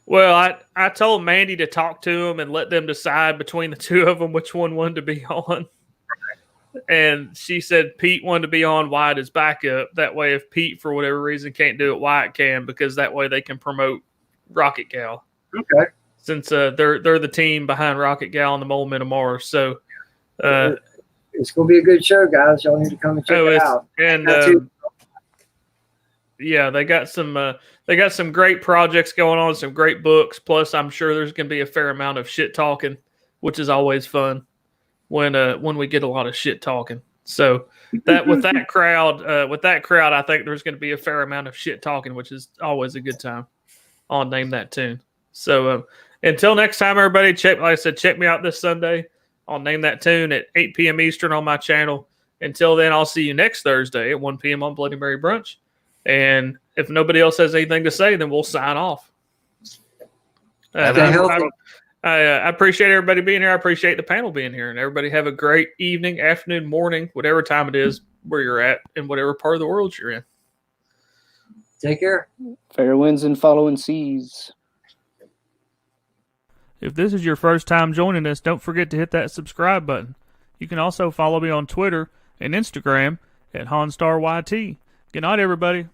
well, I told Mandy to talk to him and let them decide between the two of them which one wanted to be on. And she said Pete wanted to be on, Wyatt as backup. That way, if Pete, for whatever reason, can't do it, Wyatt can, because that way they can promote Rocket Gal. Okay. Since they're the team behind Rocket Gal and the Mole Men of Mars. So it's going to be a good show, guys. Y'all need to come and check it out. And yeah, they got some great projects going on, some great books. Plus, I'm sure there's going to be a fair amount of shit talking, which is always fun when we get a lot of shit talking. So with that crowd, I think there's going to be a fair amount of shit talking, which is always a good time. I'll name that tune. So until next time, everybody, like I said, check me out this Sunday. I'll name that tune at 8 p.m. Eastern on my channel. Until then, I'll see you next Thursday at 1 p.m. on Bloody Mary Brunch. And if nobody else has anything to say, then we'll sign off. I appreciate everybody being here. I appreciate the panel being here. And everybody have a great evening, afternoon, morning, whatever time it is where you're at and whatever part of the world you're in. Take care. Fair winds and following seas. If this is your first time joining us, don't forget to hit that subscribe button. You can also follow me on Twitter and Instagram at HanstarYT. Good night, everybody.